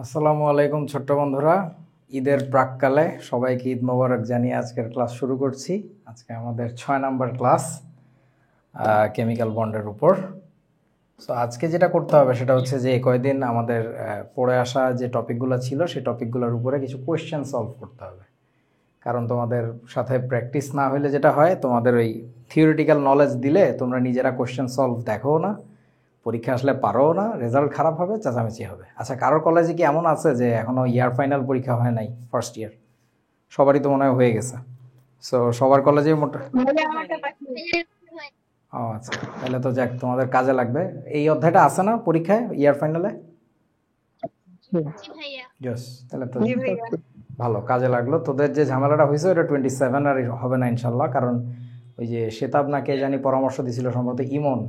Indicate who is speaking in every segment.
Speaker 1: আসসালামু আলাইকুম ছোট্ট বন্ধুরা, ঈদের প্রাককালে সবাইকে ঈদ মোবারক জানিয়ে আজকের ক্লাস শুরু করছি। আজকে আমাদের 6 নম্বর ক্লাস কেমিক্যাল বন্ডের উপর। সো আজকে যেটা করতে হবে সেটা হচ্ছে যে কয়েকদিন আমাদের পড়ে আসা যে টপিকগুলো ছিল সেই টপিকগুলোর উপরে কিছু কোয়েশ্চেন সলভ করতে হবে। কারণ তোমাদের সাথে প্র্যাকটিস না হলে যেটা হয়, তোমাদের ওই থিওরিটিক্যাল নলেজ দিলে তোমরা নিজেরা কোয়েশ্চেন সলভ দেখো না, পরীক্ষা আসলে পারো না, রেজাল্ট খারাপ হবে, চেঁচামেচি হবে। আচ্ছা, কারোর কলেজে কি এমন আছে যে এখনও ইয়ার ফাইনাল পরীক্ষা হয় নাই? ফার্স্ট ইয়ার সবারই তো মনে হয় হয়ে গেছে। সো সবার কলেজে মোটা ও আচ্ছা, তাহলে তো যাক, তোমাদের কাজে লাগবে। এই অধ্যায়টা আছে না পরীক্ষায় ইয়ার ফাইনালে? জস, তাহলে তো ভালো, কাজে লাগলো। তোদের যে ঝামেলাটা হয়েছে ওটা 27 আর হবে না ইনশাল্লাহ। কারণ ওই যে শেতাব না কে জানি পরামর্শ দিছিল, সম্ভবত ইমন,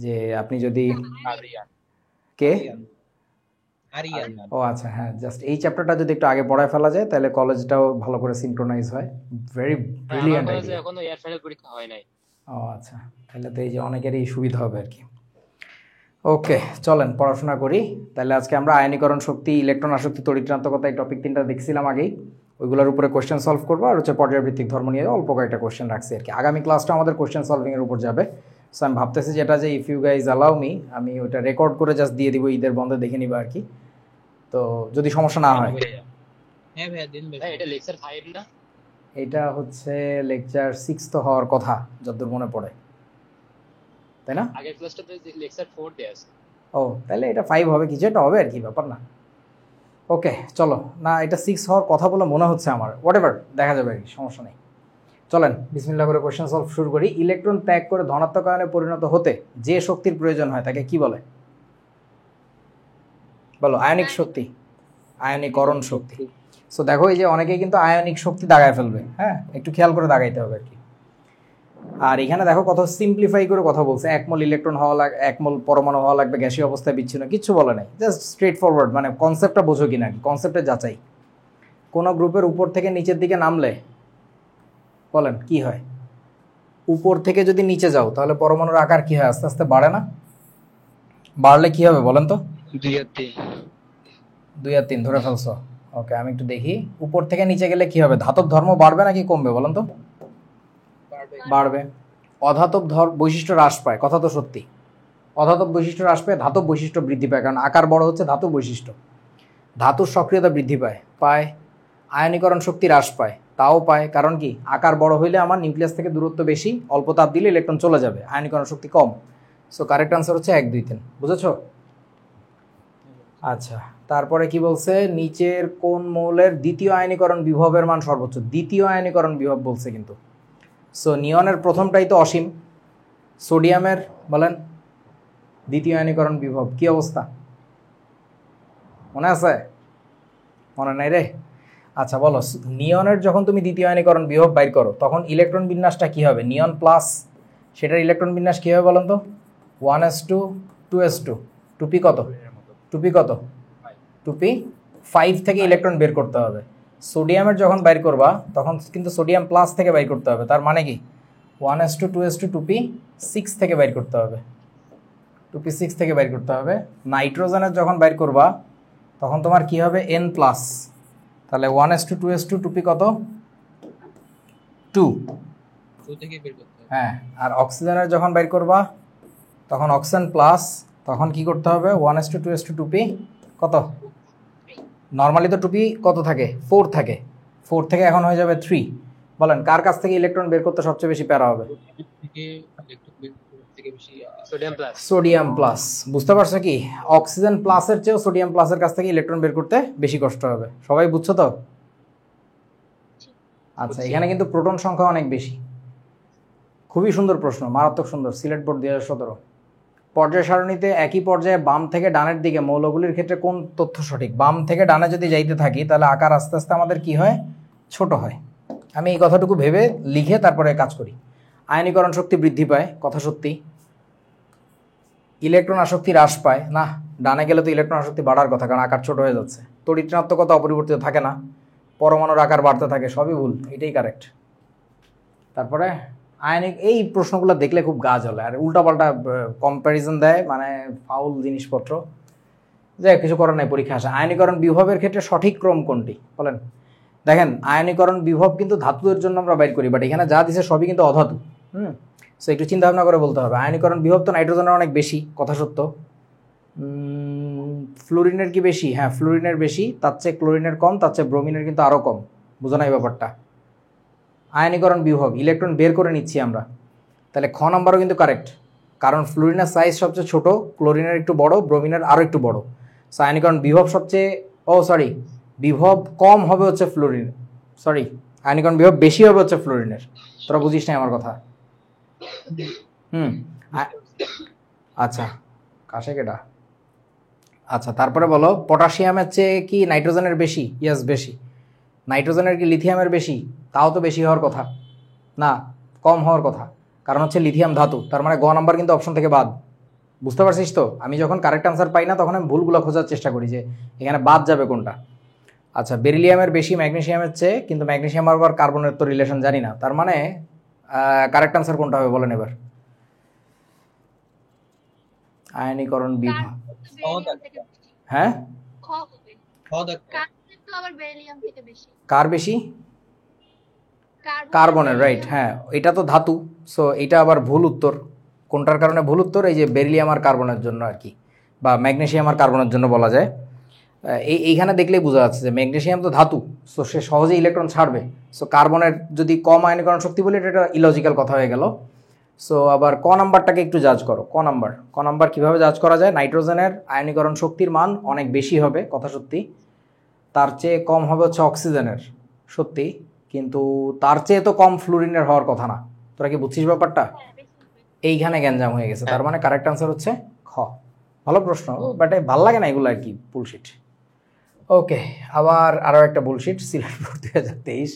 Speaker 1: যে আপনি যদি কে ও আচ্ছা, হ্যাঁ, জাস্ট এই চ্যাপ্টারটা যদি একটু আগে পড়ায় ফেলা যায় তাহলে কলেজটাও ভালো করে সিনক্রোনাইজ হয়। Very brilliant idea.
Speaker 2: এখনো এয়ার ফাইনাল পরীক্ষা হয় নাই।
Speaker 1: ও আচ্ছা, তাহলে তো এই যে অনেকেরই সুবিধা হবে আর কি। ওকে, চলেন পড়াশোনা করি। তাহলে আজকে আমরা আয়নীকরণ শক্তি, ইলেকট্রন আসক্তি, তড়িৎঋণাত্মকতা, এই টপিক 3টা দেখছিলাম আগেই। ওইগুলোর উপরে কোশ্চেন সলভ করবো, আর হচ্ছে পর্যায়ভিত্তিক ধর্ম নিয়ে অল্প কয়েকটা কোশ্চেন রাখছি আর কি। আগামী ক্লাসটা আমাদের কোশ্চেন সলভিংয়ের উপর যাবে। সো আমি ভাবতেছি যেটা যে if you guys allow me, আমি ওইটা রেকর্ড করে জাস্ট দিয়ে দিব, ঈদের বন্ধে দেখে নিবা আর কি। তো যদি সমস্যা না হয়।
Speaker 2: হ্যাঁ ভাইয়া, দিন ভাই। এটা লেকচার 5 না?
Speaker 1: এটা হচ্ছে লেকচার 6 তো হওয়ার কথা যতদূর মনে পড়ে, তাই না?
Speaker 2: আগের ক্লাসটাতে লেকচার 4 দেয়া আছে।
Speaker 1: ও, তাহলে এটা 5 হবে, কিছু একটা হবে আর কি, ব্যাপার না। ওকে চলো, না এটা 6 হওয়ার কথা বলে মনে হচ্ছে আমার, হোয়াটএভার, দেখা যাবে আর কি, সমস্যা নেই। চলেন বিসমিল্লাহ করে কোশ্চেন সলভ শুরু করি। ইলেকট্রন ত্যাগ করে ধনাত্মক আয়নে পরিণত হতে যে শক্তির প্রয়োজন হয় তাকে কি বলে? বলো। আয়নিক শক্তি, আয়নীকরণ শক্তি। সো দেখো, এই যে অনেকেই কিন্তু আয়নিক শক্তি দাগায় ফেলবে, হ্যাঁ, একটু খেয়াল করে দাগাইতে হবে আর কি। আর এখানে দেখো কত সিম্পলিফাই করে কথা বলছে, 1 মোল ইলেকট্রন হওয়া লাগবে, 1 মোল পরমাণু হওয়া লাগবে গ্যাসীয় অবস্থায় বিচ্ছিন্ন, কিচ্ছু বলে নাই, জাস্ট স্ট্রেট ফরওয়ার্ড, মানে কনসেপ্টটা বোঝো কিনা, কনসেপ্টের যাচাই। কোনো গ্রুপের উপর থেকে নিচের দিকে নামলে বলেন কি হয়? উপর থেকে যদি নিচে যাও তাহলে পরমাণুর আকার কি হয়? আস্তে আস্তে বাড়ে না? বাড়লে কি হবে বলেন তো?
Speaker 2: 2 আর 3।
Speaker 1: 2 আর 3 ধরে ফেলছো। ওকে, আমি একটু দেখি, উপর থেকে নিচে গেলে কি হবে? ধাতব ধর্ম বাড়বে নাকি কমবে বলেন তো? বাড়বে। অধাতব বৈশিষ্ট্য হ্রাস পায়, কথা তো সত্যি। অধাতব বৈশিষ্ট্য হ্রাস পায়, ধাতব বৈশিষ্ট্য বৃদ্ধি পায়, কারণ আকার বড় হচ্ছে ধাতব বৈশিষ্ট্য। ধাতুর সক্রিয়তা বৃদ্ধি পায় পায়। আয়নীকরণ শক্তি হ্রাস পায়, তাও পায়, কারণ কি? আকার বড় হইলে আমার নিউক্লিয়াস থেকে দূরত্ব বেশি, অল্প তাপ দিলে ইলেকট্রন চলে যাবে, আয়নীকরণ শক্তি কম। সো কারেক্ট আনসার হচ্ছে 1, 2, 3। বুঝেছো? আচ্ছা, তারপরে কি বলছে? নিচের কোন মৌলের দ্বিতীয় আয়নীকরণ বিভবের মান সর্বোচ্চ? দ্বিতীয় আয়নীকরণ বিভব বলছে কিন্তু। সো নিয়নের প্রথমটাই তো অসীম, সোডিয়ামের বলেন দ্বিতীয় আয়নীকরণ বিভব কি অবস্থা? মনে আছে? মনে নাই রে? আচ্ছা বলো, নিয়নের যখন তুমি দ্বিতীয় আয়নীকরণ বিভব বাইর করো তখন ইলেকট্রন বিন্যাসটা কি হবে? নিয়ন প্লাস, সেটার ইলেকট্রন বিন্যাস কী হবে বলেন তো? 1s2 2s2, টুপি কত? টুপি কত? টুপি 5 থেকে ইলেকট্রন বের করতে হবে। সোডিয়ামের যখন বাইর করবা তখন কিন্তু সোডিয়াম প্লাস থেকে বাইর করতে হবে, তার মানে কি 1s2 2s2 টুপি 6 থেকে বাইর করতে হবে, টুপি 6 থেকে বাইর করতে হবে। নাইট্রোজেনের যখন বাইর করবা তখন তোমার কি হবে? n প্লাস, তাহলে 1s2 2s2 টুপি কত? 2
Speaker 2: থেকে বের করতে হবে।
Speaker 1: হ্যাঁ, আর অক্সিজেনের যখন বাইর করবা তখন অক্সিজেন প্লাস, তখন কি করতে হবে? 1s2 2s2 টুপি কত? নর্মালি তো টুপি কত থাকে? 4 থাকে, 4 থেকে এখন হয়ে যাবে 3। বলেন কার কাছ থেকে ইলেকট্রন বের করতে সবচেয়ে বেশি প্যারা হবে? Sodium plus. বুঝতে পারছো কি? অক্সিজেন প্লাসের চেয়েও সোডিয়াম প্লাসের কাছ থেকে ইলেকট্রন বের করতে বেশি কষ্ট হবে। সবাই বুঝছো তো? আচ্ছা, এখানে কিন্তু প্রোটন সংখ্যা অনেক বেশি। খুবই সুন্দর প্রশ্ন, মারাত্মক সুন্দর, সিলেট বোর্ড 2017। পর্যায় সারণীতে একই পর্যায়ে বাম থেকে ডানের দিকে মৌলগুলির ক্ষেত্রে কোন তথ্য সঠিক? বাম থেকে ডানে যদি যাইতে থাকি তাহলে আকার আস্তে আস্তে আমাদের কি হয়? ছোট হয়। আমি এই কথাটুকু ভেবে লিখে তারপরে কাজ করি। আয়নীকরণ শক্তি বৃদ্ধি পায়, কথা সত্যি। ইলেকট্রন আসক্তি হ্রাস পায়, না, ডানে গেলে তো ইলেকট্রন আসক্তি বাড়ার কথা, কারণ আকার ছোট হয়ে যাচ্ছে। তড়িৎঋণাত্মকতা অপরিবর্তিত থাকে না, পরমাণুর আকার বাড়তে থাকে, সবই ভুল, এটাই কারেক্ট। তারপরে আয়নিক, এই প্রশ্নগুলো দেখলে খুব গা জ্বলে, আর উল্টাপাল্টা কম্প্যারিজন দেয়, মানে ফাউল জিনিসপত্র। যাই হোক, কিছু করার নাই, পরীক্ষা আসে। আয়নীকরণ বিভবের ক্ষেত্রে সঠিক ক্রম কোনটি বলেন? দেখেন, আয়নীকরণ বিভব কিন্তু ধাতুদের জন্য আমরা বাইর করি, বাট এখানে যা দিছে সবই কিন্তু অধাতু। সো একটু চিন্তা ভাবনা করে বলতে হবে। আয়নীকরণ বিভব তো নাইট্রোজেনের অনেক বেশি, কথা সত্য। ফ্লোরিনের কি বেশি? হ্যাঁ, ফ্লোরিনের বেশি, তার চেয়ে ক্লোরিনের কম, তার চেয়ে ব্রোমিনের কিন্তু আরও কম। বুঝো না এই ব্যাপারটা? আয়নীকরণ বিভব, ইলেকট্রন বের করে নিচ্ছি আমরা, তাহলে খ নাম্বারও কিন্তু কারেক্ট, কারণ ফ্লোরিনের সাইজ সবচেয়ে ছোট, ক্লোরিনের একটু বড়, ব্রোমিনের আরও একটু বড়। সো আয়নীকরণ বিভব সবচেয়ে, বিভব কম হবে হচ্ছে ফ্লোরিন, আয়নীকরণ বিভব বেশি হবে হচ্ছে ফ্লোরিনের। তোরা বুঝিস না আমার কথা? আচ্ছা, কাছে কেটা। আচ্ছা, তারপরে বলো, পটাশিয়ামের চেয়ে কি নাইট্রোজেনের বেশি? ইয়েস, বেশি। নাইট্রোজেনের কি লিথিয়ামের বেশি? তাও তো বেশি হওয়ার কথা না, কম হওয়ার কথা, কারণ হচ্ছে লিথিয়াম ধাতু। তার মানে গ নাম্বার কিন্তু অপশন থেকে বাদ। বুঝতে পারছিস তো? আমি যখন কারেক্ট আনসার পাই না তখন আমি ভুলগুলো খোঁজার চেষ্টা করি যে এখানে বাদ যাবে কোনটা। আচ্ছা, বেরিলিয়ামের বেশি ম্যাগনেসিয়ামের চেয়ে, কিন্তু ম্যাগনেসিয়াম আবার কার্বনের তো রিলেশন জানি না, তার মানে কারেক্ট আনসার কোনটা হবে বলেন এবার? আয়নীকরণ বিভব, হ্যাঁ, কার বেশি? কার্বনের, রাইট। হ্যাঁ, এটা তো ধাতু, সো এটা আবার ভুল উত্তর। কোনটার কারণে ভুল উত্তর? এই যে বেরিলিয়াম আর কার্বনের জন্য আর কি, বা ম্যাগনেসিয়াম আর কার্বনের জন্য বলা যায়। এইখানে দেখলেই বোঝা যাচ্ছে যে ম্যাগনেসিয়াম তো ধাতু, সো সে সহজেই ইলেকট্রন ছাড়বে। সো কার্বনের যদি কম আয়নীকরণ শক্তি বলি, এটা ইলজিক্যাল কথা হয়ে গেল। সো আবার ক নাম্বারটাকে একটু জাজ করো। ক নাম্বার কীভাবে জাজ করা যায়? নাইট্রোজেনের আয়নীকরণ শক্তির মান অনেক বেশি হবে, কথা সত্যি। তার চেয়ে কম হবে হচ্ছে অক্সিজেনের, সত্যি, কিন্তু তার চেয়ে তো কম ফ্লোরিনের হওয়ার কথা না। তোরা কি বুঝছিস ব্যাপারটা? এইখানে গ্যাঞ্জাম হয়ে গেছে, তার মানে কারেক্ট আনসার হচ্ছে খ। ভালো প্রশ্ন, বাট ভাল লাগে না এগুলো আর কি, বুলশিট। ওকে, আবার আরও একটা বুলশিট, সিলেট বোর্ড 2023।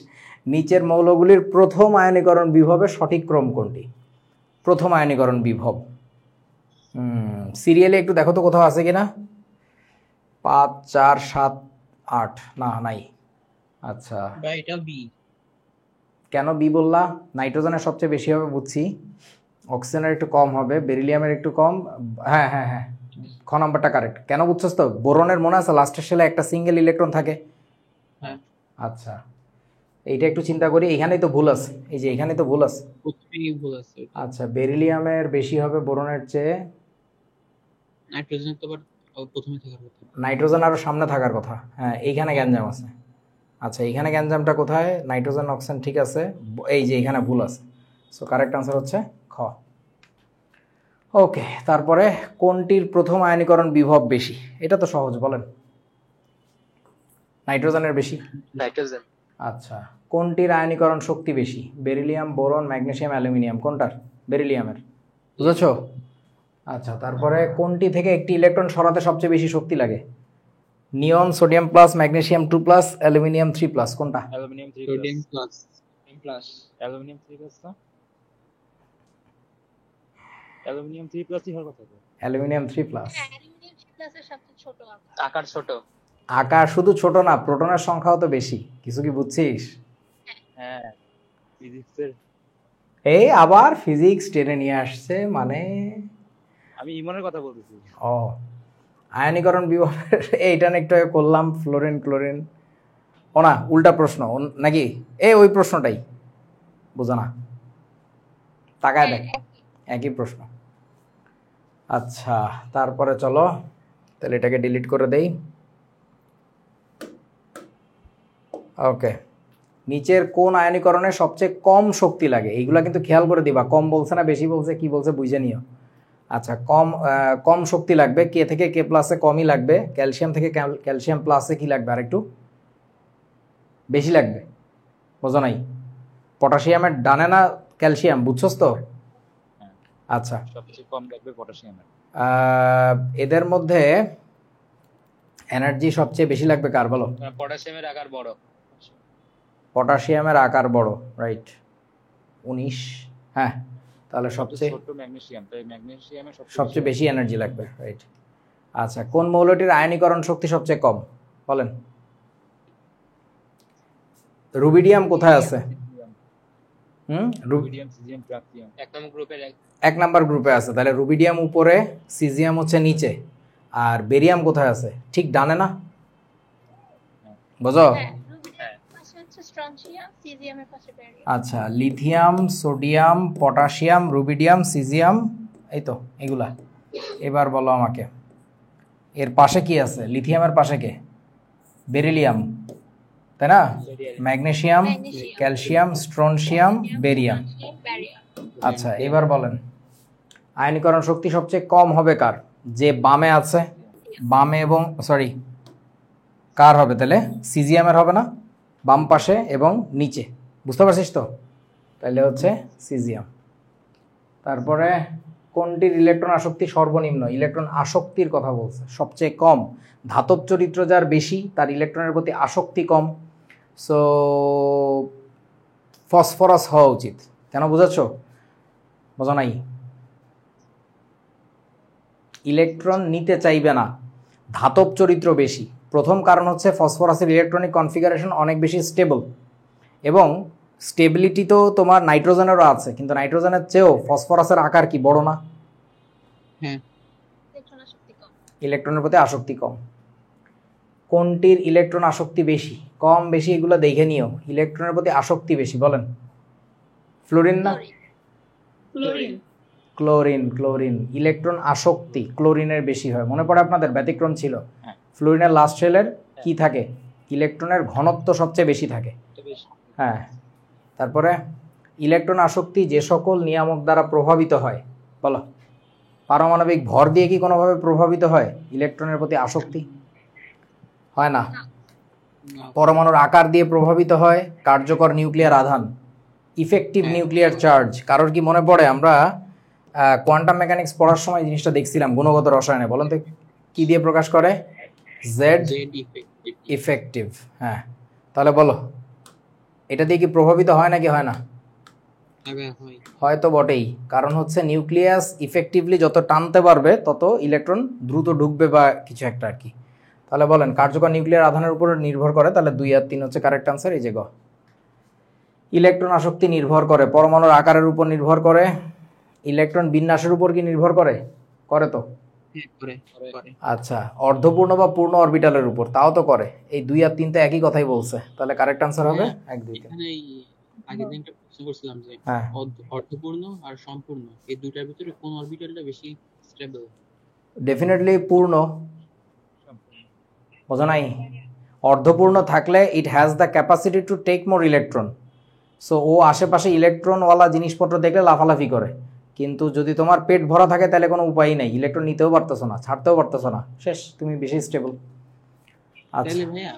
Speaker 1: নিচের মৌলগুলির প্রথম আয়নীকরণ বিভবের সঠিক ক্রম কোনটি? প্রথম আয়নীকরণ বিভব সিরিয়ালে একটু দেখো তো কোথাও আছে কিনা। 5, 4, 7, 8, না নাই। আচ্ছা,
Speaker 2: এটা বি।
Speaker 1: কেন বি বললা? নাইট্রোজেনের সবচেয়ে বেশি হবে বুঝছি, অক্সিজেনের একটু কম হবে, বেরিলিয়ামের একটু কম। হ্যাঁ হ্যাঁ হ্যাঁ, খ নাম্বারটা কারেক্ট। কেন বুঝছস তো? বোরনের মনে আছে লাস্টের সেলে একটা সিঙ্গেল ইলেকট্রন থাকে।
Speaker 2: হ্যাঁ,
Speaker 1: আচ্ছা, এইটা একটু চিন্তা করি, এখানেই তো ভুল আছে, এই যে এখানেই তো ভুল আছে।
Speaker 2: ভুল আছে।
Speaker 1: আচ্ছা, বেরিলিয়ামের বেশি হবে বোরনের চেয়ে,
Speaker 2: নাইট্রোজেন তো প্রথমে থাকার কথা,
Speaker 1: নাইট্রোজেন আরো সামনে থাকার কথা। হ্যাঁ, এইখানে গ্যাঞ্জাম আছে। আচ্ছা, এইখানে গ্যাঞ্জামটা কোথায়? নাইট্রোজেন অক্সিজেন ঠিক আছে, এই যে এখানে ভুল আছে। সো কারেক্ট আনসার হচ্ছে খ। ওকে, তারপরে কোনটির প্রথম আয়নীকরণ বিভব বেশি? এটা তো সহজ, বলেন। নাইট্রোজেনের বেশি।
Speaker 2: নাইট্রোজেন।
Speaker 1: আচ্ছা, কোনটির আয়নীকরণ শক্তি বেশি? বেরিলিয়াম, বোরন, ম্যাগনেসিয়াম, অ্যালুমিনিয়াম, কোনটার? বেরিলিয়ামের, বুঝেছো? আচ্ছা, তারপরে কোনটি থেকে একটি ইলেকট্রন সরাতে সবচেয়ে বেশি শক্তি লাগে? নিয়ন, সোডিয়াম প্লাস, ম্যাগনেসিয়াম 2+, অ্যালুমিনিয়াম 3+, কোনটা?
Speaker 2: অ্যালুমিনিয়াম 3+। সোডিয়াম প্লাস অ্যালুমিনিয়াম 3+ তো অ্যালুমিনিয়াম 3+ ই হওয়ার কথা তো।
Speaker 1: অ্যালুমিনিয়াম 3+।
Speaker 3: অ্যালুমিনিয়াম 3+ এর সবচেয়ে ছোট আকার ছোট।
Speaker 1: আকার শুধু ছোট না, প্রোটনের সংখ্যাও তো বেশি। কিছু কি বুঝছিস?
Speaker 2: হ্যাঁ, ফিজিক্সের।
Speaker 1: এই আবার ফিজিক্স টেনে নিয়ে আসছে মানে।
Speaker 2: আমি ইমনের কথা বলতেছি।
Speaker 1: ও, আয়নীকরণ বিভবের এইটা একটু আগে করলাম, ফ্লোরিন ক্লোরিন। ও না, উল্টা প্রশ্ন নাকি? ওই প্রশ্নটাই বোঝা না, তাকায় দেখ, একই প্রশ্ন। আচ্ছা, তারপরে চলো তাহলে এটাকে ডিলিট করে দেই। ওকে, নিচের কোন আয়নীকরণে সবচেয়ে কম শক্তি লাগে? এইগুলা কিন্তু খেয়াল করে দিবা, কম বলছে না বেশি বলছে, কি বলছে বুঝে নিও। আচ্ছা, কম শক্তি লাগবে, কে থেকে কে প্লাসে কমই লাগবে। ক্যালসিয়াম থেকে ক্যালসিয়াম প্লাসে কি লাগবে? আর একটু বেশি লাগবে, বোঝো নাই? পটাশিয়ামের ডানে না ক্যালসিয়াম, বুঝছস তো? আচ্ছা,
Speaker 2: সবচেয়ে কম লাগবে পটাশিয়ামের।
Speaker 1: এদের মধ্যে এনার্জি সবচেয়ে বেশি লাগবে কার বলো?
Speaker 2: পটাশিয়ামের আকার বড়।
Speaker 1: পটাশিয়ামের আকার বড়, রাইট, 19। হ্যাঁ, তাহলে সবচেয়ে
Speaker 2: ছোট ম্যাগনেসিয়াম, তাই ম্যাগনেসিয়ামের
Speaker 1: সবচেয়ে বেশি এনার্জি লাগবে, রাইট। আচ্ছা, কোন মৌলটির আয়নীকরণ শক্তি সবচেয়ে কম বলেন? রুবিডিয়াম কোথায় আছে?
Speaker 2: রুবিডিয়াম, সিজিয়াম, ফ্রাক্সিয়াম এক নম্বর গ্রুপে আছে, তাহলে
Speaker 1: রুবিডিয়াম উপরে, সিজিয়াম হচ্ছে নিচে। আর বেরিয়াম কোথায় আছে? ঠিক ডানে না? বুঝো?
Speaker 3: হ্যাঁ, রুবিডিয়ামের পাশে হচ্ছে স্ট্রনশিয়াম, সিজিয়ামের পাশে ব্যারিয়াম।
Speaker 1: আচ্ছা, lithium, sodium, potassium, rubidium, caesium, এই তো এগুলা। এবার বলো আমাকে এর পাশে কি আছে? লিথিয়ামের পাশে কে? বেরিলিয়াম, তাই না? Magnesium,
Speaker 3: magnesium,
Speaker 1: calcium, strontium, barium.
Speaker 3: Barium.
Speaker 1: আচ্ছা, এবার বলেন আয়নীকরণ শক্তি সবচেয়ে কম হবে কার? যে বামে আছে, বামে এবং সরি কার হবে তাহলে? সিজিয়ামের হবে না? বাম পাশে এবং নিচে, বুঝতে পারছিস তো? তাহলে হচ্ছে সিজিয়াম। তারপরে কোনটির ইলেকট্রন আসক্তি সর্বনিম্ন? ইলেকট্রন আসক্তির কথা বলছে, সবচেয়ে কম। ধাতব চরিত্র যার বেশি তার ইলেকট্রনের প্রতি আসক্তি কম। সো ফসফরাস হওয়া উচিত। কেন বুঝাচ্ছ? বোঝা নাই? ইলেকট্রন নিতে চাইবে না, ধাতব চরিত্র বেশি। প্রথম কারণ হচ্ছে ফসফরাসের ইলেকট্রনিক কনফিগারেশন অনেক বেশি স্টেবল, এবং স্টেবিলিটি তো তোমার নাইট্রোজেনেরও আছে, কিন্তু নাইট্রোজেনের চেয়েও ফসফরাসের আকার কি বড় না?
Speaker 2: হ্যাঁ,
Speaker 3: ইলেকট্রন আসক্তি কম।
Speaker 1: ইলেকট্রনের প্রতি আসক্তি কম। কোনটির ইলেকট্রন আসক্তি বেশি? কম বেশি এগুলো দেখে নিও। ইলেকট্রনের প্রতি আসক্তি বেশি বলেন। ফ্লোরিন না?
Speaker 3: ক্লোরিন।
Speaker 1: ক্লোরিন। ক্লোরিন ইলেকট্রন আসক্তি ক্লোরিনের বেশি হয়। মনে পড়ে আপনাদের? ব্যতিক্রম ছিল। ফ্লোরিনের লাস্ট শেলের কি থাকে? ইলেকট্রনের ঘনত্ব সবচেয়ে বেশি থাকে। হ্যাঁ। তারপরে ইলেকট্রন আসক্তি যে সকল নিয়ামক দ্বারা প্রভাবিত হয়, বলো। পারমাণবিক ভর দিয়ে কি কোনোভাবে প্রভাবিত হয় ইলেকট্রনের প্রতি আসক্তি? হয় না। পরমাণুর আকার দিয়ে প্রভাবিত হয়, কার্যকর নিউক্লিয়ার আধান, ইফেক্টিভ নিউক্লিয়ার চার্জ। কারোর কি মনে পড়ে আমরা কোয়ান্টাম মেকানিক্স পড়ার সময় জিনিসটা দেখছিলাম গুণগত রসায়নে? বলেন তো কি দিয়ে প্রকাশ করে? Z effective. হ্যাঁ, তাহলে বলো এটা দিয়ে কি প্রভাবিত হয় নাকি হয় না? হয়তো বটেই। কারণ হচ্ছে নিউক্লিয়াস ইফেক্টিভলি যত টানতে পারবে তত ইলেকট্রন দ্রুত ঢুকবে বা কিছু একটা আর কি। তাহলে বলেন কার্যকর নিউক্লিয়ার আধানের উপর নির্ভর করে। তাহলে 2 আর 3 হচ্ছে কারেক্ট আনসার। এই যে গ। ইলেকট্রন আসক্তি নির্ভর করে পরমাণুর আকারের উপর নির্ভর করে, ইলেকট্রন বিন্যাসের উপর কি নির্ভর করে? করে তো। আচ্ছা, অর্ধপূর্ণ বা পূর্ণ অরবিটালের উপর, তাও তো করে। এই 2 আর 3 তো একই কথাই বলছে। তাহলে কারেক্ট আনসার হবে 1, 2, 3।
Speaker 2: আগে দিনটা প্রশ্ন করছিলাম যে
Speaker 1: হ্যাঁ,
Speaker 2: অর্ধপূর্ণ আর সম্পূর্ণ এই দুটার ভিতরে কোন অরবিটালটা বেশি স্টেবল?
Speaker 1: ডেফিনেটলি পূর্ণ। বোঝা নাই? অর্ধপূর্ণ থাকলে it has the capacity to take more electron. So ও আশেপাশে ইলেকট্রনওয়ালা জিনিসপত্র দেখলে লাফালাফি করে। কিন্তু যদি তোমার পেট ভরা থাকে তাহলে কোনো উপায়ই নেই, ইলেকট্রন নিতেও পারতেছো না, ছাড়তেও পারতেছো না, শেষ, তুমি বেশি স্টেবল। আচ্ছা,
Speaker 2: তাহলে ভাইয়া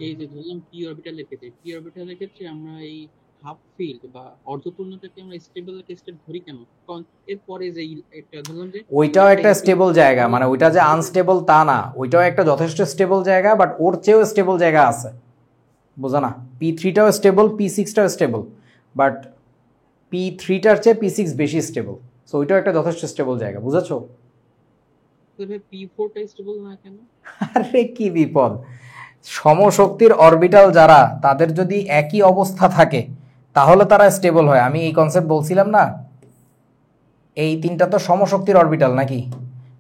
Speaker 2: এই যে ধরলাম পি অরবিটালের ক্ষেত্রে আমরা এই হাফ ফিল্ড বা অর্ধপূর্ণটাকে আমরা স্টেবল টেস্টেড ধরি কেন? কারণ এরপরে যে একটা ধরলাম যে
Speaker 1: ওইটাও একটা স্টেবল জায়গা, মানে ওইটা যে আনস্টেবল তা না, ওইটাও একটা যথেষ্ট স্টেবল জায়গা, বাট ওর চেয়েও স্টেবল জায়গা আছে, বোঝা না? P3টাও স্টেবল, P6টাও স্টেবল, বাট P3টার চেয়ে P6 বেশি স্টেবল। সো ওইটাও একটা যথেষ্ট স্টেবল জায়গা, বুঝেছো?
Speaker 2: P4টা স্টেবল না কেন?
Speaker 1: আরে কি বিপদ! সমশক্তির অরবিটাল যারা, তাদের যদি একই অবস্থা থাকে তাহলে তারা স্টেবল হয়। আমি এই কনসেপ্ট বলছিলাম না? এই 3টা তো সমশক্তির অরবিটাল নাকি?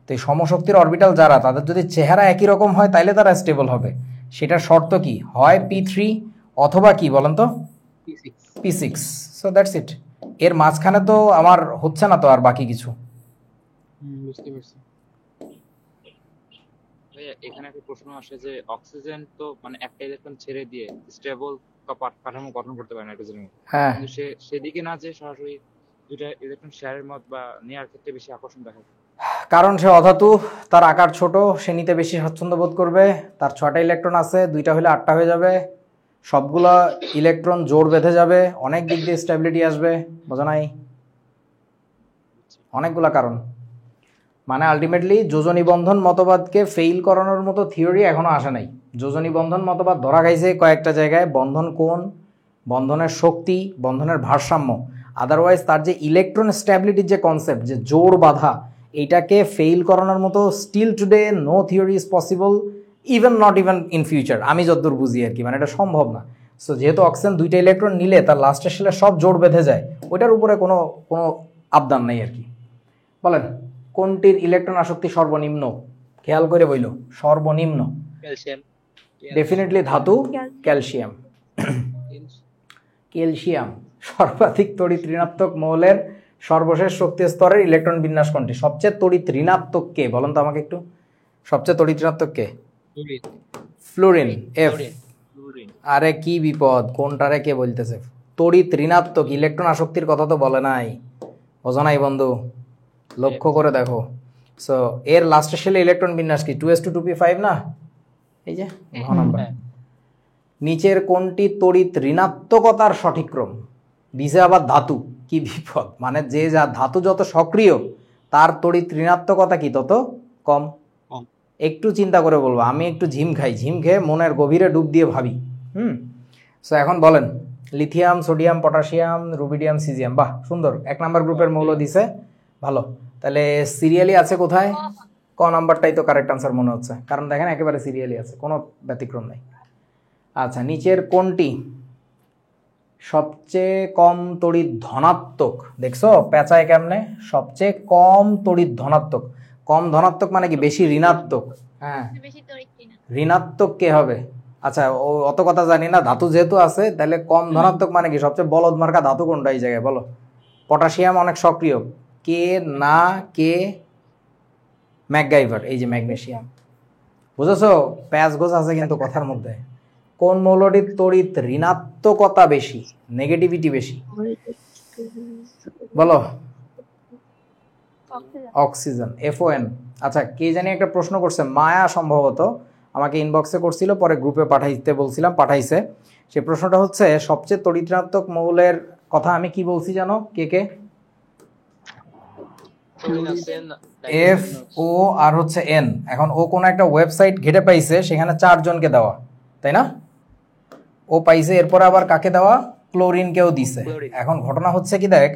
Speaker 1: তো এই সমশক্তির অরবিটাল যারা, তাদের যদি চেহারা একই রকম হয় তাইলে তারা স্টেবল হবে। সেটার শর্ত কি? হয় P3 অথবা কি বলেন তো? P6। So that's it. এর মাঝখানে তো আমার হচ্ছে না তো আর বাকি কিছু।
Speaker 2: বুঝতে পারছি।
Speaker 4: এখানে একটা প্রশ্ন আসে যে অক্সিজেন তো মানে একটা ইলেকট্রন ছেড়ে দিয়ে স্টেবল কাঠামো গঠন করতে পারে নাইট্রোজেনের মতো,
Speaker 1: হ্যাঁ,
Speaker 4: কিন্তু সেদিকে না যে সরাসরি দুইটা ইলেকট্রন শেয়ারের মত বা নেওয়ার ক্ষেত্রে বেশি আকর্ষণ দেখা যায়।
Speaker 1: কারণ সে অধাতু, তার আকার ছোট, সে নিতে বেশি স্বাচ্ছন্দ্য বোধ করবে। তার 6টা ইলেকট্রন আছে, 2টা হলে 8টা হয়ে যাবে, সবগুলা ইলেকট্রন জোড় বেঁধে যাবে, অনেক দিক দিয়ে স্টেবিলিটি আসবে, বোঝা নাই? অনেকগুলা কারণ। মানে আলটিমেটলি যোজনী বন্ধন মতবাদকে ফেইল করানোর মতো থিওরি এখনো আসে নাই। যোজনী বন্ধন মতবাদ ধরা খাইছে কয়েকটা জায়গায়, বন্ধন কোণ, বন্ধনের শক্তি, বন্ধনের ভারসাম্য। আদারওয়াইজ তার যে ইলেকট্রন স্ট্যাবিলিটির যে কনসেপ্ট, যে জোড় বাঁধা, এইটাকে ফেইল করানোর মতো still today no theory is possible, even not even in future, আমি যতদূর বুঝি আর কি। মানে এটা সম্ভব না। সো যেহেতু অক্সিজেন 2টা ইলেকট্রন নিলে তার লাস্টের শেলে সব জোড় বেঁধে যায়, ওইটার উপরে কোনো কোনো আবদান নেই আর কি। বলেন কোনটির ইলেকট্রন আসক্তি সর্বনিম্ন? খেয়াল করে বইল, সর্বনিম্ন
Speaker 4: ক্যালসিয়াম।
Speaker 1: ডেফিনেটলি ধাতু ক্যালসিয়াম। ক্যালসিয়াম সর্বাধিক তড়িৎ ঋণাত্মক মৌলের সর্বশেষ শক্তি স্তরের ইলেকট্রন বিন্যাস কোনটি? সবচেয়ে তড়িৎ ঋণাত্মক কে বলেন তো আমাকে একটু, সবচেয়ে তড়িৎ ঋণাত্মক কে? Fluorine, F. আরে কি বিপদ, কোনটারে কে বলতেছে? তড়িৎ ঋণাত্মক, ইলেকট্রন আসক্তির কথা তো বলে নাই, বোঝো নাই বন্ধু, লক্ষ্য করে দেখো। সো এর লাস্টের শেলে ইলেকট্রন বিন্যাস কি? 2s2 2p5 না? এই যে ঘ নাম্বার। নিচের কোনটি তড়িৎ ঋণাত্মকতার সঠিক ক্রম? দিছে আবার ধাতু, কি বিপদ, মানে যে যা ধাতু যত সক্রিয় তার তড়িৎ ঋণাত্মকতা কি তত কম। একটু চিন্তা করে বলবো, আমি একটু ঝিম খাই, ঝিম খেয়ে মনের গভীরে ডুব দিয়ে ভাবি। সো এখন বলেন, lithium, sodium, potassium, rubidium, caesium. বাহ, সুন্দর, 1 নাম্বার গ্রুপের মৌল দিছে, ভালো। তাহলে সিরিয়ালি আছে কোথায়? ক নাম্বারটাই তো কারেক্ট আনসার মনে হচ্ছে, কারণ দেখেন একেবারে সিরিয়ালি আছে, কোনো ব্যতিক্রম নাই। আচ্ছা, নিচের কোনটি সবচেয়ে কম তড়িৎ ধনাত্মক? দেখছো পেঁচায় কেমনে, সবচেয়ে কম তড়িৎ ধনাত্মক। কম ধনাত্মক মানে কি? বেশি ঋণাত্মক। হ্যাঁ,
Speaker 3: বেশি তড়িৎ না।
Speaker 1: ঋণাত্মক কে হবে? আচ্ছা, ও অত কথা জানি না, ধাতু যেহেতু আছে তাহলে কম ধনাত্মক মানে কি? সবচেয়ে বলদ মার্কা ধাতু কোনটা এই জায়গায় বলো? পটাশিয়াম অনেক সক্রিয়, কে না কে? ম্যাকগাইভার, এই যে ম্যাগনেসিয়াম। বুঝেছো, প্যাচ গোছ আছে কিন্তু কথার মধ্যে। কোন মৌলটির তড়িৎ ঋণাত্মকতা বেশি, নেগেটিভিটি বেশি? বলো। Oxygen, FON। আচ্ছা, কে জানি একটা প্রশ্ন করছে, মায়া সম্ভবত আমাকে ইনবক্সে করছিল, পরে গ্রুপে পাঠাইতে বলছিলাম, পাঠাইছে। সেই প্রশ্নটা হচ্ছে সবচেয়ে তড়িৎ ঋণাত্মক মৌলের কথা আমি কি বলছি জানো? কে কে? FO আর হচ্ছে N। এখন ও কোনো একটা ওয়েবসাইট ঘেটে পাইছে, সেখানে 4 জনকে দেওয়া, তাই না? ও পাইছে, এরপরে আবার কাকে দেওয়া? ক্লোরিনকেও দিছে। এখন ঘটনা হচ্ছে কি, দেখ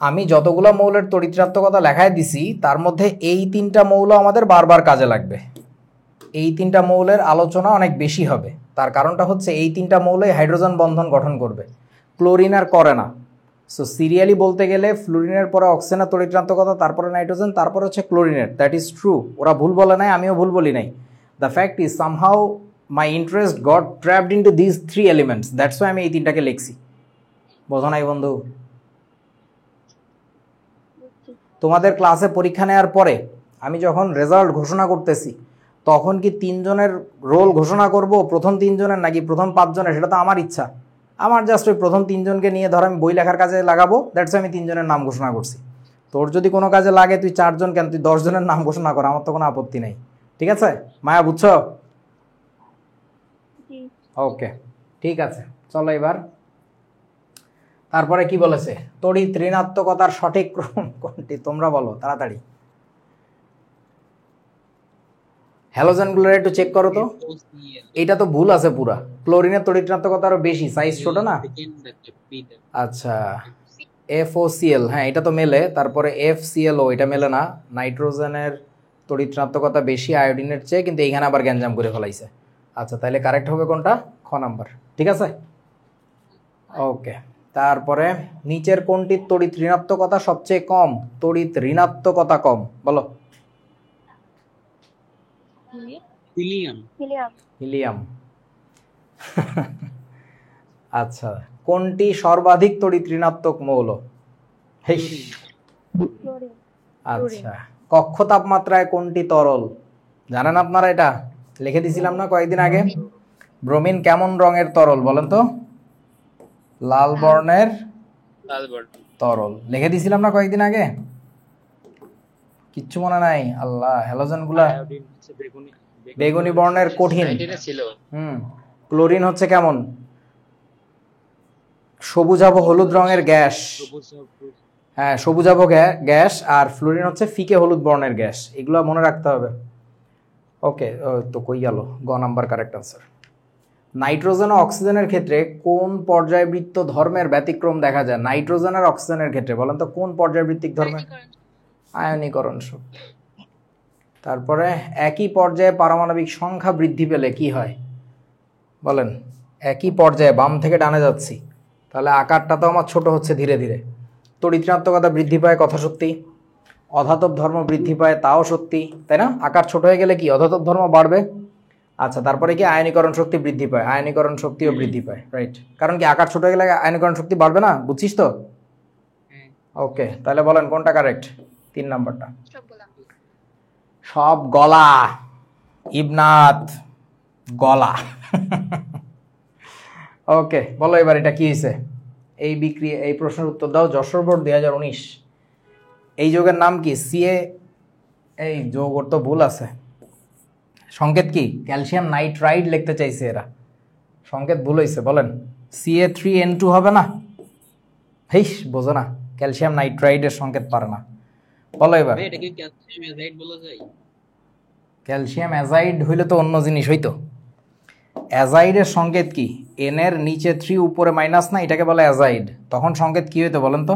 Speaker 1: আমি যতগুলো মৌলের তড়িৎ ঋণাত্মকতা লেখায় দিছি তার মধ্যে এই 3টা মৌল আমাদের বারবার কাজে লাগবে। এই 3টা মৌলের আলোচনা অনেক বেশি হবে, তার কারণটা হচ্ছে এই 3টা মৌলই হাইড্রোজেন বন্ধন গঠন করবে, ক্লোরিন আর করে না। সো সিরিয়ালি বলতে গেলে ফ্লুরিনের পরে অক্সিজেনের তড়িৎ ঋণাত্মকতা, তারপরে নাইট্রোজেন, তারপরে হচ্ছে ক্লোরিনের। দ্যাট ইজ ট্রু, ওরা ভুল বলে নাই, আমিও ভুল বলি নাই। The fact is somehow my interest goat trapped into this 3 elements, that's why আমি এই 3টাকে লিখছি। বোঝো নাই বন্ধু? তোমাদের ক্লাসে পরীক্ষা নেওয়ার পরে আমি যখন রেজাল্ট ঘোষণা করতেছি তখন কি 3 জনের রোল ঘোষণা করব, প্রথম 3 জনের নাকি প্রথম 5 জনের? সেটা তো আমার ইচ্ছা, আমার জাস্ট ওই প্রথম 3 জনকে নিয়ে ধর আমি বই লেখার কাজে লাগাবো, দ্যাটস আমি 3 জনের নাম ঘোষণা করছি। তোর যদি কোনো কাজে লাগে তুই 4 জন কেন, তুই 10 জনের নাম ঘোষণা কর, আমার তো কোনো আপত্তি নেই। ঠিক আছে মায়া, বুঝছো? ওকে, ঠিক আছে, চলো এবার তারপরে কি বলেছে? তড়িৎ ঋণাত্মকতার সঠিক ক্রম কোনটি? তোমরা বলো তাড়াতাড়ি। হ্যালোজেনগুলো একটু চেক করো তো, এটা তো ভুল আছে পুরা। ক্লোরিনের তড়িৎ ঋণাত্মকতা আরো বেশি, সাইজ ছোট না? আচ্ছা, FOCl, হ্যাঁ এটা তো মেলে। তারপরে FClO, এটা মেলে না। নাইট্রোজেনের তড়িৎ ঋণাত্মকতা বেশি আয়োডিনের চেয়ে, কিন্তু এইখানে আবার গ্যাঞ্জাম করে ফেলাইছে। আচ্ছা, তাহলে কারেক্ট হবে কোনটা? খ নাম্বার, ঠিক আছে। ওকে, তারপরে নিচের কোনটির তড়িৎ ঋণাত্মকতা সবচেয়ে কম? তড়িৎ ঋণাত্মকতা কম, বলো। হিলিয়াম। আচ্ছা, কোনটি সর্বাধিক তড়িৎ ঋণাত্মক মৌল? আচ্ছা, কক্ষ তাপমাত্রায় কোনটি তরল? জানেন আপনারা? এটা লিখে দিছিলাম না কয়েকদিন আগে। ব্রোমিন কেমন রঙের তরল বলেন তো? লাল বর্ণের তরল, লিখে দিছিলাম না কয়েকদিন আগে? কিচ্ছু মনে নাই? আল্লাহ, হ্যালোজেন গুলা বেগুনি বর্ণের কঠিন। ক্লোরিন হচ্ছে কেমন? সবুজাভ হলুদ রঙের গ্যাস। হ্যাঁ, সবুজাভ গ্যাস। আর ফ্লুরিন হচ্ছে ফিকে হলুদ বর্ণের গ্যাস। এগুলো মনে রাখতে হবে। ওকে, তো কই গেল? গ নাম্বার কারেক্ট আনসার। নাইট্রোজেন ও অক্সিজেনের ক্ষেত্রে কোন পর্যায়বৃত্ত ধর্মের ব্যতিক্রম দেখা যায়? নাইট্রোজেন আর অক্সিজেনের ক্ষেত্রে বলেন তো কোন পর্যায়বৃত্তিক ধর্মের? আয়নীকরণ শক্তি। তারপরে একই পর্যায়ে পারমাণবিক সংখ্যা বৃদ্ধি পেলে কি হয় বলেন? একই পর্যায়ে, বাম থেকে ডানে যাচ্ছি, তাহলে আকারটা তো আমার ছোট হচ্ছে ধীরে ধীরে। তড়িৎ ঋণাত্মকতা বৃদ্ধি পায়, কথা সত্যি। অধাতব ধর্ম বৃদ্ধি পায়, তাও সত্যি, তাই না? আকার ছোট হয়ে গেলে কি অধাতব ধর্ম বাড়বে? আচ্ছা, তারপরে কি আয়নীকরণ শক্তি বৃদ্ধি পায়, আয়নীকরণ শক্তিও বৃদ্ধি পায়, রাইট। কারণ কি আকার ছোট হয়ে গেলে আয়নীকরণ শক্তি বাড়বে না, বুঝছিস তো?
Speaker 2: হ্যাঁ।
Speaker 1: ওকে, তাহলে বলেন কোনটা কারেক্ট? 3 নাম্বারটা।
Speaker 3: সবগুলা।
Speaker 1: সব গলা, ইবনাত গলা। ওকে, বলো এবার এটা কি হয়েছে? এই বিক্রিয়া, এই প্রশ্নের উত্তর দাও। যশোর বোর্ড 2019। এই যৌগের নাম কি? সিএ। এই যৌগর তো ভুল আছে, সংকেত কি? ক্যালসিয়াম নাইট্রাইড লিখতে চাইছে এরা, সংকেত ভুল হয়েছে। বলেন CA3N2 হবে না? হেইস, বোঝো না, ক্যালসিয়াম নাইট্রাইডের সংকেত পারে না। বলো এবার।
Speaker 2: ভাই এটাকে ক্যালসিয়াম অ্যাজাইড বলা যায়?
Speaker 1: ক্যালসিয়াম অ্যাজাইড হইলে তো অন্য জিনিস হইতো। অ্যাজাইডের সংকেত কি? এন এর নিচে 3 উপরে মাইনাস না, এটাকে বলে অ্যাজাইড। তখন সংকেত কি হইতো বলেন তো?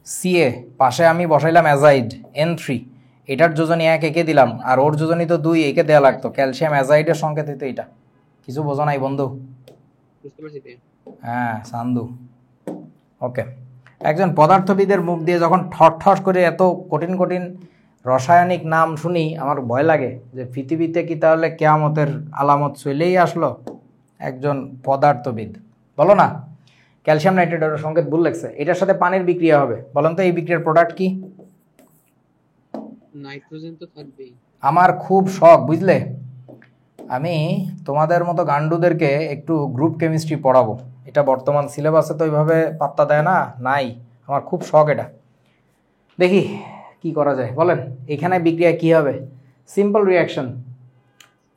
Speaker 1: সিএ, পাশে আমি বসাইলাম অ্যাজাইড N3, এটার যোজনী 1 একে দিলাম, আর ওর যোজনী তো 2, একে দেওয়া লাগতো। ক্যালসিয়াম অ্যাজাইডের সংকেত হইতো এটা। কিছু বোঝো নাই বন্ধু?
Speaker 2: বুঝতে পারছি তো।
Speaker 1: হ্যাঁ, সান্দু। ওকে, একজন পদার্থবিদের মুখ দিয়ে যখন ঠট ঠট করে এত কঠিন কঠিন রাসায়নিক নাম শুনি, আমার ভয় লাগে যে পৃথিবীতে কি তাহলে কেয়ামতের আলামত চলেই আসলো? একজন পদার্থবিদ, বলো না। ক্যালসিয়াম নাইট্রেটের সংকেত ভুল লাগছে, এটার সাথে পানির বিক্রিয়া হবে। বলেন তো এই বিক্রিয়ার প্রোডাক্ট কি?
Speaker 2: নাইট্রোজেন তো থাকবেই।
Speaker 1: আমার খুব শখ, বুঝলে, আমি তোমাদের মতো গান্ডুদেরকে একটু গ্রুপ কেমিস্ট্রি পড়াবো। এটা বর্তমান সিলেবাসে তো ওইভাবে পাত্তা দেয় না, নাই। আমার খুব শখ এটা, দেখি কি করা যায়। বলেন এখানে বিক্রিয়া কি হবে? Simple reaction.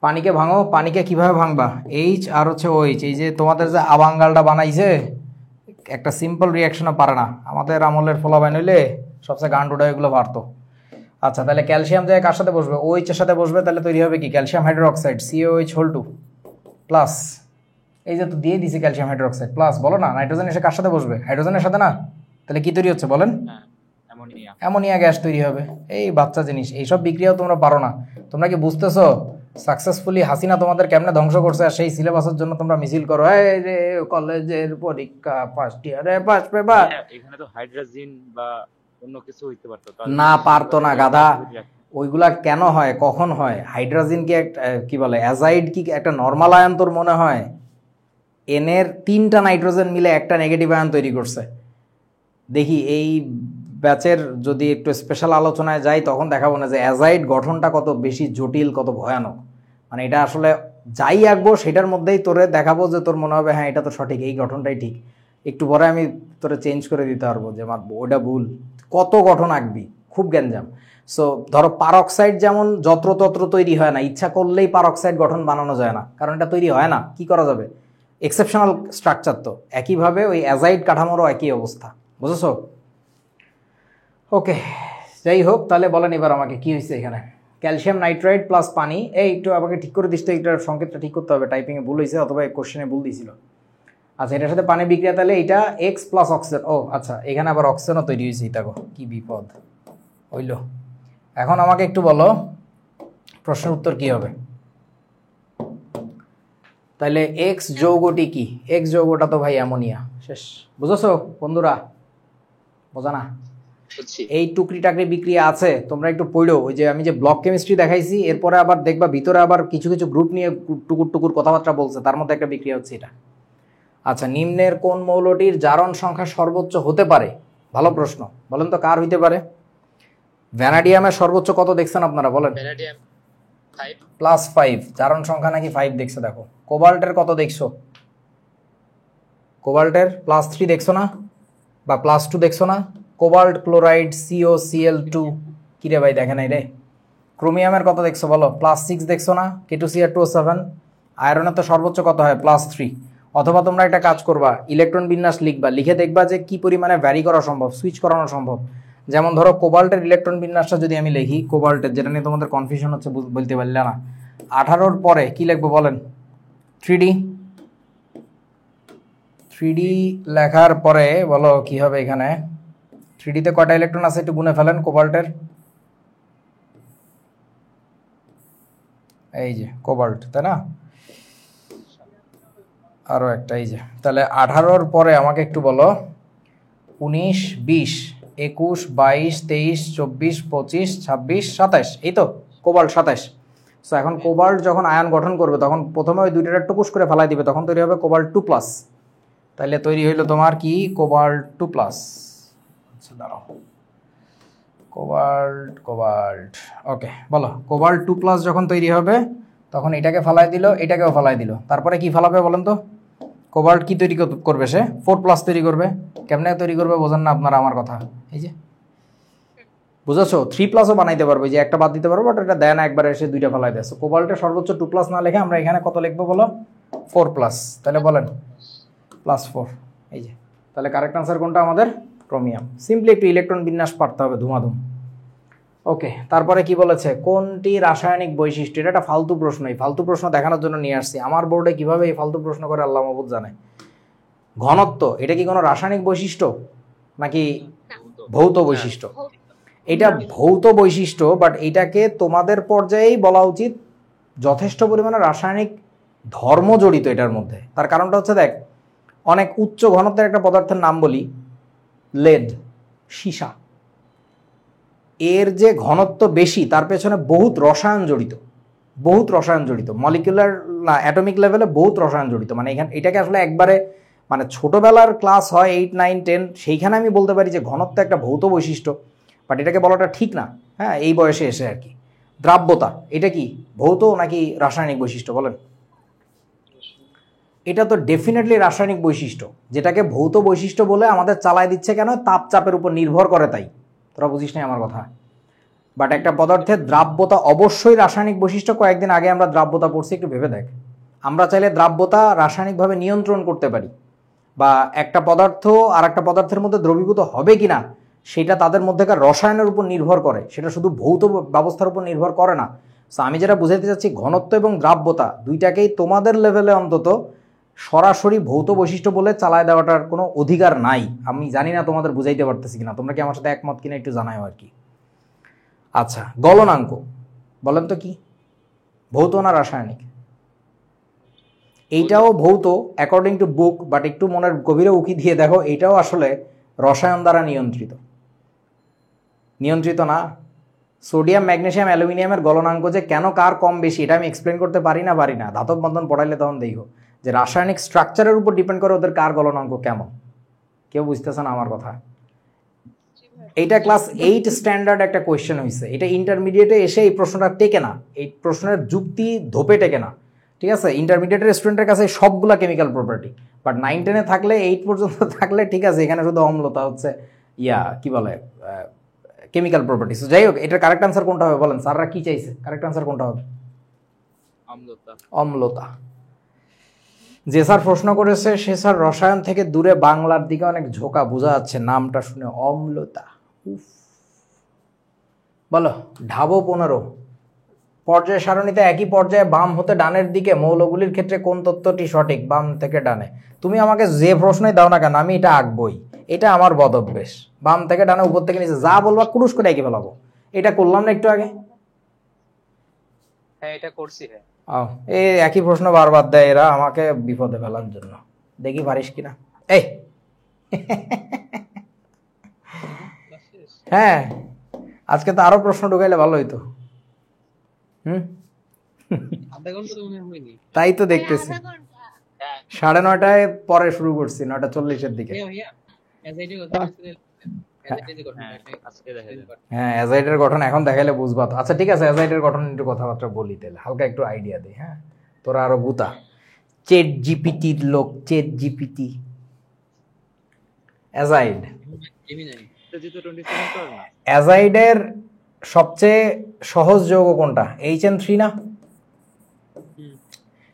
Speaker 1: পানিকে ভাঙো, পানিকে কিভাবে ভাঙবা? এইচ আর হচ্ছে ওইচ, এই যে তোমাদের যে আবাঙ্গালটা বানাইছে, একটা সিম্পল রিয়াকশনও পারে না। আমাদের আমলের ফলাফল হইলে সবচেয়ে গান্ডুটা এগুলো পারতো। আচ্ছা, তাহলে ক্যালসিয়াম যায় কার সাথে বসবে? OH এর সাথে বসবে, তাহলে তৈরি হবে কি? ক্যালসিয়াম হাইড্রোক্সাইড CaOH2 প্লাস, এই যে তো দিয়ে দিছি ক্যালসিয়াম হাইড্রোক্সাইড প্লাস। বলো না, নাইট্রোজেন এসে কার সাথে বসবে? হাইড্রোজেনের সাথে না? তাহলে কি তৈরি হচ্ছে বলেন?
Speaker 4: হ্যাঁ, অ্যামোনিয়া।
Speaker 1: অ্যামোনিয়া গ্যাস তৈরি হবে। এই বাচ্চা জিনিস, এইসব বিক্রিয়াও তোমরা পারো না। তোমরা কি বুঝতেছো সাকসেসফুলি হাসিনা তোমাদের কেমনে ধ্বংস করছে? আর সেই সিলেবাসের জন্য তোমরা মিছিল করো, এই রে কলেজের পরীক্ষা ফার্স্ট ইয়ারে পাস পেপার।
Speaker 4: হ্যাঁ, এখানে তো হাইড্রোজেন বা অন্য কিছু হইতে পারতো।
Speaker 1: না, পারতো না গাধা। ওইগুলা কেন হয়, কখন হয়? হাইড্রোজেন কি একটা কি বলে, অ্যাজাইড কি একটা নর্মাল আয়ন তোর মনে হয়? এনের 3টা নাইট্রোজেন মিলে একটা নেগেটিভ আয়ন তৈরি করছে। দেখি এই ব্যাচের যদি একটু স্পেশাল আলোচনায় যাই, তখন দেখাবো না যে অ্যাজাইড গঠনটা কত বেশি জটিল, কত ভয়ানক। মানে এটা আসলে যাই আঁকবো সেটার মধ্যেই তোরে দেখাবো যে তোর মনে হবে হ্যাঁ এটা তো সঠিক, এই গঠনটাই ঠিক। একটু পরে আমি তোরে চেঞ্জ করে দিতে পারবো যে ওটা ভুল। কত গঠন আঁকবি, খুব গ্যাঞ্জাম। সো ধরো পারক্সাইড যেমন যত্রতত্র তৈরি হয় না, ইচ্ছা করলেই পারক্সাইড গঠন বানানো যায় না, কারণ এটা তৈরি হয় না। কি করা যাবে? এক্সেপশনাল স্ট্রাকচার তো। একইভাবে ওই অ্যাজাইড কাঠামোরও একই অবস্থা, বুঝেছো? ওকে, যাই হোক, তাহলে বলেন এবার আমাকে কি হয়েছে এখানে? ক্যালসিয়াম নাইট্রাইড প্লাস পানি। এই একটু আমাকে ঠিক করে দিস তো, এইটার সংকেতটা ঠিক করতে হবে, টাইপিংয়ে ভুল হয়েছে অথবা কোশ্চেনে ভুল দিয়েছিল। আচ্ছা, এটার সাথে পানি বিক্রিয়া, তাহলে এটা X প্লাস অক্সিজেন। ও আচ্ছা, এখানে আবার অক্সিজেনও তৈরি হয়েছে, দেখো কি বিপদ হইল। এখন আমাকে একটু বলো প্রশ্নের উত্তর কি হবে? তাহলে X যৌগটি কি? X যৌগটা তো ভাই অ্যামোনিয়া। শেষ, বুঝেছো বন্ধুরা? বোঝা না? এই টুকরি টাকরি বিক্রিয়া আছে, তোমরা একটু পড়ো। ওই যে আমি যে ব্লক কেমিস্ট্রি দেখাইছি, এরপরে আবার দেখবা ভিতরে আবার কিছু কিছু গ্রুপ নিয়ে টুকুর টুকুর কথাবার্তা বলছে, তার মধ্যে একটা বিক্রিয়া হচ্ছে এটা। আচ্ছা, নিম্নের কোন মৌলটির জারণ সংখ্যা সর্বোচ্চ হতে পারে? ভালো প্রশ্ন, বলেন তো কার হইতে পারে? ভ্যানাডিয়ামের সর্বোচ্চ কত দেখছেন আপনারা বলেন?
Speaker 5: ভ্যানাডিয়াম 5
Speaker 1: +5, জারণ সংখ্যা নাকি 5 দেখছো। দেখো কোবাল্টের কত দেখছো? কোবাল্টের +3 দেখছো না, বা +2 দেখছো না? কোবাল্ট ক্লোরাইড COCl2, কিরে ভাই দেখে নাই রে? ক্রোমিয়ামের কত দেখছো বলো? +6 দেখছো না? K2Cr2O7। আয়রনের তো সর্বোচ্চ কত হয়? +3। অথবা তোমরা একটা কাজ করবা, ইলেকট্রন বিন্যাস লিখবা, লিখে দেখবা যে কি পরিমাণে ভ্যারি করা সম্ভব, সুইচ করানো সম্ভব। যেমন ধরো কোবাল্টের ইলেকট্রন বিন্যাসটা যদি আমি লিখি, কোবাল্টের, যেটা নিয়ে তোমাদের কনফিউশন হচ্ছে বলতে পারলে না, 18-র পরে কি লিখবো বলেন? 3D। 3D লেখার পরে বলো কি হবে এখানে? 3Dতে কয়টা ইলেকট্রন আছে একটু গুনে ফেলেন কোবাল্টের। এই যে কোবাল্ট, তাই না? আরও একটা, এই যে। তাহলে 18-র পরে আমাকে একটু বলো 19, 20, 21, 22, 23, 24, 25, 26, 27, এই তো কোবাল্ট 27। সো এখন কোবাল্ট যখন আয়ন গঠন করবে তখন প্রথমে ওই দুইটা টুকুস করে ফেলাই দিবে, তখন তৈরি হবে কোবাল্ট 2+। তাহলে তৈরি হইলো তোমার কি কোবাল্ট 2+। আচ্ছা দাঁড়াও, কোবাল্ট ওকে, বলো কোবাল্ট 2+ যখন তৈরি হবে তখন এটাকে ফালাই দিল, এটাকেও ফালাই দিল, তারপরে কি ফালাবে বলেন তো? কোবাল্ট কি তৈরি করবে? সে 4+ তৈরি করবে। কেমনে তৈরি করবে বোঝেন না আপনারা আমার কথা? এই যে বুঝেছো, 3+ও বানাইতে পারবে, যে একটা বাদ দিতে পারবো, বাট এটা দেয় না, একবারে এসে দুইটা ফালাই দেয়। কোবাল্টের সর্বোচ্চ 2+ না লিখে আমরা এখানে কত লিখবো বলো? 4+। তাহলে বলেন +4। এই যে, তাহলে কারেক্ট আনসার কোনটা আমাদের? ক্রোমিয়াম। সিম্পলি একটু ইলেকট্রন বিন্যাস পারতে হবে ধুমাধুম। ওকে, তারপরে কি বলেছে? কোনটি রাসায়নিক বৈশিষ্ট্য? এটা একটা ফালতু প্রশ্ন, এই ফালতু প্রশ্ন দেখানোর জন্য নিয়ে আসছি। আমার বোর্ডে কিভাবে এই ফালতু প্রশ্ন করে আল্লাহ মাহবুব জানে। ঘনত্ব, এটা কি কোনো রাসায়নিক বৈশিষ্ট্য নাকি ভৌত বৈশিষ্ট্য? এটা ভৌত বৈশিষ্ট্য, বাট এটাকে তোমাদের পর্যায়েই বলা উচিত যথেষ্ট পরিমাণে রাসায়নিক ধর্ম জড়িত এটার মধ্যে। তার কারণটা হচ্ছে, দেখ, অনেক উচ্চ ঘনত্বের একটা পদার্থের নাম বলি, লেড, সীসা। এর যে ঘনত্ব বেশি তার পেছনে বহুত রসায়ন জড়িত, মলিকুলার না অ্যাটমিক লেভেলে বহুত রসায়ন জড়িত। মানে এখানে এটাকে আসলে একবারে মানে ছোটবেলার ক্লাস হয় 8, 9, 10, সেইখানে আমি বলতে পারি যে ঘনত্ব একটা ভৌত বৈশিষ্ট্য, বাট এটাকে বলাটা ঠিক না। হ্যাঁ, এই বয়সে এসে আর কি। দ্রাব্যতা, এটা কি ভৌত নাকি রাসায়নিক বৈশিষ্ট্য বলেন? এটা তো ডেফিনেটলি রাসায়নিক বৈশিষ্ট্য। যেটাকে ভৌত বৈশিষ্ট্য বলে আমাদের চালায় দিচ্ছে কেন? তাপচাপের উপর নির্ভর করে, তাই। তোরা বুঝিস না আমার কথা? বাট একটা পদার্থের দ্রাব্যতা অবশ্যই রাসায়নিক বৈশিষ্ট্য। কয়েকদিন আগে আমরা দ্রাব্যতা পড়ছি, একটু ভেবে দেখ। আমরা চাইলে দ্রাব্যতা রাসায়নিকভাবে নিয়ন্ত্রণ করতে পারি, বা একটা পদার্থ আর একটা পদার্থের মধ্যে দ্রবীভূত হবে কিনা সেটা তাদের মধ্যেকার রসায়নের উপর নির্ভর করে, সেটা শুধু ভৌত ব্যবস্থার উপর নির্ভর করে না। সো আমি যেটা বুঝাইতে চাচ্ছি, ঘনত্ব এবং দ্রাব্যতা দুইটাকেই তোমাদের লেভেলে অন্তত সরাসরি ভৌত বৈশিষ্ট্য বলে চালায় দেওয়াটার কোনো অধিকার নাই। আমি জানি না তোমাদের বুঝাইতে পারতেছি কিনা, তোমরা কি আমার সাথে একমত কিনা একটু জানাও আর কি। আচ্ছা, গলনাঙ্ক বলেন তো কি, ভৌত না রাসায়নিক? এইটাও ভৌত অ্যাকর্ডিং টু বুক, বাট একটু মনের গভীরে উকি দিয়ে দেখো, এইটাও আসলে রসায়ন দ্বারা নিয়ন্ত্রিত না। সোডিয়াম, ম্যাগনেসিয়াম, অ্যালুমিনিয়ামের গলনাঙ্ক যে কেন কার কম বেশি এটা আমি এক্সপ্লেন করতে পারি না। ধাতব বন্ধন পড়াইলে তখন দেখো যে রাসায়নিক স্ট্রাকচারের উপর ডিপেন্ড করে ওদের কার গলনাঙ্ক কেমন। কেউ বুঝতেছে না আমার কথা? এইটা ক্লাস 8 স্ট্যান্ডার্ড একটা কোয়েশ্চেন হয়েছে, এটা ইন্টারমিডিয়েটে এসে এই প্রশ্নটা টেকে না, এই প্রশ্নের যুক্তি ধোপে টেকে না, ঠিক আছে? ইন্টারমিডিয়েটের স্টুডেন্টের কাছে সবগুলা কেমিক্যাল প্রপার্টি, বাট 9, 10-এ থাকলে, 8 পর্যন্ত থাকলে ঠিক আছে, এখানে শুধু অম্লতা হচ্ছে কি বলে কেমিক্যাল প্রপার্টি। যাই হোক, এটার কারেক্ট আনসার কোনটা হবে বলেন? স্যাররা কি চাইছে, কারেক্ট আনসার কোনটা হবে? অম্লতা। যে স্যার প্রশ্ন করেছে সে স্যার রসায়ন থেকে দূরে বাংলার দিকে অনেক ঝোঁকা, বোঝা যাচ্ছে নামটা শুনে, অম্লতা। বলো, ঢাবো 15 পর্যায় সারণীতে একই পর্যায়ে বাম হতে ডানের দিকে মৌলগুলির ক্ষেত্রে কোন তত্ত্বটি সঠিক? বাম থেকে ডানে। তুমি আমাকে যে প্রশ্নই দাও না কেন আমি এটা আঁকবই, এটা আমার বদ অভ্যেস। বাম থেকে ডানে, উপর থেকে নিচে, যা বলবা কুরুশ করে এঁকে ফেলাবো। এটা করলাম না একটু আগে?
Speaker 5: হ্যাঁ এটা করছি। হ্যাঁ
Speaker 1: এই একই প্রশ্ন বারবার দেয় এরা আমাকে বিপদে ফেলার জন্য। দেখি পারিস কিনা। এই হ্যাঁ, আজকে তো আরো প্রশ্ন ঢুকাইলে ভালো হইতো।
Speaker 2: আধা ঘন্টা তো মনে হয় হয়নি।
Speaker 1: তাই তো দেখতেছি, 9:30 পরে শুরু করছি, 9:40-এর দিকে। হ্যাঁ, অ্যাজাইডের গঠন এখন দেখাইলে বুঝবা তো। আচ্ছা ঠিক আছে, অ্যাজাইডের গঠন একটু কথাবার্তা বলি তাহলে, হালকা একটু আইডিয়া দিই। হ্যাঁ, তোরা আরো গুতা। চ্যাট জিপিটির লোক, চ্যাট জিপিটি। অ্যাজাইড, অ্যাজাইডের সবচেয়ে সহজ যৌগ কোনটা? HN3 না?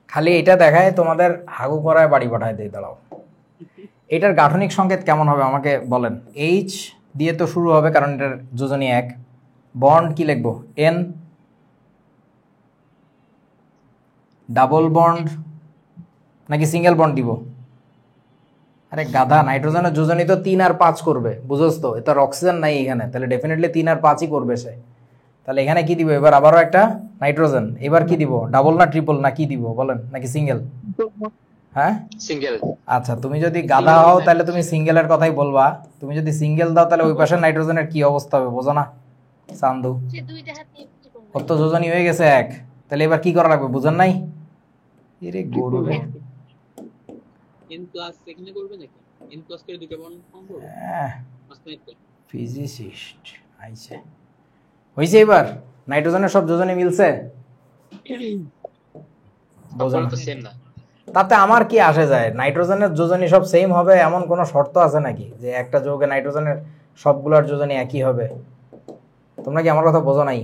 Speaker 1: খালি এটা দেখায় তোমাদের হাগু করায় বাড়ি পাঠায় দিয়ে। দাঁড়াও, এটার গাঠনিক সংকেত কেমন হবে আমাকে বলেন? H দিয়ে তো শুরু হবে কারণ এটার যোজনী 1। বন্ড কি লিখবো? N। ডাবল বন্ড নাকি সিঙ্গেল বন্ড দিব? আরে গাধা, নাইট্রোজেনের যোজনী তো 3 আর 5 করবে, বুঝোস তো? এটা অক্সিজেন নাই এখানে, তাহলে ডেফিনেটলি 3 আর 5ই করবে সে। তাহলে এখানে কি দিব এবার? আবারও একটা নাইট্রোজেন। এবার কি দিব? ডাবল না ট্রিপল না কি দিব বলেন? নাকি সিঙ্গেল? হ্যাঁ
Speaker 5: সিঙ্গেল।
Speaker 1: আচ্ছা, তুমি যদি গাধা হও তাহলে তুমি সিঙ্গেলের কথাই বলবা। তুমি যদি সিঙ্গেল দাও তাহলে ওই পাশের নাইট্রোজেনের কি অবস্থা হবে বোঝো না চান্দু?
Speaker 3: সে দুইটা হাত নিয়ে কি করবে?
Speaker 1: কত যোজনী হয়ে গেছে এক, তাহলে এবার কি করা লাগবে বুঝেন নাই? এরে গরু রে।
Speaker 2: এন প্লাস সেখানে করবে নাকি? এন প্লাস করে দুটো বন্ড ফর্ম করবে মাঝখানে।
Speaker 1: ফিজিসিস্ট আইছে হইছে। এবার নাইট্রোজেনের সব যোজনী মিলছে বোঝো
Speaker 5: সবগুলো
Speaker 1: না?
Speaker 5: তো সেম না।
Speaker 1: তাতে আমার কি আসে যায়? নাইট্রোজেনের যোজনী সব সেম হবে এমন কোনো শর্ত আছে নাকি যে একটা যৌগে নাইট্রোজেনের সবগুলোর যোজনী একই হবে? তোমরা কি আমার কথা বোঝো নাই?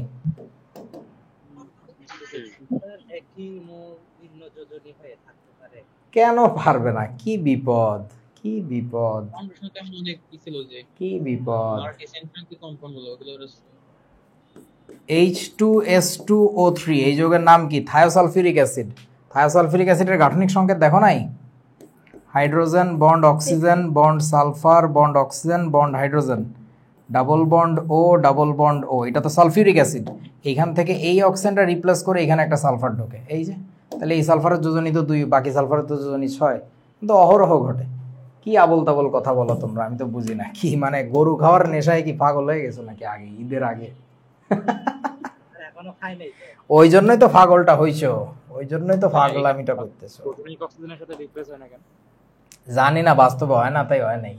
Speaker 6: একই মোল ভিন্ন যোজনী হয়ে থাকতে পারে।
Speaker 1: কেন পারবে না? কি বিপদ, কি বিপদ,
Speaker 2: ফাউন্ডেশন তেমন অনেক কি ছিল যে
Speaker 1: কি বিপদ।
Speaker 2: আর এসেন্ট্রাল কি কম্পাউন্ড হলো ওগুলো
Speaker 1: H2S2O3 এই যৌগের নাম কি? Thiosulphuric acid. থায়োসালফিউরিক অ্যাসিডের গাঠনিক সংকেত দেখো নাই? Hydrogen bond oxygen bond sulphur bond oxygen bond hydrogen, double bond ও ডাবল বন্ড ও। এটা তো সালফিউরিক অ্যাসিড। এইখান থেকে এই অক্সিজেনটা রিপ্লেস করে এখানে একটা সালফার ঢোকে, এই যে। তাহলে এই সালফারের যোজনী তো 2, বাকি সালফারের তো যোজনী 6। কিন্তু অহরহ ঘটে। কি আবল তাবল কথা বলো তোমরা, আমি তো বুঝি না। কি মানে গরু খাওয়ার নেশায় কি পাগল হয়ে গেছো নাকি আগে, ঈদের আগে?
Speaker 6: আর এখনো খাই নাই তো।
Speaker 1: ওই জন্যই তো পাগলটা হইছো, ওই জন্যই তো পাগলামিটা করতেছো।
Speaker 4: প্রোটনিক অক্সিজেনের সাথে রিপ্লেস হয় না কেন?
Speaker 1: জানি না, বাস্তবে হয় না তাই হয় নাই।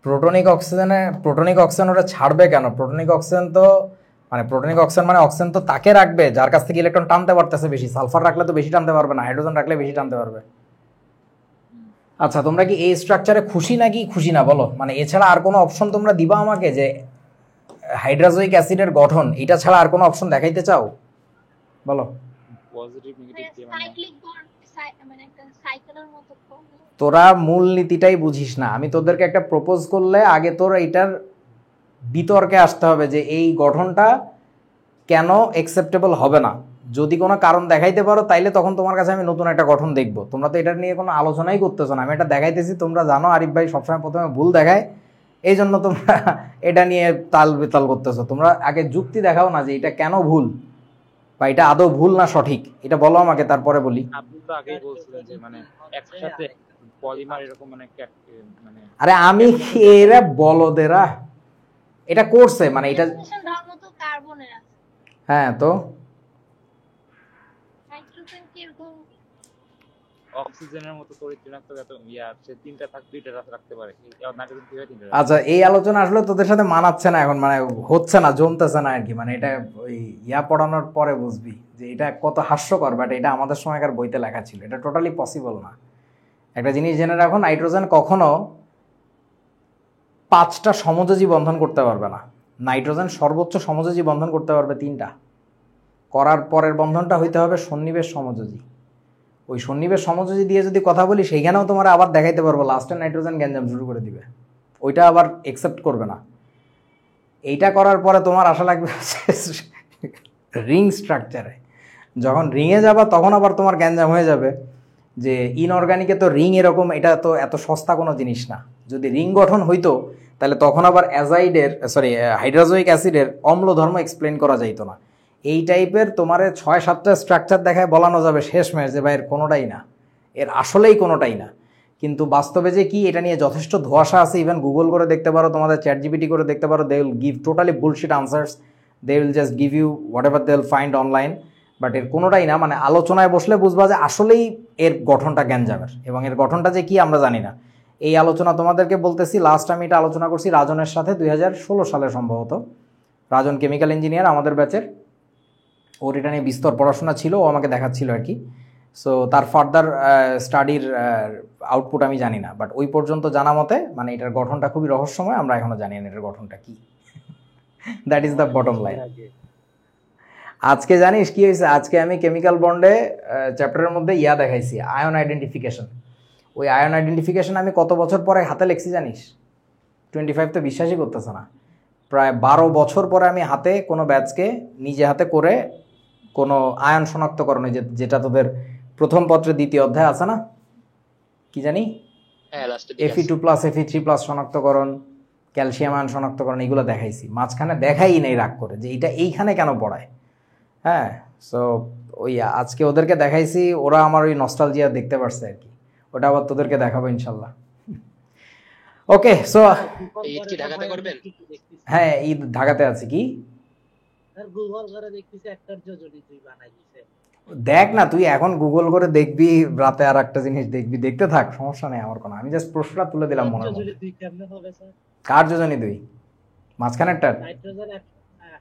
Speaker 1: প্রোটনিক অক্সিজেন ওটা ছাড়বে কেন? প্রোটনিক অক্সিজেন তো মানে অক্সিজেন তো তাকে রাখবে যার কাছ থেকে ইলেকট্রন টানতে পারতেছে বেশি। সালফার রাখলে তো বেশি টানতে পারবে না, হাইড্রোজেন রাখলে বেশি টানতে পারবে। আচ্ছা, তোমরা কি এই স্ট্রাকচারে খুশি নাকি খুশি না বলো? মানে এছাড়া আর কোনো অপশন তোমরা দিবা আমাকে যে হাইড্রোজোয়িক অ্যাসিডের গঠন এটা ছাড়া আর কোনো অপশন দেখাইতে চাও? বলো।
Speaker 4: পজিটিভ নেগেটিভ দিয়ে মানে
Speaker 3: সাইক্লিক বন্ড মানে একটা সাইকেলের মতো form।
Speaker 1: তোরা মূল নীতিটাই বুঝিস না। আমি তোদেরকে একটা প্রপোজ করলে আগে তোর এইটার বিতর্কে আসতে হবে যে এই গঠনটা কেন অ্যাকসেপ্টেবল হবে না। যদি কোনো কারণ দেখাইতে পারো তাইলে তখন তোমার কাছে আমি নতুন একটা গঠন দেখবো। তোমরা তো এটা নিয়ে কোনো আলোচনাই করতেছো না। আমি এটা দেখাইতেছি, তোমরা জানো আরিফ ভাই সবসময় প্রথমে ভুল দেখায়, এই জন্য তোমরা এটা নিয়ে তাল বেতাল করতেছো। তোমরা আগে যুক্তি দেখাও না যে এটা কেন ভুল বা এটা আদৌ ভুল না সঠিক, এটা বলো আমাকে, তারপরে বলি।
Speaker 4: আপনি তো আগেই বলছিলেন যে মানে একসাথে পলিমার এরকম মানে মানে
Speaker 1: আরে আমি কি এরা বলদেরা এটা করছে মানে এটা।
Speaker 3: নাইট্রোজেন ধর্ম তো কার্বনের আছে।
Speaker 1: হ্যাঁ তো
Speaker 3: নাইট্রোজেন কি এরকম
Speaker 4: অক্সিজেনের মতো তড়িৎ ঋণাত্মক এত সে 3টা থাক 2টা রাখতে পারে। নাইট্রোজেন কিভাবে 3টা রাখে?
Speaker 1: আচ্ছা, এই আলোচনা আসলে তোদের সাথে মানাচ্ছে না এখন, মানে হচ্ছে না, জমতেছে না আর কি। মানে এটা ওই পড়ানোর পরে বুঝবি যে এটা কত হাস্যকর, বাট এটা আমাদের সময়কার বইতে লেখা ছিল। এটা টোটালি পসিবল না। একটা জিনিস জেনে রাখো, নাইট্রোজেন কখনো 5টা সমযোজী বন্ধন করতে পারবে না। নাইট্রোজেন সর্বোচ্চ সমযোজী বন্ধন করতে পারবে 3টা। করার পরের বন্ধনটা হইতে হবে সন্নিবেশ সমযোজী। ওই সন্নিবেশ সমযোজী দিয়ে যদি কথা বলি সেইখানেও তোমার আবার দেখাইতে পারবো লাস্টে নাইট্রোজেন গ্যাঞ্জাম শুরু করে দিবে, ওইটা আবার একসেপ্ট করবে না। এইটা করার পরে তোমার আশা লাগবে রিং স্ট্রাকচারে। যখন রিংয়ে যাবা তখন আবার তোমার গ্যাঞ্জাম হয়ে যাবে যে ইনঅর্গানিকে তো রিং এরকম, এটা তো এত সস্তা কোনো জিনিস না। যদি রিং গঠন হইতো তাহলে তখন আবার হাইড্রোজোয়িক অ্যাসিডের অম্ল ধর্ম এক্সপ্লেন করা যাইতো না। এই টাইপের তোমার 6-7টা স্ট্রাকচার দেখায় বলানো যাবে শেষমেশ যে ভাই এর কোনোটাই না, এর আসলেই কোনোটাই না। কিন্তু বাস্তবে যে কি এটা নিয়ে যথেষ্ট ধোঁয়াশা আছে। ইভেন গুগল করে দেখতে পারো, তোমাদের চ্যাট জিপিটি করে দেখতে পারো, they will give totally bullshit answers. They will just give you whatever they will find online, but এর কোনোটাই না। মানে আলোচনায় বসলে বুঝবা যে আসলেই এর গঠনটা গ্যাঞ্জামের, এবং এর গঠনটা যে কি আমরা জানি না। এই আলোচনা তোমাদেরকে বলতেছি, লাস্ট আমি এটা আলোচনা করছি রাজনের সাথে 2016 সালে সম্ভবত। রাজন কেমিক্যাল ইঞ্জিনিয়ার আমাদের ব্যাচের, ওর এটা নিয়ে বিস্তর পড়াশোনা ছিল, ও আমাকে দেখাচ্ছিল আর কি। সো তার ফার্দার স্টাডির আউটপুট আমি জানি না, বাট ওই পর্যন্ত জানা মতে মানে এটার গঠনটা খুবই রহস্যময়, আমরা এখনও জানি না এটার গঠনটা কি। That is the bottom line. আজকে জানিস কি হয়েছে? আজকে আমি কেমিক্যাল বন্ডে চ্যাপ্টারের মধ্যে দেখাইছি আয়ন আইডেন্টিফিকেশন। ওই আয়ন আইডেন্টিফিকেশন আমি কত বছর পরে হাতে লিখছি জানিস? 25 তো বিশ্বাসই করতেছে না। প্রায় 12 বছর পরে আমি হাতে কোনো ব্যাচকে নিজে হাতে করে কোনো আয়ন শনাক্তকরণ, যেটা তোদের প্রথম পত্রে 2য় অধ্যায় আছে না, কি জানি
Speaker 5: হ্যাঁ লাস্টে
Speaker 1: Fe2+ Fe3+ শনাক্তকরণ, ক্যালসিয়াম আয়ন শনাক্তকরণ, এগুলো দেখাইছি। মাঝখানে দেখাই নেই রাগ করে যে এইটা এইখানে কেন পড়ায়। হ্যাঁ, সো ওই আজকে ওদেরকে দেখাইছি, ওরা আমার ওই নস্টালজিয়া দেখতে পারছে আর কি, ওটা আবার তোদেরকে দেখাবো ইনশাল্লাহ। ওকে সো
Speaker 5: ঈদ কি ঢাকাতে করবেন?
Speaker 1: হ্যাঁ, ঈদ ঢাকাতে আছে। কি
Speaker 6: গুগল করে দেখতেছি একটার যোজনী তুই বানাই দিছে।
Speaker 1: দেখ না, তুই এখন গুগল করে দেখবি, রাতে আর একটা জিনিস দেখবি, দেখতে থাক, সমস্যা নেই আমার কোনো। আমি জাস্ট প্রশ্নটা তুলে দিলাম মনে
Speaker 6: যোজনী
Speaker 1: মনে।
Speaker 6: তুই কেমনে হবে স্যার?
Speaker 1: কার যোজনী তুই? মাঝখানেরটার?
Speaker 6: নাইট্রোজেন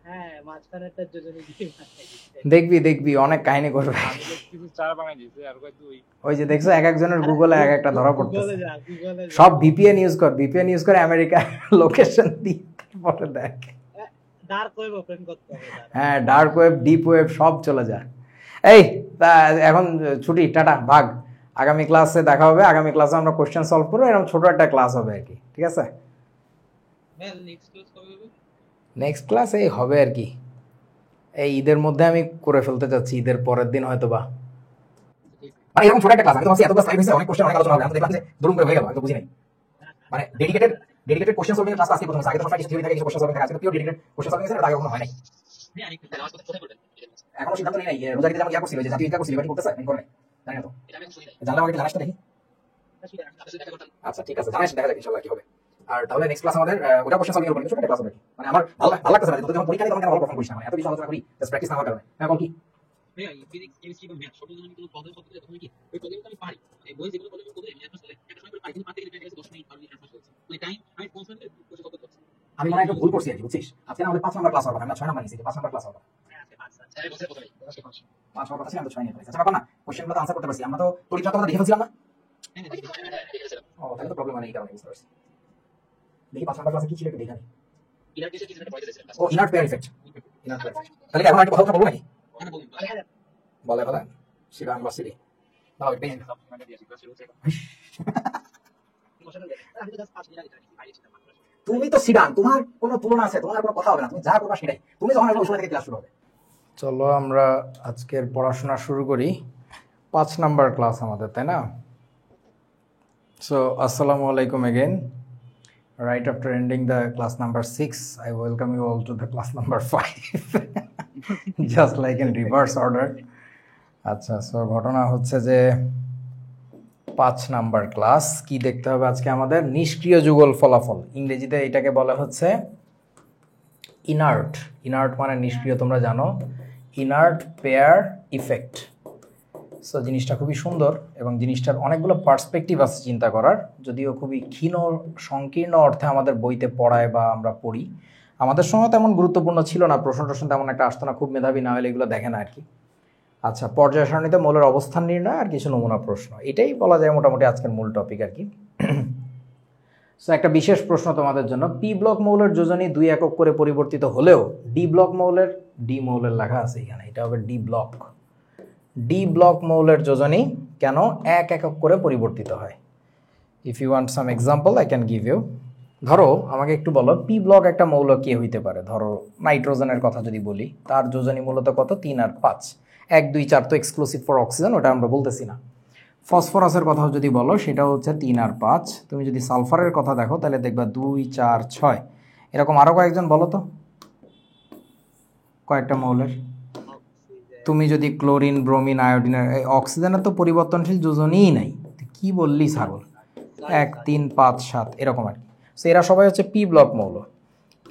Speaker 6: হ্যাঁ মাঝখানেরটার যোজনী দিয়ে বানাই দিছে।
Speaker 1: দেখবি দেখবি অনেক কাহিনী করবে।
Speaker 4: আমি কিছু 4 বানাই দিয়েছি আর কয় 2।
Speaker 1: ওই যে দেখছো এক একজনের গুগলে এক একটা ধরা পড়তেছে।
Speaker 6: গুগলে যা, গুগলে যা।
Speaker 1: সব ভিপিএন ইউজ কর, ভিপিএন ইউজ করে আমেরিকা লোকেশন দিয়ে তারপরে দেখ।
Speaker 6: ডার্ক ওয়েব ওপেন করতে হবে তার।
Speaker 1: হ্যাঁ, ডার্ক ওয়েব, ডিপ ওয়েব সব চলে যায়। এই তা এখন ছুটি, টাটা, ভাগ। আগামী ক্লাসে দেখা হবে, আগামী ক্লাসে আমরা কোশ্চেন সলভ করবো, এরকম ছোট একটা ক্লাস হবে আর কি, ঠিক আছে?
Speaker 2: ম্যাম নেক্সট ক্লাস কবে হবে?
Speaker 1: নেক্সট ক্লাস এই হবে আর কি, এই ঈদের মধ্যে আমি করে ফেলতে চাচ্ছি, ঈদের পরের দিন হয়তো বা। মানে এরকম ছোট একটা ক্লাস, আমি তো ভাবছি এত ক্লাস লাইভ হয়েছে, অনেক কোশ্চেন অনেক আলোচনা হবে, আমি তো দেখলাম যে দুরুম করে হয়ে গেল, আমি তো বুঝি নাই। মানে ডেডিকেটেড কোশ্চেন সলভিং ক্লাস আজকে প্রথম হয়েছে, আগে তো সবাই কিছু থিওরি থাকে, কিছু কোশ্চেন সলভিং থাকে, আজকে পিওর ডেডিকেটেড কোশ্চেন সলভিং এর আগে কখনো হয় নাই।
Speaker 2: হ্যাঁ আরেকটু
Speaker 5: নামাজ কোথায় করবেন?
Speaker 1: এখনো সিদ্ধান্ত নেই নাই, রোজারিতে যেমন ইয়া করছিল, যে জাতীয় ঈদগাহ করছিল, এবার কি করতেছে আমি করে নাই, জানি না তো।
Speaker 5: এটা আমি শুনি নাই।
Speaker 1: জানলে আমাকে জানাস তো দেখি।
Speaker 5: আপনার সাথে দেখা করতাম।
Speaker 1: আচ্ছা ঠিক আছে, জানাস, দেখা যাক ইনশাআল্লাহ কি হবে। আর তাহলে নেক্সট ক্লাস আমাদের ওটা কোশ্চেন সলভিং এর উপর ছোট একটা ক্লাস হবে। মানে আমার ভালো লাগতেছে না, তোদের যখন পরীক্ষা নেই তখন কেন ভালো পারফর্ম করিস না, মানে এত বেশি আলোচনা করি জাস্ট প্র্যাকটিস না হওয়ার কারণে। হ্যাঁ বল কি?
Speaker 2: ভাইয়া ফিজিক্স কেমিস্ট্রি বা ম্যাথ সব ধরনের কোনো প্রবলেম সলভ করতে তখন কি ওই প্রবলেমটা আমি পারি, এই বই যেগুলো প্রবলেম করতে আমি একটা সময় করে পারি, কিন্তু পারতে গেলে 10 মিনিট 12 মিনিট আসলে চলছে, মানে টাইম আমি কনস্ট্যান্ট কোর্স করতে হচ্ছে।
Speaker 1: আমি মনে হয় একটা ভুল করছি আর কি, বুঝছিস? আজকে আমাদের 5 নাম্বার ক্লাস হবে, আমরা 6 নাম্বার নিয়েছি, 5 নাম্বার ক্লাস হবে।
Speaker 5: স্যার বলছে প্রথমেই।
Speaker 1: 5 নাম্বার ছিল, আমরা 6 নিয়ে ফেলেছি। আচ্ছা ব্যাপার না, কোশ্চেনগুলো তো আনসার করতে পারছি, আমরা তো পরীক্ষা তো দেখে ফেলছিলাম না।
Speaker 2: হ্যাঁ
Speaker 5: ঠিক আছে।
Speaker 1: ও তাহলে তো প্রবলেম নেই, এই কারণে বুঝতে পারছি। দেখি 5 নাম্বার ক্লাসে কি ছিল একটু দেখে নিই।
Speaker 5: ইনার কিছু কিছু পড়াইতে দিয়েছিলেন।
Speaker 1: ও inert pair effect, inert pair effect. তাহলে কি এখন একটা কথা বলবো নাকি?
Speaker 2: মানে বলুন
Speaker 1: বলে শিবা ইউনিভার্সিটি দাও পেন।
Speaker 6: আমি তো জাস্ট 5 মিনিট আগে পাইছিলাম মাত্র।
Speaker 1: তুমি তো সিডান, তোমার কোনো তুলনা আছে? তোমার কোনো কথা হবে না, তুমি যা করবা সেটাই। তুমি যখন আসবে সময় থেকে ক্লাস শুরু হবে। চলো আমরা আজকের পড়াশোনা শুরু করি। 5 নাম্বার ক্লাস আমাদের, তাই না? সো আসসালামু আলাইকুম again. Right after ending the class number 6, I welcome you all to the class number 5. Just like in reverse order. আচ্ছা, সো ঘটনা হচ্ছে যে 5 নাম্বার ক্লাস কি দেখতে হবে আজকে আমাদের? নিষ্ক্রিয় যুগল ফলাফল, ইংরেজিতে এটাকে বলা হচ্ছে ইনার্ট। ইনার্ট মানে নিষ্ক্রিয়, তোমরা জানো। Inert pair effect. সো জিনিসটা খুবই সুন্দর এবং জিনিসটার অনেকগুলো পার্সপেক্টিভ আছে চিন্তা করার, যদিও খুবই ক্ষীণ সংকীর্ণ অর্থে আমাদের বইতে পড়ায় বা আমরা পড়ি। আমাদের সময় তেমন গুরুত্বপূর্ণ ছিল না, প্রশ্ন তেমন একটা আসতো না, খুব মেধাবী না হলে এগুলো দেখে না আর কি। আচ্ছা, পর্যায় সারণীতে মৌলের অবস্থান নির্ণয় আর কিছু নমুনা প্রশ্ন, এটাই বলা যায় মোটামুটি আজকের মূল টপিক আর কি। সো একটা বিশেষ প্রশ্ন তোমাদের জন্য, পি ব্লক মৌলের যোজনী 2 একক করে পরিবর্তিত হলেও ডি ব্লক মৌলের, ডি মৌলের লেখা আছে এখানে, এটা হবে ডি ব্লক। ডি ব্লক মৌলের যোজনী কেন 1 একক করে পরিবর্তিত হয়? If you want some example I can give you. ধরো আমাকে একটু বলো, পি ব্লক একটা মৌল কে হইতে পারে? ধরো নাইট্রোজেনের কথা যদি বলি, তার যোজনী মূলত কত? 3 আর 5। 1 2 4 তো এক্সক্লুসিভ ফর অক্সিজেন, ওটা আমরা বলতেছি না। ফসফরাসের কথাও যদি বলো, সেটাও হচ্ছে 3 আর 5। তুমি যদি সালফারের কথা দেখো তাহলে দেখবা 2 4 6, এরকম আরও কয়েকজন বলো তো কয়েকটা মৌলের। তুমি যদি ক্লোরিন, ব্রোমিন, আয়োডিনের, অক্সিজেনের তো পরিবর্তনশীল যোজনীই নাই, কি বললি ছাগল? 1 3 5 7 এরকম আর কি। সো এরা সবাই হচ্ছে পি ব্লক মৌল।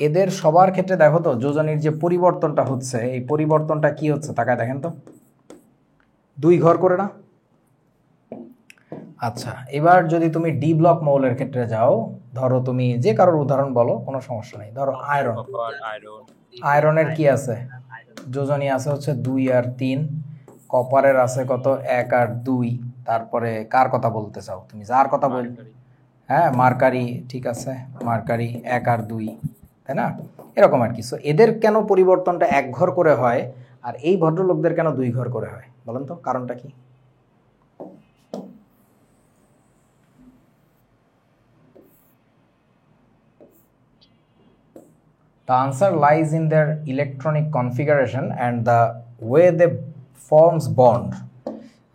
Speaker 1: এদের সবার ক্ষেত্রে দেখো তো যোজনীর যে পরিবর্তনটা হচ্ছে, এই পরিবর্তনটা কি হচ্ছে তাকায় দেখেন তো, 2 ঘর করে না? আচ্ছা, এবার যদি তুমি ডি ব্লক মৌলের ক্ষেত্রে যাও, ধরো তুমি যে কারোর উদাহরণ বলো, কোনো সমস্যা নেই। ধরো আয়রন, আয়রনের কি আছে? যোজনী আছে হচ্ছে 2 আর 3। কপারের আছে কত? 1 আর 2। তারপরে কার কথা বলতে চাও তুমি? যার কথা বল, হ্যাঁ মার্কারি, ঠিক আছে, মার্কারি 1 আর 2, তাই না? এরকম আর কি। সো এদের কেন পরিবর্তনটা 1 ঘর করে হয় আর এই ভদ্রলোকদের কেন 2 ঘর করে হয় বলেন তো, কারণটা কি? The answer lies in their electronic configuration and the way they forms bond.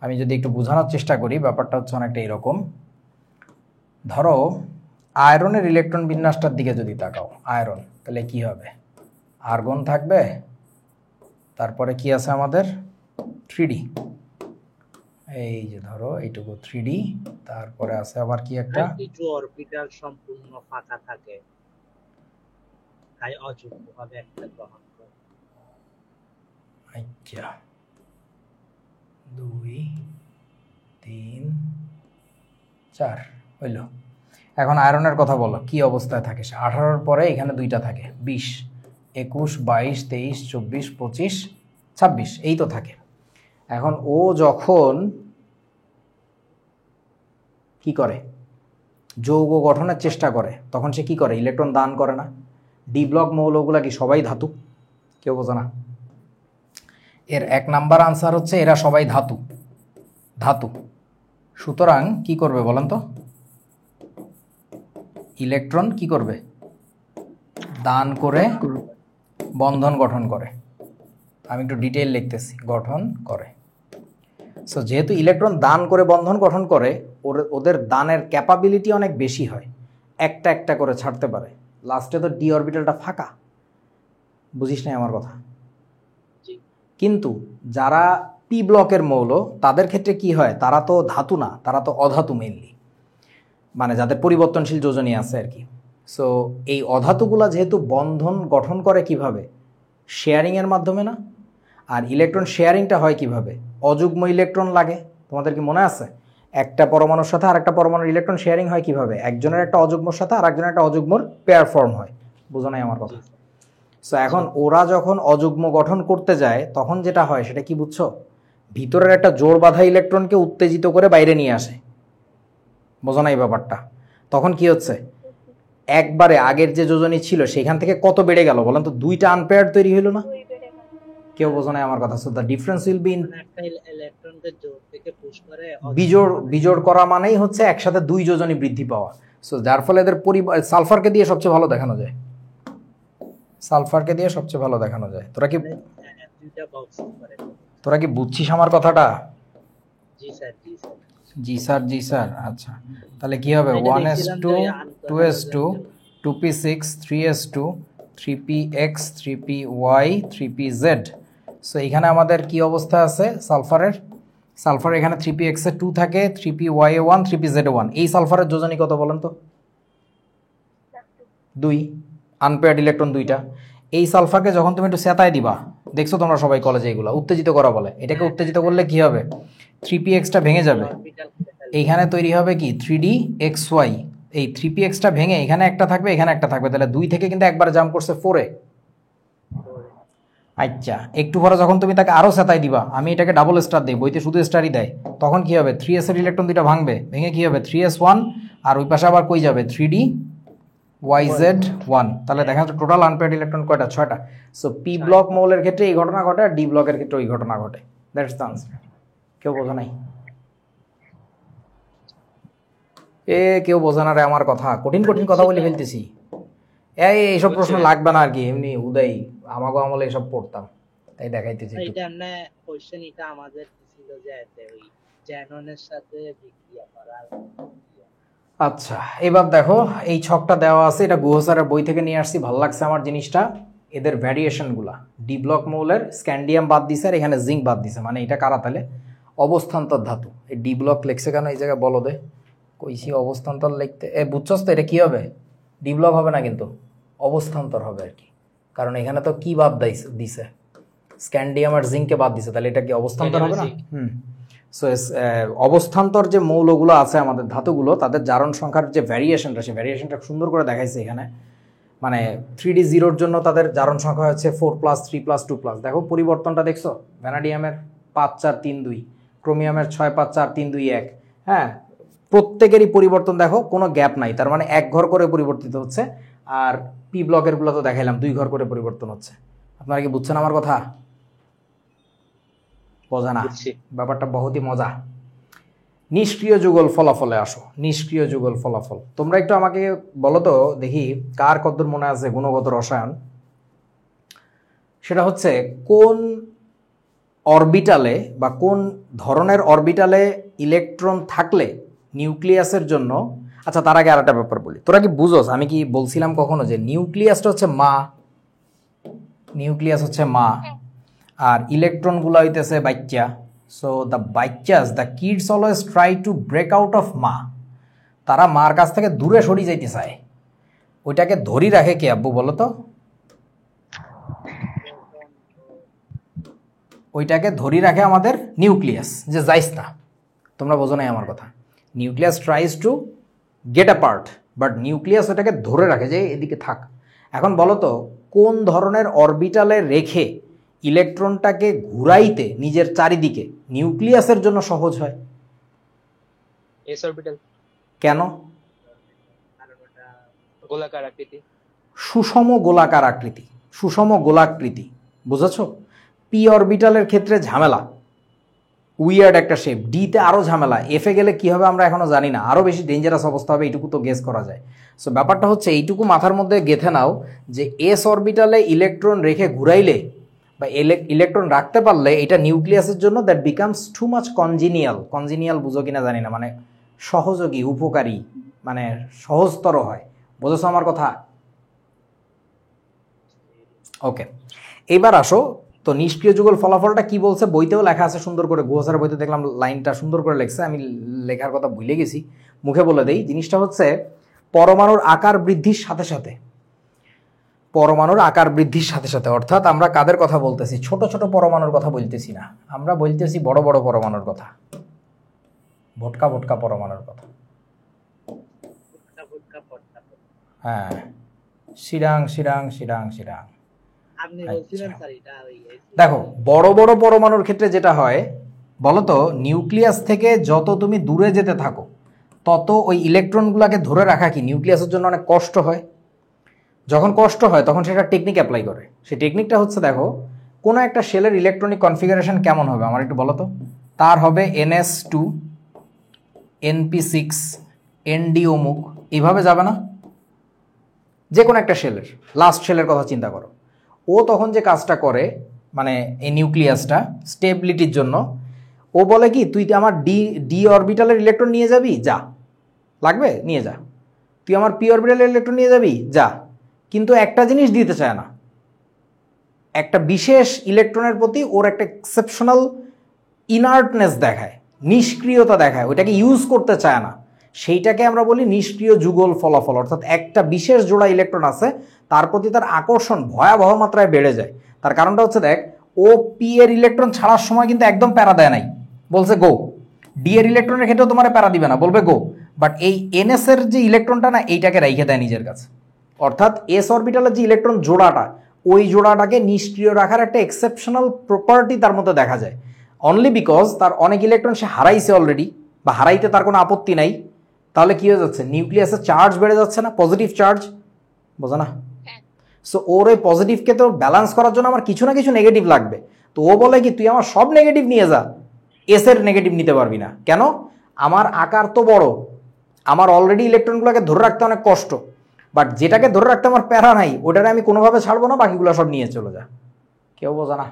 Speaker 1: আমি যদি একটু বোঝানোর চেষ্টা করি, ব্যাপারটা হচ্ছে অনেকটা এরকম। ধরো আয়রনের ইলেকট্রন বিন্যাসটার দিকে যদি তাকাও, আয়রন, তাহলে কি হবে? আর্গন থাকবে, তারপরে কি আছে আমাদের? 3D, এই যে ধরো এইটুকু 3D, তারপরে আছে আবার কি একটা
Speaker 6: কিছু অরবিটাল সম্পূর্ণ ফাঁকা থাকে, তাই অযুগ্মভাবে একটা গ্রহণ করে।
Speaker 1: আচ্ছা 2 3 4 হইল। এখন আয়রনের কথা বলো, কি অবস্থায় থাকে সে? 18-র পরে এখানে দুইটা থাকে, 20 21 22 23 24 25 26, এই তো থাকে। এখন ও যখন কি করে, যৌগ গঠনের চেষ্টা করে, তখন সে কি করে? ইলেকট্রন দান করে না? ডি ব্লক মৌলগুলা কি সবাই ধাতু? কেউ বোঝে না? এর 1 নাম্বার আনসার হচ্ছে এরা সবাই ধাতু। ধাতু সুতরাং কি করবে বলেন তো? ইলেকট্রন কি করবে? দান করে বন্ধন গঠন করে। আমি একটু ডিটেইল লিখতেছি, গঠন করে। সো যেহেতু ইলেকট্রন দান করে বন্ধন গঠন করে, ওদের দানের ক্যাপাবিলিটি অনেক বেশি হয়, একটা একটা করে ছাড়তে পারে। লাস্টে তো ডি অরবিটালটা ফাঁকা, বুঝিস নাই আমার কথা? কিন্তু যারা পি ব্লকের মৌল, তাদের ক্ষেত্রে কি হয়? তারা তো ধাতু না, তারা তো অধাতু মেইনলি, মানে যাদের পরিবর্তনশীল যোজনী আছে আর কি। সো এই অধাতুগুলা যেহেতু বন্ধন গঠন করে কিভাবে? শেয়ারিংয়ের মাধ্যমে না? আর ইলেকট্রন শেয়ারিংটা হয় কিভাবে? অযুগ্ম ইলেকট্রন লাগে। তোমাদের কি মনে আছে একটা পরমাণুর সাথে আরেকটা পরমাণুর ইলেকট্রন শেয়ারিং হয় কিভাবে? একজনের একটা অযুগ্মর সাথে আরেকজনের একটা অযুগ্মর পেয়ার ফর্ম হয়। বোঝা নাই আমার কথা? সো এখন ওরা যখন অযুগ্ম গঠন করতে যায়, তখন যেটা হয় সেটা কি বুঝছো? ভিতরের একটা জোর বাঁধা ইলেকট্রনকে উত্তেজিত করে বাইরে নিয়ে আসে। বোঝা নাই ব্যাপারটা? তখন কি হচ্ছে? একবারে আগের যে যোজনী ছিল সেখান থেকে কত বেড়ে গেল বলেন তো? 2টা আনপেয়ার তৈরি হইল না? কেউ বোঝা নাই আমার কথা? So the difference will be in
Speaker 6: একটা ইলেকট্রনকে জোর থেকে পুশ করে
Speaker 1: বিজোড় করা মানেই হচ্ছে একসাথে 2 যোজনী বৃদ্ধি পাওয়া। সো যার ফলে এদের সালফারকে দিয়ে সবচেয়ে ভালো দেখানো যায়। সালফারকে দিয়ে সবচেয়ে ভালো দেখানো যায়।
Speaker 6: দুইটা বক্স করে।
Speaker 1: তোরা কি বুঝছিস আমার কথাটা?
Speaker 6: জি স্যার, জি স্যার।
Speaker 1: জি স্যার, জি স্যার। আচ্ছা তাহলে কি হবে? 1s2 2s2 2p6 3s2 3px 3py 3pz। So এখানে আমাদের কি অবস্থা আছে সালফারের? সালফার এখানে 3px এ 2 থাকে, 3py এ 1, 3pz এ 1। এই সালফারের যোজনী কত বলেন তো? 2, আনপেয়ার্ড ইলেকট্রন 2টা। এই সালফারকে যখন তুমি একটু সেতায় দিবা, দেখছো তোমরা সবাই কলেজে এগুলো উত্তেজিত করা বলে, এটাকে উত্তেজিত করলে কি হবে? 3pxটা ভেঙে যাবে, এইখানে তৈরি হবে কি 3dxy। এই 3pxটা ভেঙে এখানে একটা থাকবে, এখানে একটা থাকবে, তাহলে 2 থেকে কিন্তু একবার জাম্প করছে 4-এ। আচ্ছা একটু পরে যখন তুমি তাকে আরও সেতাই দিবা, আমি এটাকে ডাবল স্টার দিই, বইতে শুধু স্টারই দেয়, তখন কি হবে? 3s এর ইলেকট্রন 2টা ভাঙবে, ভেঙে কি হবে? 3s1, আর ওই পাশে আবার কই যাবে? 3dyz1। তাহলে দেখা যাচ্ছে টোটাল আনপেয়ার্ড ইলেকট্রন কয়টা? 6টা। সো পি ব্লক মৌলের ক্ষেত্রে এই ঘটনা ঘটে, আর ডি ব্লকের ক্ষেত্রে ওই ঘটনা ঘটে। That's the answer. কেউ বোঝা নাই? কেউ বোঝা না রে আমার কথা? কঠিন কঠিন কথা বলে ফেলতেছি। এইসব প্রশ্ন লাগবে না আর কি, এমনি উদয় আমাকে আমলে এসব পড়তাম, তাই দেখাইতেছি।
Speaker 6: এটা না কোশ্চেন, এটা আমাদের ছিল যে ওই জ্যাননের সাথে বিক্রিয়া করার।
Speaker 1: আচ্ছা এবার দেখো, এই ছকটা দেওয়া আছে, এটা গুহ স্যারের বই থেকে নিয়ে আসছি, ভালো লাগছে আমার জিনিসটা। এদের ভ্যারিয়েশনগুলা, ডি ব্লক মৌলের স্ক্যান্ডিয়াম বাদ দিছে আর এখানে জিঙ্ক বাদ দিছে, মানে এটা কারা? তাহলে অবস্থান্তর ধাতু। এই ডি ব্লক লেখছে কেন এই জায়গায় বলো দে? কইছি অবস্থান্তর লিখতে, বুঝছস তো? এটা কি হবে? ডি ব্লক হবে না, কিন্তু অবস্থান্তর হবে আর কি, কারণ এখানে তো কি বাদ দিছে? স্ক্যান্ডিয়াম আর জিঙ্ককে বাদ দিছে, তাহলে এটা কি অবস্থান্তর হবে না? সো অবস্থান্তর যে মৌলগুলো আছে আমাদের ধাতুগুলো, তাদের জারণ সংখ্যার যে ভ্যারিয়েশনটা, সেই ভ্যারিয়েশনটা সুন্দর করে দেখাইছে এখানে। মানে 3d0 জন্য তাদের জারণ সংখ্যা হচ্ছে 4+, 3+, 2+। দেখো পরিবর্তনটা দেখছো? ভ্যানাডিয়ামের 5 4 3 2, ক্রোমিয়ামের 6 5 4 3 2 1। হ্যাঁ, প্রত্যেকেরই পরিবর্তন দেখো, কোনো গ্যাপ নাই, তার মানে 1 ঘর করে পরিবর্তিত হচ্ছে। আর পি ব্লকের গুলো তো দেখাইলাম 2 ঘর করে পরিবর্তন হচ্ছে। আপনারা কি বুঝছেন আমার কথা? বোঝা না? ব্যাপারটা বহুতই মজা। নিষ্ক্রিয় যুগল ফলাফলে আসো। নিষ্ক্রিয় যুগল ফলাফল তোমরা একটু আমাকে বলো তো দেখি, কার কতদূর মনে আছে গুণগত রসায়ন? সেটা হচ্ছে কোন অরবিটালে বা কোন ধরনের অরবিটালে ইলেকট্রন থাকলে নিউক্লিয়াসের জন্য। আচ্ছা তার আগে আরেকটা ব্যাপার বলি, তোরা কি বুঝোস আমি কি বলছিলাম কখনো যে নিউক্লিয়াসটা হচ্ছে মা? নিউক্লিয়াস হচ্ছে মা, আর ইলেকট্রনগুলো হইতেছে বাচ্চা। So the kids always try to break out of মা। তারা মার কাছ থেকে দূরে সরে যাইতে চায়। ওইটাকে ধরি রাখে কে আব্বু বলো তো? ওইটাকে ধরি রাখে আমাদের নিউক্লিয়াস, যে যাইস না। তোমরা বোঝো নাই আমার কথা। Nucleus tries to get a part, but nucleus ওটাকে ধরে রাখে যে এদিকে থাক। এখন বলো তো কোন ধরনের অরবিটালে রেখে ইলেকট্রনটাকে ঘুরাইতে নিজের চারিদিকে নিউক্লিয়াসের জন্য সহজ হয়?
Speaker 4: S orbital.
Speaker 1: কেন?
Speaker 6: কারণ ওটা
Speaker 4: গোলাকার আকৃতি।
Speaker 1: সুষম গোলাকার আকৃতি, সুষম গোলাকৃতি, বুঝেছো? পি অরবিটালের ক্ষেত্রে ঝামেলা, উইয়ার্ড একটা শেপ। ডিতে আরও ঝামেলা। এফে গেলে কি হবে আমরা এখনও জানি না, আরও বেশি ডেঞ্জারাস অবস্থা হবে, এইটুকু তো গেস করা যায়। সো ব্যাপারটা হচ্ছে এইটুকু মাথার মধ্যে গেঁথে নাও যে এস অরবিটালে ইলেকট্রন রেখে ঘুরাইলে বা ইলেকট্রন রাখতে পারলে এটা নিউক্লিয়াসের জন্য দ্যাট বিকামস টু মাচ কনজিনিয়াল। কনজিনিয়াল বুঝো কিনা জানি না, মানে সহযোগী, উপকারী, মানে সহজতর হয়। বুঝেছো আমার কথা? ওকে, এইবার আসো তো নিষ্ক্রিয় যুগল ফলাফলটা কি বলছে। বইতেও লেখা আছে সুন্দর করে, গুহসার বইতে দেখলাম লাইনটা সুন্দর করে লেখছে, আমি লেখার কথা ভুলে গেছি, মুখে বলে দেই। জিনিসটা হচ্ছে পরমাণুর আকার বৃদ্ধির সাথে সাথে, পরমাণুর আকার বৃদ্ধির সাথে সাথে, অর্থাৎ আমরা কাদের কথা বলতেছি? ছোট ছোট পরমাণুর কথা বলতেছি না, আমরা বলতেছি বড় বড় পরমাণুর কথা, ভটকা ভটকা পরমাণুর কথা। হ্যাঁ, শিরাং শিরাং শিরাং শিরাং।
Speaker 6: আপনি বলছিলেন স্যার এটা
Speaker 1: দেখো বড় বড় পরমাণুর ক্ষেত্রে যেটা হয় বলো তো, নিউক্লিয়াস থেকে যত তুমি দূরে যেতে থাকো তত ওই ইলেকট্রনগুলোকে ধরে রাখা কি নিউক্লিয়াসের জন্য অনেক কষ্ট হয়। যখন কষ্ট হয় তখন সেটা টেকনিক অ্যাপ্লাই করে। সেই টেকনিকটা হচ্ছে, দেখো কোনো একটা শেলের ইলেকট্রনিক কনফিগারেশন কেমন হবে আমার একটু বলো তো। তার হবে NS2 NP6 ND অমুক, এইভাবে যাবে না? যে কোনো একটা শেলের, লাস্ট শেলের কথা চিন্তা করো। ও তখন যে কাজটা করে, মানে এই নিউক্লিয়াসটা স্টেবিলিটির জন্য, ও বলে কি তুই আমার ডি অরবিটালের ইলেকট্রন নিয়ে যাবি, যা, লাগবে নিয়ে যা। তুই আমার পি অরবিটালের ইলেকট্রন নিয়ে যাবি, যা। কিন্তু একটা জিনিস দিতে চায় না, একটা বিশেষ ইলেকট্রনের প্রতি ওর একটা এক্সেপশনাল ইনার্টনেস দেখায়, নিষ্ক্রিয়তা দেখায়, ওইটাকে ইউজ করতে চায় না। সেইটাকে আমরা বলি নিষ্ক্রিয় যুগল ফলাফল। অর্থাৎ একটা বিশেষ জোড়া ইলেকট্রন আছে, তার প্রতি তার আকর্ষণ ভয়াবহ মাত্রায় বেড়ে যায়। তার কারণটা হচ্ছে, দেখ ও পি এর ইলেকট্রন ছাড়ার সময় কিন্তু একদম প্যারা দেয় নাই, বলছে গো। ডি এর ইলেকট্রনের ক্ষেত্রেও তোমার প্যারা দিবে না, বলবে গো। বাট এই এনএস এর যে ইলেকট্রনটা না, এইটাকে রাইখে দেয় নিজের কাছে। অর্থাৎ এস অরবিটালের যে ইলেকট্রন জোড়াটা, ওই জোড়াটাকে নিষ্ক্রিয় রাখার একটা এক্সেপশনাল প্রপার্টি তার মধ্যে দেখা যায়। অনলি বিকজ তার অনেক ইলেকট্রন সে হারাইছে অলরেডি, বা হারাইতে তার কোনো আপত্তি নাই। তাহলে কি হয়ে যাচ্ছে? নিউক্লিয়াসের চার্জ বেড়ে যাচ্ছে না, পজিটিভ চার্জ, বোঝো না? সো ওর ওই পজিটিভকে তো ব্যালেন্স করার জন্য আমার কিছু না কিছু নেগেটিভ লাগবে। তো ও বলে কি তুই আমার সব নেগেটিভ নিয়ে যা, এস এর নেগেটিভ নিতে পারবি না। কেন? আমার আকার তো বড়, আমার অলরেডি ইলেকট্রনগুলোকে ধরে রাখতে অনেক কষ্ট, বাট যেটাকে ধরে রাখতে আমার প্যারা নাই, ওটারে আমি কোনোভাবে ছাড়বো না, বাকিগুলো সব নিয়ে চলে যা। কেউ বোঝা না?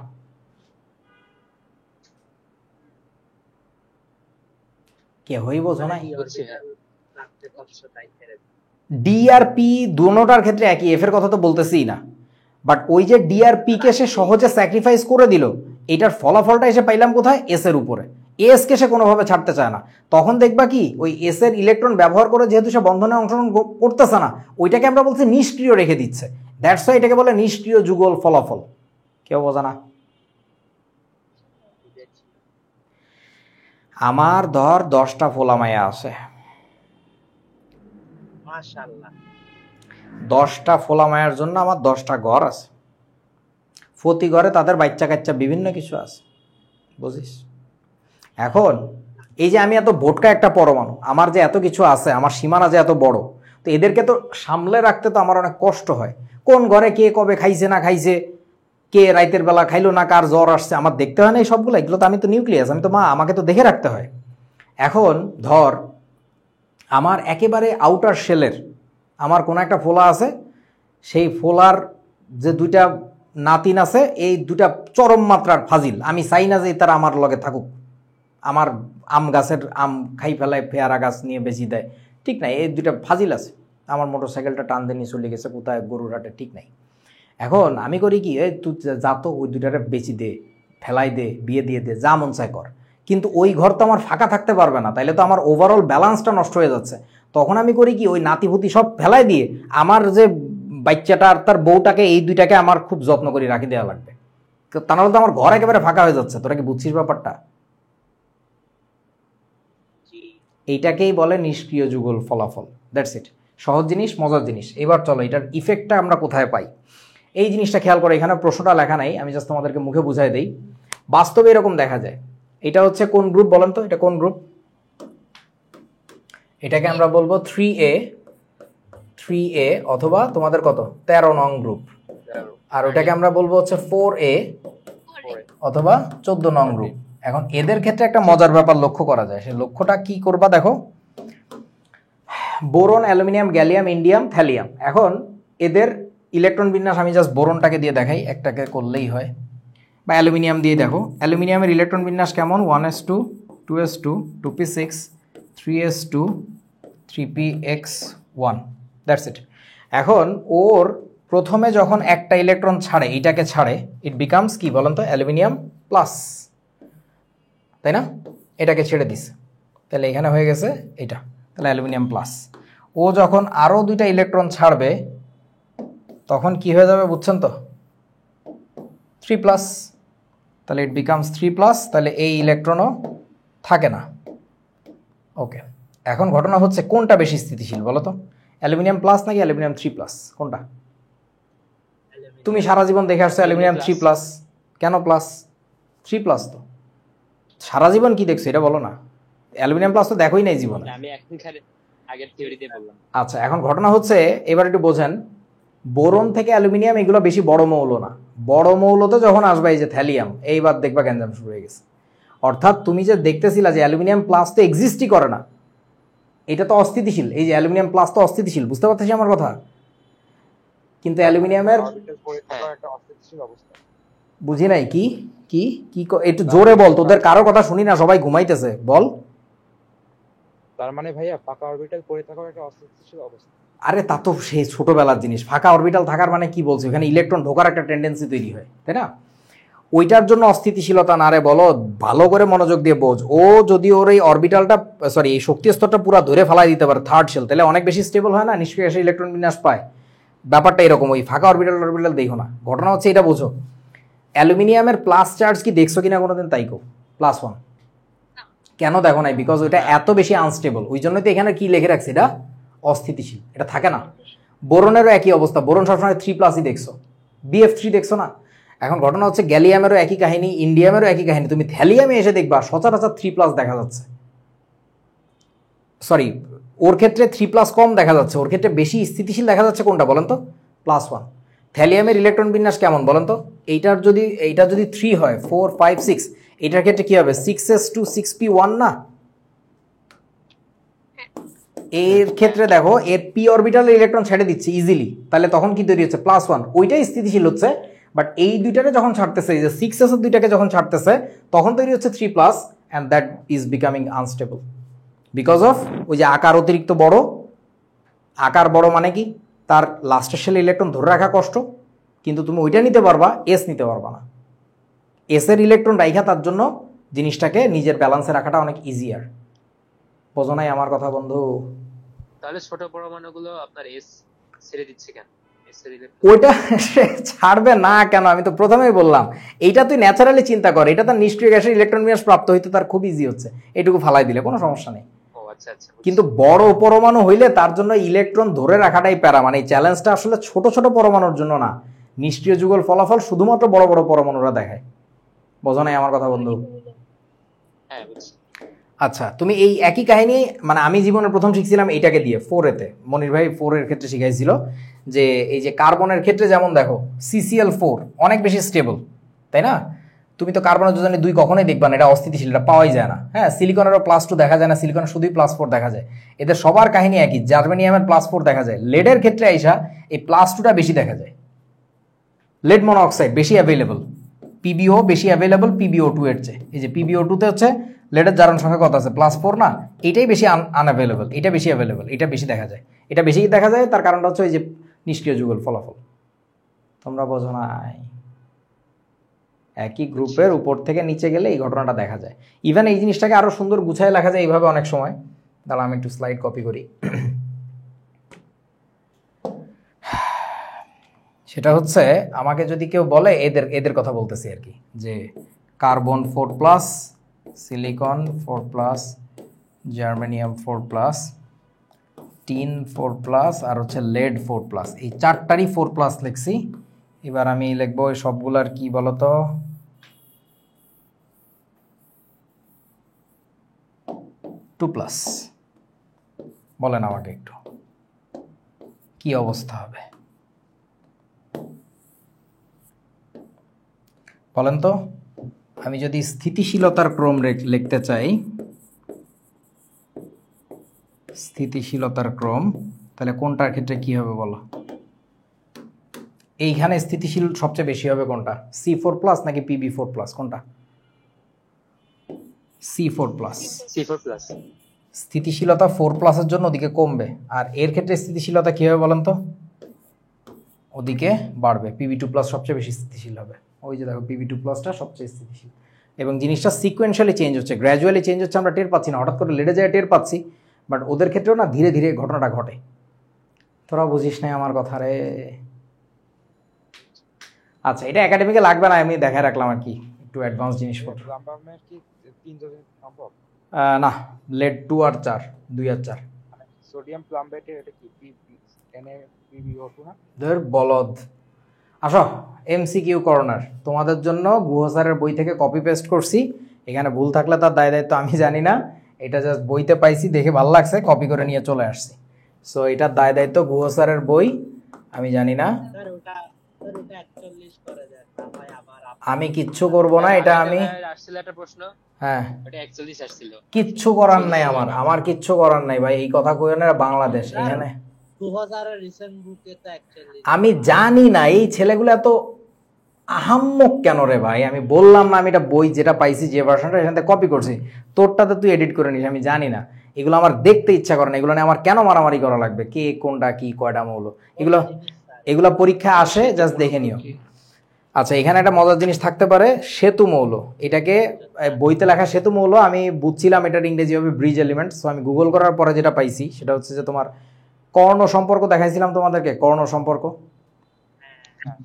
Speaker 1: কেউই বোঝো না? ডি আর পি দুটোটার ক্ষেত্রে একই, এফ এর কথা তো বলতেছিই না। বাট ওই যে ডি আর পি কে সে সহজে স্যাক্রিফাইস করে দিল, এটার ফলাফলটা এসে পাইলাম কোথায়? এস এর উপরে। এস কে সে কোনোভাবে ছাড়তে চায় না। তখন দেখবা কি ওই এস এর ইলেকট্রন ব্যবহার করে যেহেতু সে বন্ধনে অংশগ্রহণ করতেছে না, ওইটাকে আমরা বলছি নিষ্ক্রিয় রেখে দিচ্ছে। দ্যাটস ওয়াই এটাকে বলে নিষ্ক্রিয় যুগল ফলাফল। কেউ বোঝা না? আমার ধর 10টা ফোলামায়া আছে,
Speaker 6: মাশাআল্লাহ।
Speaker 1: 10টা ফোলামায়ার জন্য আমার 10টা ঘর আছে, প্রতি ঘরে তাদের বাচ্চা কাচ্চা বিভিন্ন কিছু আছে, বুঝিস? এখন এই যে আমি এত ভোটকা একটা পরমাণু, আমার যে এত কিছু আছে, আমার সীমানা যে এত বড়, তো এদেরকে তো সামলে রাখতে তো আমার অনেক কষ্ট হয়। কোন ঘরে কে কবে খাইছে না খাইছে, কে রাইতের বেলা খাইলো না, কার জ্বর আসছে, আমার দেখতে হয় না এই সবগুলো। এগুলো তো আমি তো নিউক্লিয়াস, আমি তো মা, আমাকে তো দেখে রাখতে হয়। এখন ধর আমার একেবারে আউটার শেলের আমার কোনো একটা ফোলা আছে, সেই ফোলার যে দুইটা নাতিন আছে, এই দুইটা চরম মাত্রার ফাজিল। আমি চাই না যে তারা আমার লগে থাকুক, আমার আম গাছের আম খাই ফেলায়, পেয়ারা গাছ নিয়ে বেশি দেয়, ঠিক নাই। এই দুইটা ফাজিল আছে, আমার মোটরসাইকেলটা টান দিয়ে নিয়ে চলে গেছে কোথায়, গরুর হাটে, ঠিক নাই। এখন আমি করি কি, তুই যা তো ওই দুইটারে বেশি দে, ফেলাই দে, বিয়ে দিয়ে দে, যা মন চায় কর, কিন্তু ওই ঘর তো আমার ফাঁকা থাকতে পারবে না, তাইলে তো আমার ওভারঅল ব্যালেন্সটা নষ্ট হয়ে যাচ্ছে। তখন আমি করি কি, ওই নাতিপুতি সব ফেলাই দিয়ে আমার যে বাচ্চাটা আর তার বউটাকে, এই দুইটাকে আমার খুব যত্ন করে রাখি দেওয়া লাগবে, তা নাহলে তো আমার ঘর একেবারে ফাঁকা হয়ে যাচ্ছে। তোরা কি বুঝছিস ব্যাপারটা? এইটাকেই বলে নিষ্ক্রিয় যুগল ফলাফল। That's it. সহজ জিনিস, মজার জিনিস। এবার চলো এটার ইফেক্টটা আমরা কোথায় পাই এই জিনিসটা খেয়াল করে। এখানে প্রশ্নটা লেখা নাই, আমি জাস্ট তোমাদেরকে মুখে বুঝাই দেই। বাস্তবে এরকম দেখা যায়। এটা হচ্ছে কোন গ্রুপ বলেন তো? এটা কোন গ্রুপ? এটাকে আমরা বলবো 3A অথবা তোমাদের কত 13 নং গ্রুপ, আর ওটাকে আমরা বলবো হচ্ছে 4A অথবা 14 নং গ্রুপ। এখন এদের ক্ষেত্রে একটা মজার ব্যাপার লক্ষ্য করা যায়। সে লক্ষ্যটা কি করবা দেখো, boron, aluminium, gallium, indium, thallium. এখন এদের ইলেকট্রন বিন্যাস আমি জাস্ট বোরনটাকে দিয়ে দেখাই, একটাকে করলেই হয়, বা অ্যালুমিনিয়াম দিয়ে দেখো। অ্যালুমিনিয়ামের ইলেকট্রন বিন্যাস কেমন? 1s2 2s2 2p6 3s2 3px1, that's it. এখন ওর প্রথমে যখন একটা ইলেকট্রন ছাড়ে, এইটাকে ছাড়ে, ইট বিকামস কি বলেন তো? অ্যালুমিনিয়াম প্লাস, তাই না? এটাকে ছেড়ে দিছে, তাহলে এখানে হয়ে গেছে এটা, তাহলে অ্যালুমিনিয়াম প্লাস। ও যখন আরও দুইটা ইলেকট্রন ছাড়বে তখন কি হয়ে যাবে বুঝছেন তো? 3+, তাহলে ইট বিকামস 3+, তাহলে এই ইলেকট্রনও থাকে না। ওকে, এখন ঘটনা হচ্ছে কোনটা বেশি স্থিতিশীল বলো তো? অ্যালুমিনিয়াম প্লাস নাকি অ্যালুমিনিয়াম 3+? কোনটা? তুমি সারা জীবন দেখে আসছো অ্যালুমিনিয়াম 3+, কেন প্লাস? 3+ তো সারা জীবন কি দেখছো এটা বলো না। অ্যালুমিনিয়াম প্লাস তো দেখোই নাই জীবনে।
Speaker 4: আমি এখনকার আগের থিওরিতে বললাম।
Speaker 1: আচ্ছা, এখন ঘটনা হচ্ছে, এবার একটু বোঝেন, বোরন থেকে অ্যালুমিনিয়াম এগুলো বেশি বড় মৌল না। বড় মৌলতে যখন আসবে এই যে থ্যালিয়াম, এইবার দেখবা গ্যাঞ্জাম শুরু হয়ে গেছে। অর্থাৎ তুমি যে দেখতেছিলা যে অ্যালুমিনিয়াম প্লাস তো এক্সিস্টই করে না, এটা তো অস্থিতিশীল। এই যে অ্যালুমিনিয়াম প্লাস তো অস্থিতিশীল, বুঝতে পারতেছি আমার কথা? কিন্তু অ্যালুমিনিয়ামের বুঝি নাই কি কি কি একটু জোরে বল, তোদের কারো কথা শুনি না, সবাই ঘুমাইতেছে, বল।
Speaker 4: তার মানে ভাইয়া ফাঁকা অরবিটাল পড়ে থাকার একটা অস্থিতিশীল অবস্থা।
Speaker 1: আরে তা তো সেই ছোটবেলার জিনিস। ফাঁকা অরবিটাল থাকার মানে কি বলছো? এখানে ইলেকট্রন ঢোকার একটা টেন্ডেন্সি তৈরি হয়, তাই না? ওইটার জন্য অস্থিতিশীলতা না রে, বলো। ভালো করে মনোযোগ দিয়ে বোঝ। ও যদি ওর এই অরবিটালটা, সরি এই শক্তি স্তরটা পুরো ধরে ফেলাই দিতে পারে থার্ড শেল, তাহলে অনেক বেশি স্টেবল হয় না, নিষ্ক্রিয় এসে ইলেকট্রন বিন্যাস পায়। ব্যাপারটা এরকম। ওই ফাঁকা অরবিটাল দেখো না, ঘটনা হচ্ছে এটা বোঝো। অ্যালুমিনিয়ামের প্লাস চার্জ কি দেখছো কিনা কোনোদিন? তাইকো +1 কেন দেখো নাই? বিকজ ওইটা এত বেশি আনস্টেবল, ওই জন্যই তো এখানে কি লিখে রাখছে, এটা অস্থিতিশীল, এটা থাকে না। বোরনেরও একই অবস্থা, বোরন সবসময় 3+ই দেখছো, BF3 দেখছো না। এখন ঘটনা হচ্ছে গ্যালিয়ামেরও একই কাহিনী, ইন্ডিয়ামেরও একই কাহিনী। তুমি থ্যালিয়ামে এসে দেখবা সচরাচর 3+ দেখা যাচ্ছে। সরি, ওর ক্ষেত্রে 3+ কম দেখা যাচ্ছে, ওর ক্ষেত্রে বেশি স্থিতিশীল দেখা যাচ্ছে কোনটা বলেন তো? +1। থ্যালিয়ামের ইলেকট্রন বিন্যাস কেমন বলেন তো? এইটা যদি 3 হয়, 4 5 6, এটার ক্ষেত্রে কি হবে? 6s2 6p1 না? এর ক্ষেত্রে দেখো, এর p অরবিটালে ইলেকট্রন ছেড়ে দিচ্ছে ইজিলি, তাহলে তখন কি তৈরি হচ্ছে? +1। ওইটাই স্থিতিশীল হচ্ছে। বাট এই দুইটাকে যখন ছাড়তেছে, এই যে 6s এর দুইটাকে যখন ছাড়তেছে, তখন তৈরি হচ্ছে 3+, and that is becoming unstable because of ওই যে আকার অতিরিক্ত বড়। আকার বড় মানে কি? তার লাস্টের শেলে ইলেকট্রন ধরে রাখা কষ্ট, কিন্তু তুমি ওইটা নিতে পারবা, এস নিতে পারবা না। এসের ইলেকট্রন রাইখা তার জন্য জিনিসটাকে নিজের ব্যালেন্সে রাখাটা অনেক ইজিয়ার। বোঝো নাই আমার কথা বন্ধু?
Speaker 5: তাহলে ছোট পরমাণুগুলো আপনার এস ছেড়ে দিচ্ছে কেন?
Speaker 1: ওইটা ছাড়বে না কেন? আমি তো প্রথমেই বললাম, এইটা তুই ন্যাচারালি চিন্তা কর, এটা তার নিষ্ক্রিয় গ্যাসের ইলেকট্রন বিন্যাস প্রাপ্ত হইতে তার খুব ইজি হচ্ছে, এটুকু ফালাই দিলে কোনো সমস্যা নেই। কিন্তু বড় পরমাণু হইলে তার জন্য ইলেকট্রন ধরে রাখাটাই প্যারা। মানে এই চ্যালেঞ্জটা আসলে ছোট ছোট পরমাণুর জন্য না, নিষ্ক্রিয় যুগল ফলাফল শুধুমাত্র বড় বড় পরমাণুরা দেখায়। বোঝো নাই আমার কথা বন্ধু?
Speaker 5: হ্যাঁ বুঝছি।
Speaker 1: আচ্ছা, তুমি এই একই কাহিনী, মানে আমি জীবনে প্রথম শিখছিলাম এইটাকে দিয়ে 4A-তে। মনির ভাই 4-এর ক্ষেত্রে শিখাইছিল যে এই যে কার্বনের ক্ষেত্রে যেমন দেখো CCl4 অনেক বেশি স্টেবল, তাই না? তুমি তো কার্বনের যোজনী 2 কখনোই দেখবা না, এটা অস্থিতিশীল, এটা পাওয়াই যায় না। হ্যাঁ, সিলিকনেরও +2 দেখা যায় না, সিলিকনের শুধুই +4 দেখা যায়। এদের সবার কাহিনী একই। জার্মেনিয়ামের +4 দেখা যায়। লেডের ক্ষেত্রে আইসা এই +2টা বেশি দেখা যায়। লেড মনোঅক্সাইড বেশি অ্যাভেলেবল, PbO বেশি অ্যাভেলেবল PbO2 এর চেয়ে। এই যে PbO2-তে হচ্ছে লেডের জারণ সংখ্যা কত আছে? +4 না? এটাই বেশি আনঅ্যাভেলেবল, এটা বেশি অ্যাভেলেবল, এটা বেশি দেখা যায়। এটা বেশি দেখা যায়, তার কারণটা হচ্ছে ওই যে নিষ্ক্রিয় যুগল ফলাফল। তোমরা বোঝো নাই? একই গ্রুপের উপর থেকে নিচে গেলে এই ঘটনাটা দেখা যায়। ইভেন এই জিনিসটাকে আরো সুন্দর গুছায় লেখা যায় এইভাবে অনেক সময়। তাহলে আমি একটু স্লাইড কপি করি। সেটা হচ্ছে আমাকে যদি কেউ বলে এদের কথা বলতেছি আর কি, যে কার্বন 4+, সিলিকন 4+, জার্মেনিয়াম 4+, টিন 4+, আর হচ্ছে লেড 4+, এই চারটারই 4+ লিখছি। এবার আমি লিখবো এই সবগুলার কি বলতো, টু প্লাস। বলেন আমাকে একটু কি অবস্থা হবে বলেন তো। আমি যদি স্থিতিশীলতার ক্রম লিখতে চাই, স্থিতিশীলতার ক্রম, তাহলে কোনটার ক্ষেত্রে কি হবে বলো? এইখানে স্থিতিশীল সবচেয়ে বেশি হবে কোনটা, C4+ নাকি PB4+, কোনটা? C4+।
Speaker 5: C4+।
Speaker 1: স্থিতিশীলতা 4+ এর জন্য ওদিকে কমবে, আর এর ক্ষেত্রে স্থিতিশীলতা কি হবে বলেন তো? ওদিকে বাড়বে। PB2+ সবচেয়ে বেশি স্থিতিশীল হবে। ওই যে দেখো PB2+টা সবচেয়ে স্থিতিশীল। এবং জিনিসটা সিকোয়েন্সিয়ালি চেঞ্জ হচ্ছে, গ্র্যাজুয়ালি চেঞ্জ হচ্ছে, আমরা টের পাচ্ছি না, হঠাৎ করে লেডে যায় টের পাচ্ছি, বাট ওদের ক্ষেত্রেও না ধীরে ধীরে ঘটনাটা ঘটে। তোরা বুঝিস না আমার কথা রে। আচ্ছা, এটা একাডেমিকে লাগবে না, আমি দেখায় রাখলাম আর কি, একটু অ্যাডভান্স জিনিসপত্র।
Speaker 4: প্লাম্বামের কি 3 জন সম্ভব?
Speaker 1: না, লেড 2 আর 4, 2 আর 4।
Speaker 4: মানে সোডিয়াম প্লাম্বেটে এটা কি NaPbO2 না?
Speaker 1: ধর বলদ। আসো MCQ কর্নার, তোমাদের জন্য গুহ স্যারের বই থেকে কপি পেস্ট করছি। এখানে ভুল থাকলে তার দায় দায়িত্ব আমি জানি না, এটা জাস্ট বইতে পাইছি, দেখে ভালো লাগছে, কপি করে নিয়ে চলে আসছি। সো এটার দায় দায়িত্ব গুহ স্যারের বই, আমি জানি না,
Speaker 6: স্যার ওটা 41 করে দেন না ভাই, আবার
Speaker 1: আমি কিচ্ছু করব না। এটা আমি
Speaker 5: আসছিল একটা প্রশ্ন,
Speaker 1: হ্যাঁ
Speaker 5: ওটা 41 আসছিল।
Speaker 1: কিচ্ছু করার নাই, আমার কিচ্ছু করার নাই ভাই, এই কথা কইও না, বাংলাদেশ এখানে
Speaker 6: 2000 এর রিসেন্ট বুকে তো 41।
Speaker 1: আমি জানি না এই ছেলেগুলো এত আহাম্মক কেন রে ভাই। আমি বললাম না, আমি এটা বই যেটা পাইছি যে ভার্সনটা এখান থেকে কপি করছি, তোরটাতে তুই এডিট করে নিস, আমি জানি না। এগুলো আমার দেখতে ইচ্ছা করে না, এগুলো নিয়ে আমার কেন মারামারি করা লাগবে, কে কোনটা কি কয়টা মৌল, এগুলো পরীক্ষা আসে, জাস্ট দেখে নিও। আচ্ছা, এখানে একটা মজার জিনিস থাকতে পারে, সেতু মৌল। এটাকে বইতে লেখা সেতু মৌল, আমি বুঝছিলাম এটার ইংরেজি হবে ব্রিজ এলিমেন্ট। সো আমি গুগল করার পরে যেটা পাইছি সেটা হচ্ছে যে তোমার কর্ণ সম্পর্ক দেখাইছিলাম তোমাদেরকে,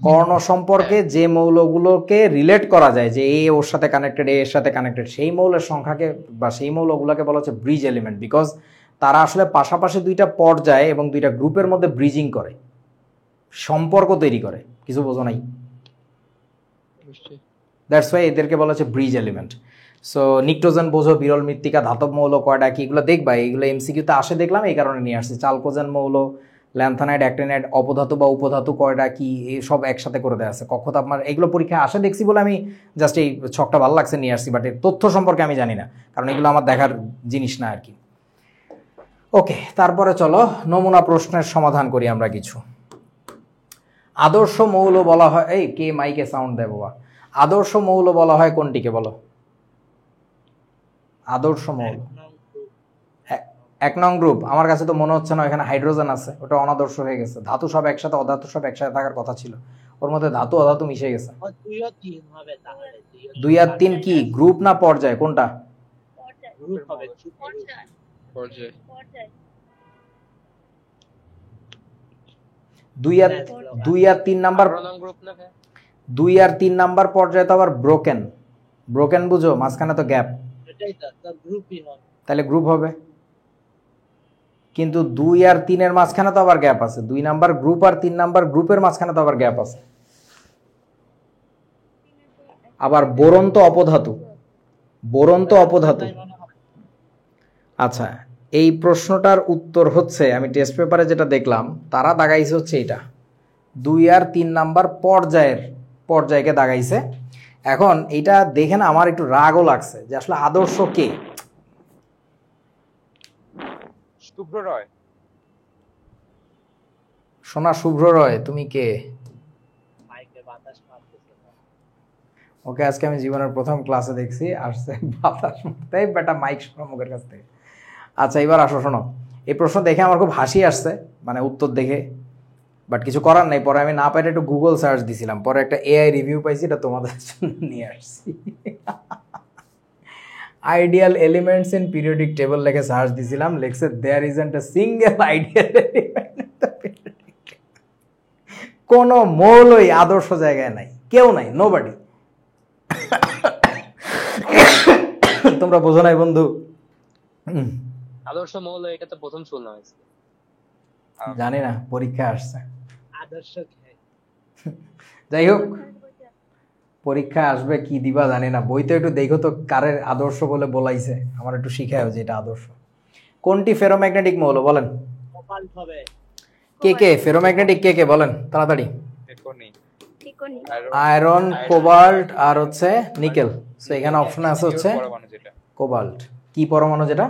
Speaker 1: কর্ণ সম্পর্কে যে মৌলগুলোকে রিলেট করা যায় যে এ ওর সাথে কানেক্টেড, এ এর সাথে কানেক্টেড, সেই মৌলের সংখ্যাকে বা সেই মৌলগুলোকে বলা হচ্ছে ব্রিজ এলিমেন্ট, বিকজ তারা আসলে পাশাপাশি দুইটা পর্যায়ে এবং দুইটা গ্রুপের মধ্যে ব্রিজিং করে, সম্পর্ক তৈরি করে। কিছু বোঝো নাই? দ্যাটস ওয়াই এদেরকে বলা হচ্ছে ব্রিজ এলিমেন্ট। সো নিক্টোজেন বোঝো, বিরল মৃত্তিকা, ধাতব মৌল কয়টা কি, এগুলো দেখবা, এগুলো MCQতে আসে দেখলাম, এই কারণে নিয়ে আসছি। চালকোজেন মৌল, ল্যান্থানাইড, অ্যাক্টিনাইড, অপধাতু বা উপধাতু কয়টা কি, এই সব একসাথে করে দেওয়া আছে। কক্ষ তাপমাত্রা, এগুলো পরীক্ষায় আসে দেখছি বলে আমি জাস্ট এই ছকটা ভালো লাগছে নিয়ে আসছি, বাট এর তথ্য সম্পর্কে আমি জানি না, কারণ এগুলো আমার দেখার জিনিস না আর কি। ওকে, তারপরে চলো নমুনা প্রশ্নের সমাধান করি আমরা কিছু। আদর্শ মৌল বলা হয়, এই কে মাইকে সাউন্ড দেয় বাবা, আদর্শ মৌল বলা হয় কোনটিকে বলো? আদর্শ মৌল 1 নং গ্রুপ। আমার কাছে তো মনে হচ্ছে না, এখানে হাইড্রোজেন আছে, ওটা অনাদর্শ হয়ে গেছে। ধাতু সব একসাথে, অধাতু সব একসাথে থাকার কথা ছিল, ওর মধ্যে ধাতু অধাতু মিশে গেছে।
Speaker 6: 2 আর 3 হবে তাহলে।
Speaker 1: 2 আর 3 কি গ্রুপ না পর্যায়, কোনটা?
Speaker 6: গ্রুপ হবে।
Speaker 2: পর্যায়ে
Speaker 1: 2 আর 3 নাম্বার, 2 আর 3 নাম্বার পর্যায়ে তো আবার ব্রোকেন বুঝো, মাঝখানে তো গ্যাপ,
Speaker 6: এটাই তো গ্রুপই হবে,
Speaker 1: তাহলে গ্রুপ হবে। কিন্তু 2 আর 3 এর মাঝখানে তো আবার গ্যাপ আছে, 2 নাম্বার গ্রুপ আর 3 নাম্বার গ্রুপের মাঝখানে তো আবার গ্যাপ আছে। আবার বোরন তো অপধাতু। আচ্ছা, এই প্রশ্নটার উত্তর হচ্ছে, আমি টেস্ট পেপারে যেটা দেখলাম তারা দাগাইছে হচ্ছে এটা 2 আর 3 নাম্বার পর্যায়কে দাগাইছে। এখন এটা দেখে না আমার একটু রাগও লাগছে যে আসলে আদর্শ কে?
Speaker 4: শুভ্র রয়।
Speaker 1: সোনা শুভ্র রয়, তুমি কে?
Speaker 6: মাইকে বাতাস মারতেছে।
Speaker 1: ওকে আজকে আমি জীবনের প্রথম ক্লাসে দেখছি আসছে বাতাস মারতে, বেটা মাইক শোনো মুখের কাছ থেকে। আচ্ছা, এবার আসো, শোনো, এই প্রশ্ন দেখে আমার খুব হাসি আসছে, মানে উত্তর দেখে। বাট কিছু করার নাই, পরে আমি না পাইলে একটু গুগল সার্চ দিছিলাম, পরে একটা এআই রিভিউ পাইছি, এটা তোমাদের জন্য নিয়ে আসছি। Ideal elements in periodic table লিখে সার্চ দিছিলাম, লেখছে there isn't a single ideal element in the periodic table. কোনো মৌলই আদর্শ জায়গায় নাই, কেউ নাই, নোবডি। তোমরা বোঝো নাই বন্ধু?
Speaker 5: আদর্শ মৌল এটা তো প্রথম শুনলাম আজকে।
Speaker 1: জানি না, পরীক্ষা আসছে।
Speaker 6: আদর্শ খেয়ে
Speaker 1: যাই হোক, পরীক্ষা আসবে কি দিবা জানি না, বইতে একটু দেখো তো কারের আদর্শ বলে বলাইছে, আমার একটু শিখায় যে এটা আদর্শ। কোনটি ফেরোম্যাগনেটিক মৌল বলেন?
Speaker 6: কপাল হবে।
Speaker 1: কে কে ফেরোম্যাগনেটিক, কে কে বলেন তাড়াতাড়ি?
Speaker 4: এখনই
Speaker 3: টিকনি
Speaker 1: আয়রন, কোবাল্ট আর হচ্ছে নিকেল। সো এখানে অপশন আছে হচ্ছে
Speaker 4: পরমাণু যেটা
Speaker 1: কোবাল্ট। কি পরমাণু যেটা?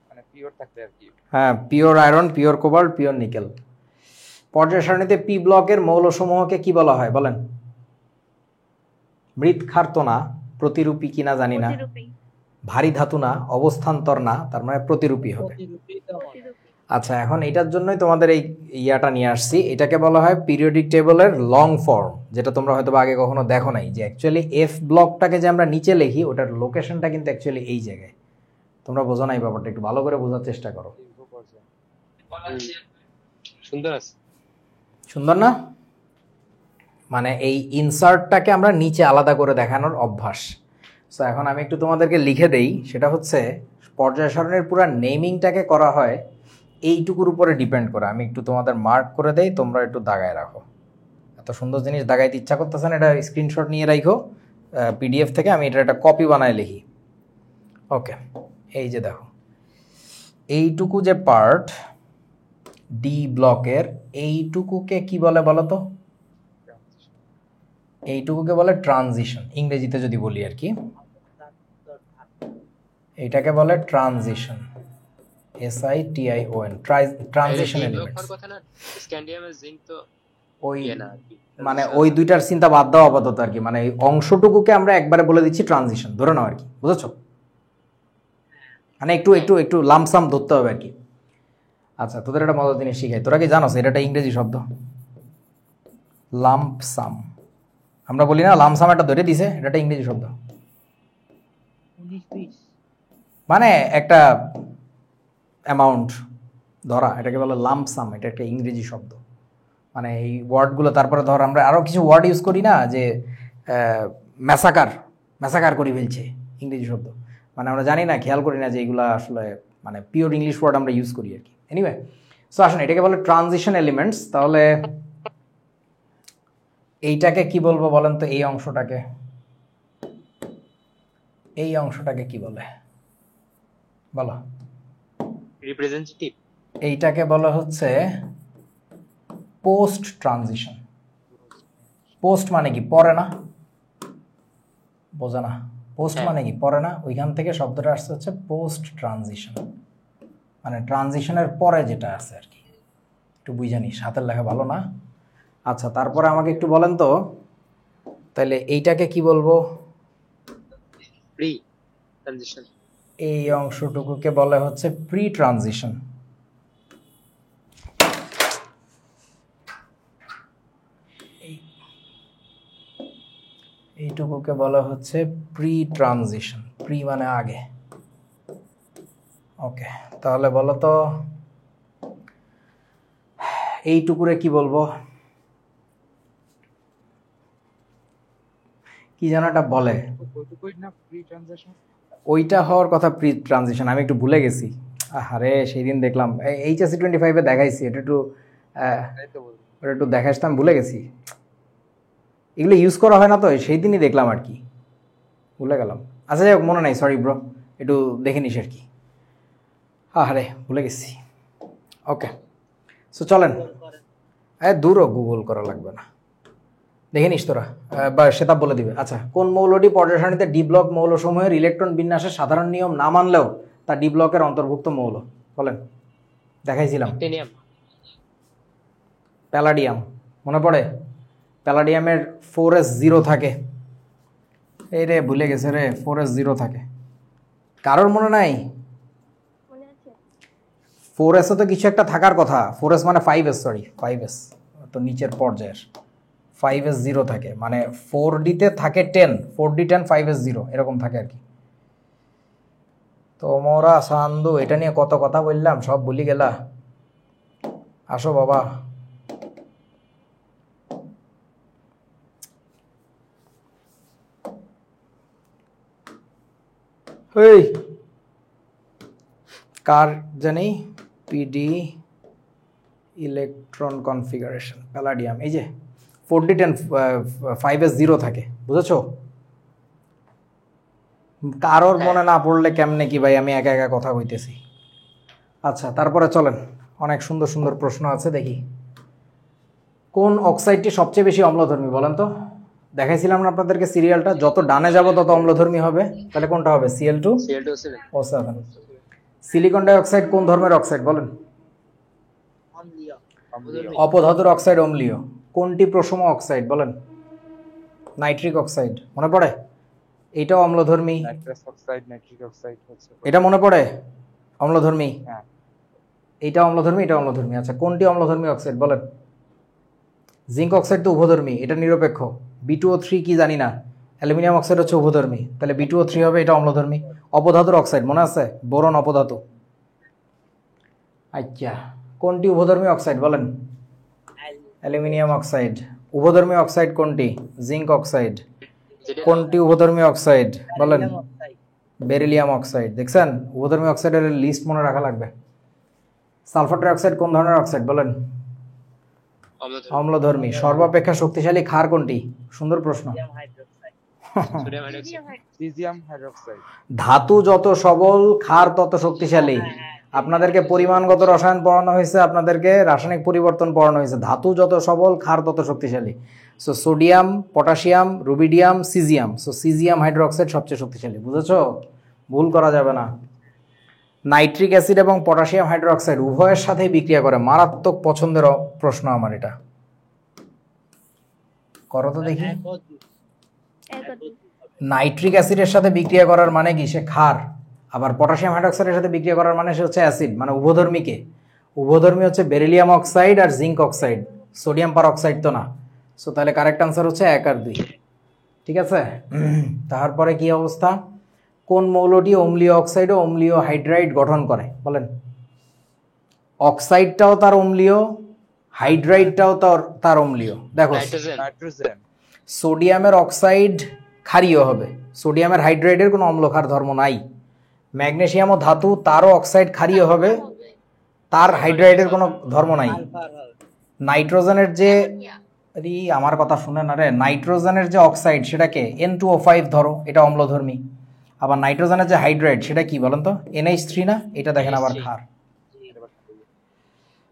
Speaker 4: মানে পিওর থাকতে আর কি।
Speaker 1: হ্যাঁ, pure iron, pure cobalt, pure nickel. পর্যায় সারণীতে পি ব্লকের মৌলসমূহকে কি বলা হয় বলেন? মৃৎক্ষার না, প্রতিরূপী কিনা জানি না,
Speaker 3: প্রতিরূপী
Speaker 1: ভারী ধাতু না, অবস্থান্তর না, তার মানে প্রতিরূপী হবে।
Speaker 6: প্রতিরূপী তো মনে হয়।
Speaker 3: প্রতিরূপী
Speaker 1: আচ্ছা, এখন এটার জন্যই তোমাদের এই ইয়াটা নিয়ে আসছি। এটাকে বলা হয় পিরিয়ডিক টেবলের লং ফর্ম, যেটা তোমরা হয়তো বা আগে কখনো দেখো নাই, যে অ্যাকচুয়ালি এফ ব্লকটাকে যে আমরা নিচে লিখি ওটার লোকেশনটা কিন্তু অ্যাকচুয়ালি এই জায়গায়। তোমরা বোঝো নাই ব্যাপারটা, একটু ভালো করে বোঝার চেষ্টা করো।
Speaker 5: সুন্দর আছে।
Speaker 1: সুন্দর না? মানে এই ইনসার্টটাকে আমরা নিচে আলাদা করে দেখানোর অভ্যাস। সো এখন আমি একটু তোমাদেরকে লিখে দেই, সেটা হচ্ছে পর্যায় সারণীর পুরো নেমিংটাকে করা হয় এইটুকুর উপরে ডিপেন্ড করে। আমি একটু তোমাদের মার্ক করে দেই, তোমরা একটু দাগায় রাখো। এত সুন্দর জিনিস দাগাইতে ইচ্ছা করতেছে না, এটা স্ক্রিনশট নিয়ে রাখো পিডিএফ থেকে, আমি এটা একটা কপি বানায় লিখি। ওকে, এই যে দেখো এইটুকু যে পার্ট ডি ব্লকের, এইটুকুকে কি বলে বলো তো? এইটুকুকে বলে ট্রানজিশন, ইংরেজিতে যদি বলি আর কি। এইটাকে বলে transition, SITION, transition elements.
Speaker 5: Block কথা না, স্ক্যান্ডিয়ামের জিঙ্ক তো
Speaker 1: ওই
Speaker 5: ইয়ে না আর কি।
Speaker 1: মানে ওই দুইটার চিন্তা বাদ দাও আপাতত আর কি, মানে এই অংশটুকুকে আমরা একবারে বলে দিচ্ছি ট্রানজিশন, ধরে নাও আর কি, বুঝেছো? মানে একটু একটু একটু লামসাম ধরতে হবে আর কি। আচ্ছা, তোদের একটা মজার জিনিস শিখাই, তোরা কি জানোস এটা একটা ইংরেজি শব্দ? লাম্পসাম, আমরা বলি না লামসাম, একটা ধরে দিছে, এটা একটা ইংরেজি শব্দ।
Speaker 6: 19-20
Speaker 1: মানে একটা অ্যামাউন্ট ধরা, এটাকে বলে লাম্পসাম, এটা একটা ইংরেজি শব্দ। মানে এই ওয়ার্ডগুলো, তারপরে ধর আমরা আরও কিছু ওয়ার্ড ইউজ করি না, যে ম্যাসাকার করে ফেলছে, ইংরেজি শব্দ। মানে আমরা জানি না, খেয়াল করি না যে এইগুলো আসলে মানে পিওর ইংলিশ ওয়ার্ড আমরা ইউজ করি আর কি। এনিওয়ে, সো আসুন, এটাকে বলে ট্রানজিশন এলিমেন্টস। তাহলে এইটাকে কি বলবো বলেন তো? এই অংশটাকে, এই অংশটাকে কি বলে বলো?
Speaker 5: রিপ্রেজেন্টেটিভ।
Speaker 1: এইটাকে বলা হচ্ছে পোস্ট ট্রানজিশন। পোস্ট মানে কি? পরে না? বোঝা না? পোস্ট মানে কি? পরে না? ওইখান থেকে শব্দটা আসছে হচ্ছে পোস্ট ট্রানজিশন, মানে ট্রানজিশনের পরে যেটা আছে আর কি। একটু বুঝে নিস, হাতের লেখা ভালো না। আচ্ছা, তারপরে আমাকে একটু বলেন তো, তাহলে এইটাকে কি বলবো?
Speaker 5: Pre transition.
Speaker 1: এই অংশটুকুকে বলে হচ্ছে প্রি ট্রানজিশন। এইটুকুকে বলা হচ্ছে প্রি ট্রানজিশন, প্রি মানে আগে। ওকে, তাহলে বলো তো এইটুকুরে কি বলবো? কি যেন এটা বলে,
Speaker 4: ওইটুকুই না প্রি ট্রানজিশন?
Speaker 1: ওইটা হওয়ার কথা প্রি ট্রানজিশন, আমি একটু ভুলে গেছি। আরে সেই দিন দেখলাম HSC 25-এ দেখাইছি, এটা একটু
Speaker 4: তাই তো বলবো।
Speaker 1: ওটা একটু দেখাইছি, আমি ভুলে গেছি। এগুলো ইউজ করা হয় না তো, সেই দিনই দেখলাম আর কি, ভুলে গেলাম। আচ্ছা যাই হোক, মনে নাই, সরি ব্রো, একটু দেখে নিস আর কি। আরে ভুলে গেছি। ওকে, সো চলেন, দূরও গুগল করা লাগবে না, দেখে নিস তোরা, বা সেটা বলে দিবে। আচ্ছা, কোন মৌলটি পর্যায় সারণীতে ডি ব্লক মৌলসমূহের ইলেকট্রন বিন্যাসের সাধারণ নিয়ম না মানলেও তা ডি ব্লকের অন্তর্ভুক্ত মৌল? বলেন, দেখাইছিলাম।
Speaker 5: অ্যাক্টিনিয়াম।
Speaker 1: প্যালাডিয়াম, মনে পড়ে? প্যালাডিয়ামের 4s0 থাকে। এই রে ভুলে গেছে রে, 4s0 থাকে। কারোর মনে নাই?
Speaker 3: মনে আছে?
Speaker 1: 4s তো কিছু একটা থাকার কথা, 4s মানে 5s, সরি 5s তো নিচের পর্যায়ের, 5s 0 থাকে, মানে 4d তে থাকে 10, 4d 10 5s 0 এরকম থাকে আর কি। তোমরা সান্দু এটা নিয়ে কত কথা বললাম, সব ভুলি গেলা। আসো বাবা। এই কার জানি পিডি ইলেকট্রন কনফিগারেশন প্যালাডিয়াম, এই যে 4d10 5s 0 থাকে, বুঝেছো? কারোর মনে না পড়লে কেমনে কি ভাই, আমি একা একা কথা কইতেছি। আচ্ছা তারপরে চলেন, অনেক সুন্দর সুন্দর প্রশ্ন আছে দেখি। কোন অক্সাইডটি সবচেয়ে বেশি অম্লধর্মী বলেন তো? দেখাইছিলাম না আপনাদেরকে সিরিয়ালটা, যত ডানে যাব তত অম্লধর্মী হবে, তাহলে কোনটা হবে? Cl2 O7। সিলিকন ডাইঅক্সাইড কোন ধর্মের অক্সাইড বলেন?
Speaker 6: অম্লীয়।
Speaker 1: অপধাতুর অক্সাইড অম্লীয়। কোনটি প্রশম অক্সাইড বলেন? নাইট্রিক অক্সাইড, মনে পড়ে? এটাও অম্লধর্মী।
Speaker 4: নাইট্রাস অক্সাইড, নাইট্রিক অক্সাইড হচ্ছে।
Speaker 1: এটা মনে পড়ে অম্লধর্মী।
Speaker 4: হ্যাঁ।
Speaker 1: এইটা অম্লধর্মী, এটা অম্লধর্মী। আচ্ছা কোনটি অম্লধর্মী অক্সাইড বলেন? জিঙ্ক অক্সাইড তো উভধর্মী, এটা নিরপেক্ষ। B2O3 কি জানি না, অ্যালুমিনিয়াম অক্সাইড হচ্ছে উভধর্মী, তাহলে B2O3 হবে, এটা অম্লধর্মী। অপধাতুর অক্সাইড মনে আছে, বোরন অপধাতু। আচ্ছা কোনটি উভধর্মী অক্সাইড বলেন? Aluminium oxide. উভধর্মী অক্সাইড কোনটি? Zinc oxide. কোনটি উভধর্মী অক্সাইড বলেন? Beryllium oxide. দেখছেন, উভধর্মী অক্সাইডের লিস্ট মনে রাখা লাগবে। সালফার ট্রাইঅক্সাইড কোন ধরনের অক্সাইড বলেন? অম্লধর্মী। সর্বাপেক্ষা শক্তিশালী ক্ষার কোনটি? সুন্দর প্রশ্ন।
Speaker 4: Caesium hydroxide.
Speaker 1: ধাতু যত সবল ক্ষার তত শক্তিশালী। আপনাদেরকে পরিমাণগত রসায়ন পড়ানো হয়েছে, আপনাদেরকে রাসায়নিক পরিবর্তন পড়ানো হয়েছে। ধাতু যত সবল ক্ষার তত শক্তিশালী। So sodium, potassium, rubidium, caesium. So caesium hydroxide সবচেয়ে শক্তিশালী, বুঝেছো? ভুল করা যাবে না। নাইট্রিক অ্যাসিড এবং পটাশিয়াম হাইড্রোক্সাইড উভয়ের সাথে বিক্রিয়া করে। মারাত্মক পছন্দের প্রশ্ন আমার এটা, করো তো দেখি। নাইট্রিক অ্যাসিডের সাথে বিক্রিয়া করার মানে কি? সে ক্ষার। আবার পটাশিয়াম হাইড্রোক্সাইডের সাথে বিক্রিয়া করার মানে সে হচ্ছে অ্যাসিড, মানে উভধর্মীকে। উভধর্মী হচ্ছে বেরিলিয়াম অক্সাইড আর জিঙ্ক অক্সাইড, সোডিয়াম পারঅক্সাইড তো না। সো তাহলে কারেক্ট আনসার হচ্ছে 1 আর 2। ঠিক আছে, তারপরে কি অবস্থা? কোন মৌলটি অম্লীয় অক্সাইড ও অম্লীয় হাইড্রাইড গঠন করে বলেন? অক্সাইডটাও তার অম্লীয়, হাইড্রাইডটাও তার অম্লীয়। দেখো
Speaker 4: নাইট্রোজেন।
Speaker 1: সোডিয়ামের অক্সাইড ক্ষারীয় হবে, সোডিয়ামের হাইড্রাইডের কোনো অম্লক্ষার ধর্ম নাই। ম্যাগনেসিয়াম ও ধাতু, তারও অক্সাইড ক্ষারীয় হবে, তার হাইড্রাইডের কোনো ধর্ম নাই। নাইট্রোজেনের যে, আমার কথা শুনে না রে, নাইট্রোজেনের যে অক্সাইড সেটাকে N2O5 ধরো, এটা অম্লধর্মী। আবার নাইট্রোজেনের যে হাইড্রাইড সেটা কি বলেন তো? NH3 না? এটা দেখেন আবার ক্ষার।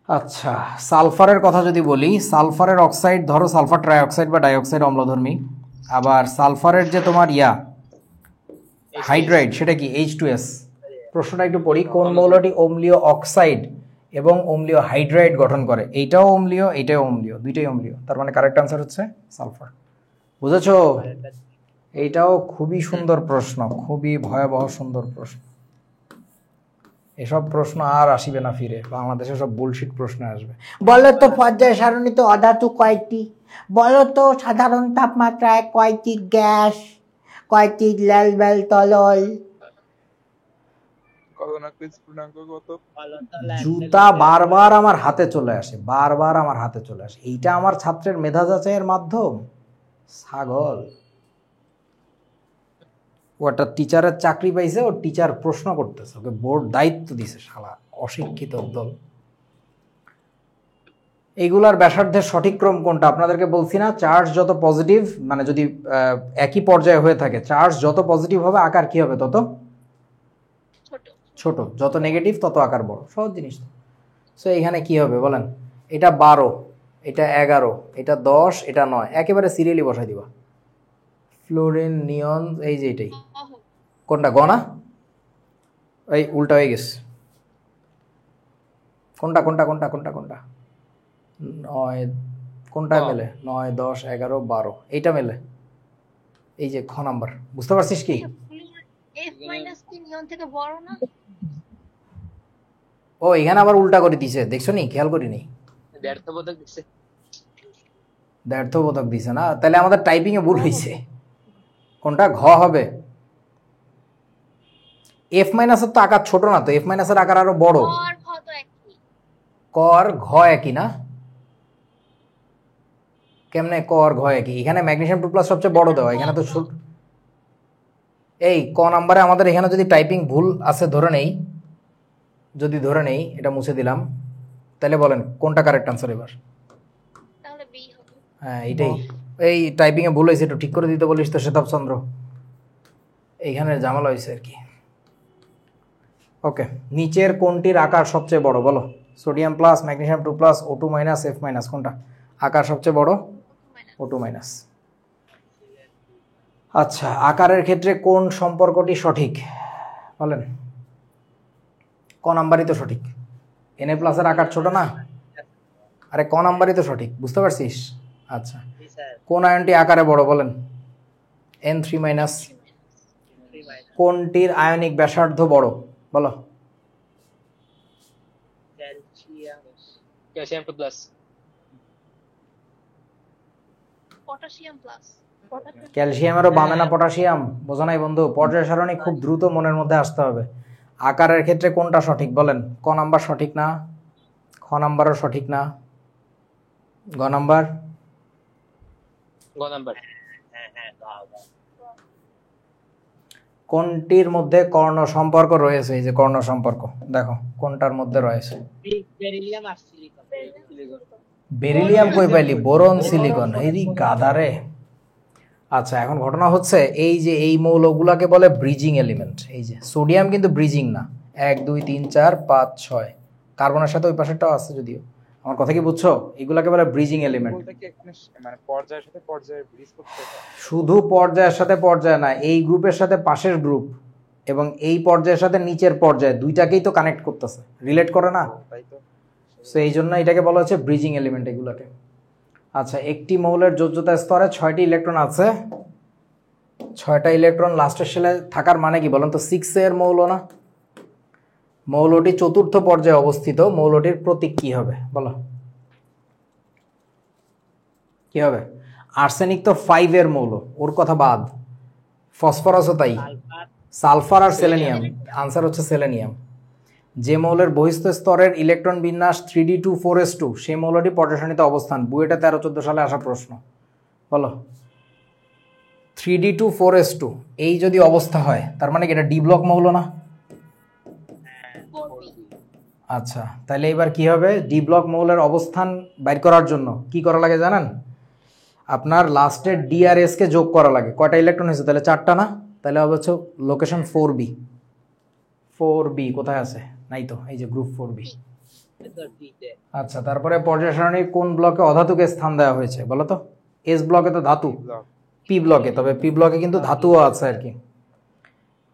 Speaker 1: আচ্ছা সালফারের কথা যদি বলি, সালফারের অক্সাইড ধরো সালফার ট্রাইঅক্সাইড বা ডাইঅক্সাইড অম্লধর্মী। আবার সালফারের যে তোমার হাইড্রাইড সেটা কি? H2S। প্রশ্নটা একটু পড়ি, কোন মৌলটি অম্লীয় অক্সাইড এবং অম্লীয় হাইড্রাইড গঠন করে? এইটাও অম্লীয়, এইটাও অম্লীয়, দুইটাই অম্লীয়। তার মানে কারেক্ট আনসার হচ্ছে সালফার। বুঝেছো? এইটাও খুবই সুন্দর প্রশ্ন, খুবই ভয়াবহ সুন্দর প্রশ্ন। এসব প্রশ্ন আর আসিবে না ফিরে, বাংলাদেশে সব বুলশিট প্রশ্ন আসবে।
Speaker 7: বলো তো পর্যায় সারণীতে অধাতু কয়টি? বলো তো সাধারণ তাপমাত্রায় কয়টি গ্যাস, কয়টি লাল তরল?
Speaker 1: জুতা বারবার আমার হাতে চলে আসে, বারবার আমার হাতে চলে আসে। এইটা আমার ছাত্রের মেধা যাচাইয়ের মাধ্যম? ছাগল। ও একটা টিচারের চাকরি পাইছে, ও টিচার প্রশ্ন করতেছে, ওকে বোর্ড দায়িত্ব দিছে, শালা অশিক্ষিত দল। এইগুলার ব্যাসার্ধের সঠিক ক্রম কোনটা? আপনাদেরকে বলছি না, চার্জ যত পজিটিভ, মানে যদি একই পর্যায়ে হয়ে থাকে, চার্জ যত পজিটিভ হবে আকার কি হবে? তত ছোট। যত নেগেটিভ তত আকার বড়। সহজ জিনিস। সো এখানে কি হবে বলেন? এটা 12, এটা 11, এটা 10, এটা 9, একেবারে সিরিয়ালি বসাই দিবা। ফ্লোরিন, নিয়ন, এই যে এটাই। কোনটা গনা? এই উল্টা হয়ে গেছে। কোনটা কোনটা কোনটা কোনটা কোনটা? 9 কোনটা মেলে? 9, 10, 11, 12 এইটা মেলে। এই যে খ নাম্বার। বুঝতে পারছিস কি?
Speaker 3: F- কি নিয়ন থেকে বড় না?
Speaker 1: ও এখানে আবার উল্টা করে দিছে, দেখছো নি? খেয়াল করিনি।
Speaker 5: ব্যর্থবোধক দিচ্ছে।
Speaker 1: ব্যর্থবোধক দিছে না, তাহলে আমাদের টাইপিং এ ভুল হয়েছে। কোনটা ঘ হবে? এফ মাইনাসের তো আকার ছোট না, তো এফ মাইনাসের আকার আরো বড়।
Speaker 3: আর খ তো একই।
Speaker 1: ক আর ঘ একই না? কেমনে ক আর ঘ একই? এখানে ম্যাগনেসিয়াম 2+ সবচেয়ে বড় দেওয়া, এখানে তো এই ক নাম্বারে আমাদের এখানে যদি টাইপিং ভুল আছে ধরে নেই, যদি ধরে নেই, এটা মুছে দিলাম, তাহলে বলেন কোনটা কারেক্ট আনসার এবার?
Speaker 3: তাহলে বি হবে।
Speaker 1: হ্যাঁ এইটাই। এই টাইপিং এ ভুল হয়েছে, একটু ঠিক করে দিতে বলিস তো শ্বেতাব চন্দ্র, এইখানে ঝামেলা হয়েছে আর কি। ওকে, নিচের কোনটির আকার সবচেয়ে বড় বলো? Sodium plus, magnesium 2+, O2 minus, F minus, কোনটা আকার সবচেয়ে বড়? O2 minus. আচ্ছা, আকারের ক্ষেত্রে কোন সম্পর্কটি সঠিক বলেন? ক নাম্বারই তো সঠিক। Na প্লাসের আকার ছোট না? আরে ক নাম্বারই তো সঠিক, বুঝতে পারছিস? আচ্ছা,
Speaker 6: জি স্যার।
Speaker 1: কোন আয়নটি আকারে বড় বলেন? N3 minus. কোনটির আয়নিক ব্যাসার্ধ বড় বলো?
Speaker 6: ক্যালসিয়াম।
Speaker 5: ক্যালসিয়াম 2+।
Speaker 3: Potassium plus.
Speaker 1: ক্যালসিয়ামেরও বামে না পটাশিয়াম? বোঝো নাই বন্ধু, পর্যায় সারণী খুব দ্রুত মনের মধ্যে আসতে হবে। আকারের ক্ষেত্রে কোনটা সঠিক বলেন? ক নাম্বার সঠিক না, খ নাম্বারও সঠিক না, গ নাম্বার?
Speaker 5: গ নাম্বার।
Speaker 6: হ্যাঁ হ্যাঁ,
Speaker 1: কোনটির মধ্যে কর্ণ সম্পর্ক রয়েছে? এই যে কর্ণ সম্পর্ক, দেখো কোনটার মধ্যে রয়েছে?
Speaker 6: বেরিলিয়াম আর সিলিকন।
Speaker 1: বেরিলিয়াম কই পাইলি? Boron, silicon. এই গাধারে। আচ্ছা, এখন ঘটনা হচ্ছে এই যে এই মৌলগুলাকে বলে ব্রিজিং এলিমেন্ট। এই যে সোডিয়াম কিন্তু ব্রিজিং না, 1 2 3 4 5 6, কার্বনের সাথে ওই পাশেরটাও আছে যদিও। আমার কথা কি বুঝছো? এগুলাকে বলে ব্রিজিং এলিমেন্ট।
Speaker 4: বলতে কি এখানে মানে পর্যায়ের সাথে পর্যায়ে ব্রিজ করতে হয়?
Speaker 1: শুধু পর্যায়ের সাথে পর্যায় না, এই গ্রুপের সাথে পাশের গ্রুপ এবং এই পর্যায়ের সাথে নিচের পর্যায়, দুইটাকেই তো কানেক্ট করতেছে, রিলেট করে না?
Speaker 4: তাই তো।
Speaker 1: সো এই জন্য এটাকে বলা হচ্ছে ব্রিজিং এলিমেন্ট এগুলোকে। আচ্ছা, একটি মৌলের যোজ্যতা স্তরে 6টি ইলেকট্রন আছে। 6টা ইলেকট্রন লাস্টের শেলে থাকার মানে কি বলেন তো? 6 এর মৌল না? মৌলটি চতুর্থ পর্যায়ে অবস্থিত, মৌলটির প্রতীক কি হবে বলো? কি হবে? আর্সেনিক তো 5 এর মৌল, ওর কথা বাদ। ফসফরাসও তাই, সালফার আর সেলেনিয়াম। আনসার হচ্ছে সেলেনিয়াম। যে মৌলের বহিস্থ স্তরের ইলেকট্রন বিন্যাস 3d2 4s2, সেই মৌলটি পর্যায় সারণীতে অবস্থান। বুয়েটে 13-14 সালে আসা প্রশ্ন, বলো। 3d2 4s2 এই যদি অবস্থা হয়, তার মানে কি এটা ডি ব্লক মৌল না? আচ্ছা, তাহলে এবার কি হবে? ডি ব্লক মৌলের অবস্থান বাইর করার জন্য কি করা লাগে জানেন? আপনার লাস্টের ডি আর এস কে যোগ করা লাগে। কয়টা ইলেকট্রন হয়েছে? তাহলে 4টা না? তাহলে হবে হচ্ছে লোকেশন 4b। 4b কোথায় আছে? নাই তো, এই যে গ্রুপ 4b। আচ্ছা, তারপরে পর্যায় সারণীর কোন ব্লকে অধাতুকে স্থান দেওয়া হয়েছে বলো তো? এস ব্লকে তো ধাতু, পি ব্লকে, তবে পি ব্লকে কিন্তু ধাতুও আছে আর কি।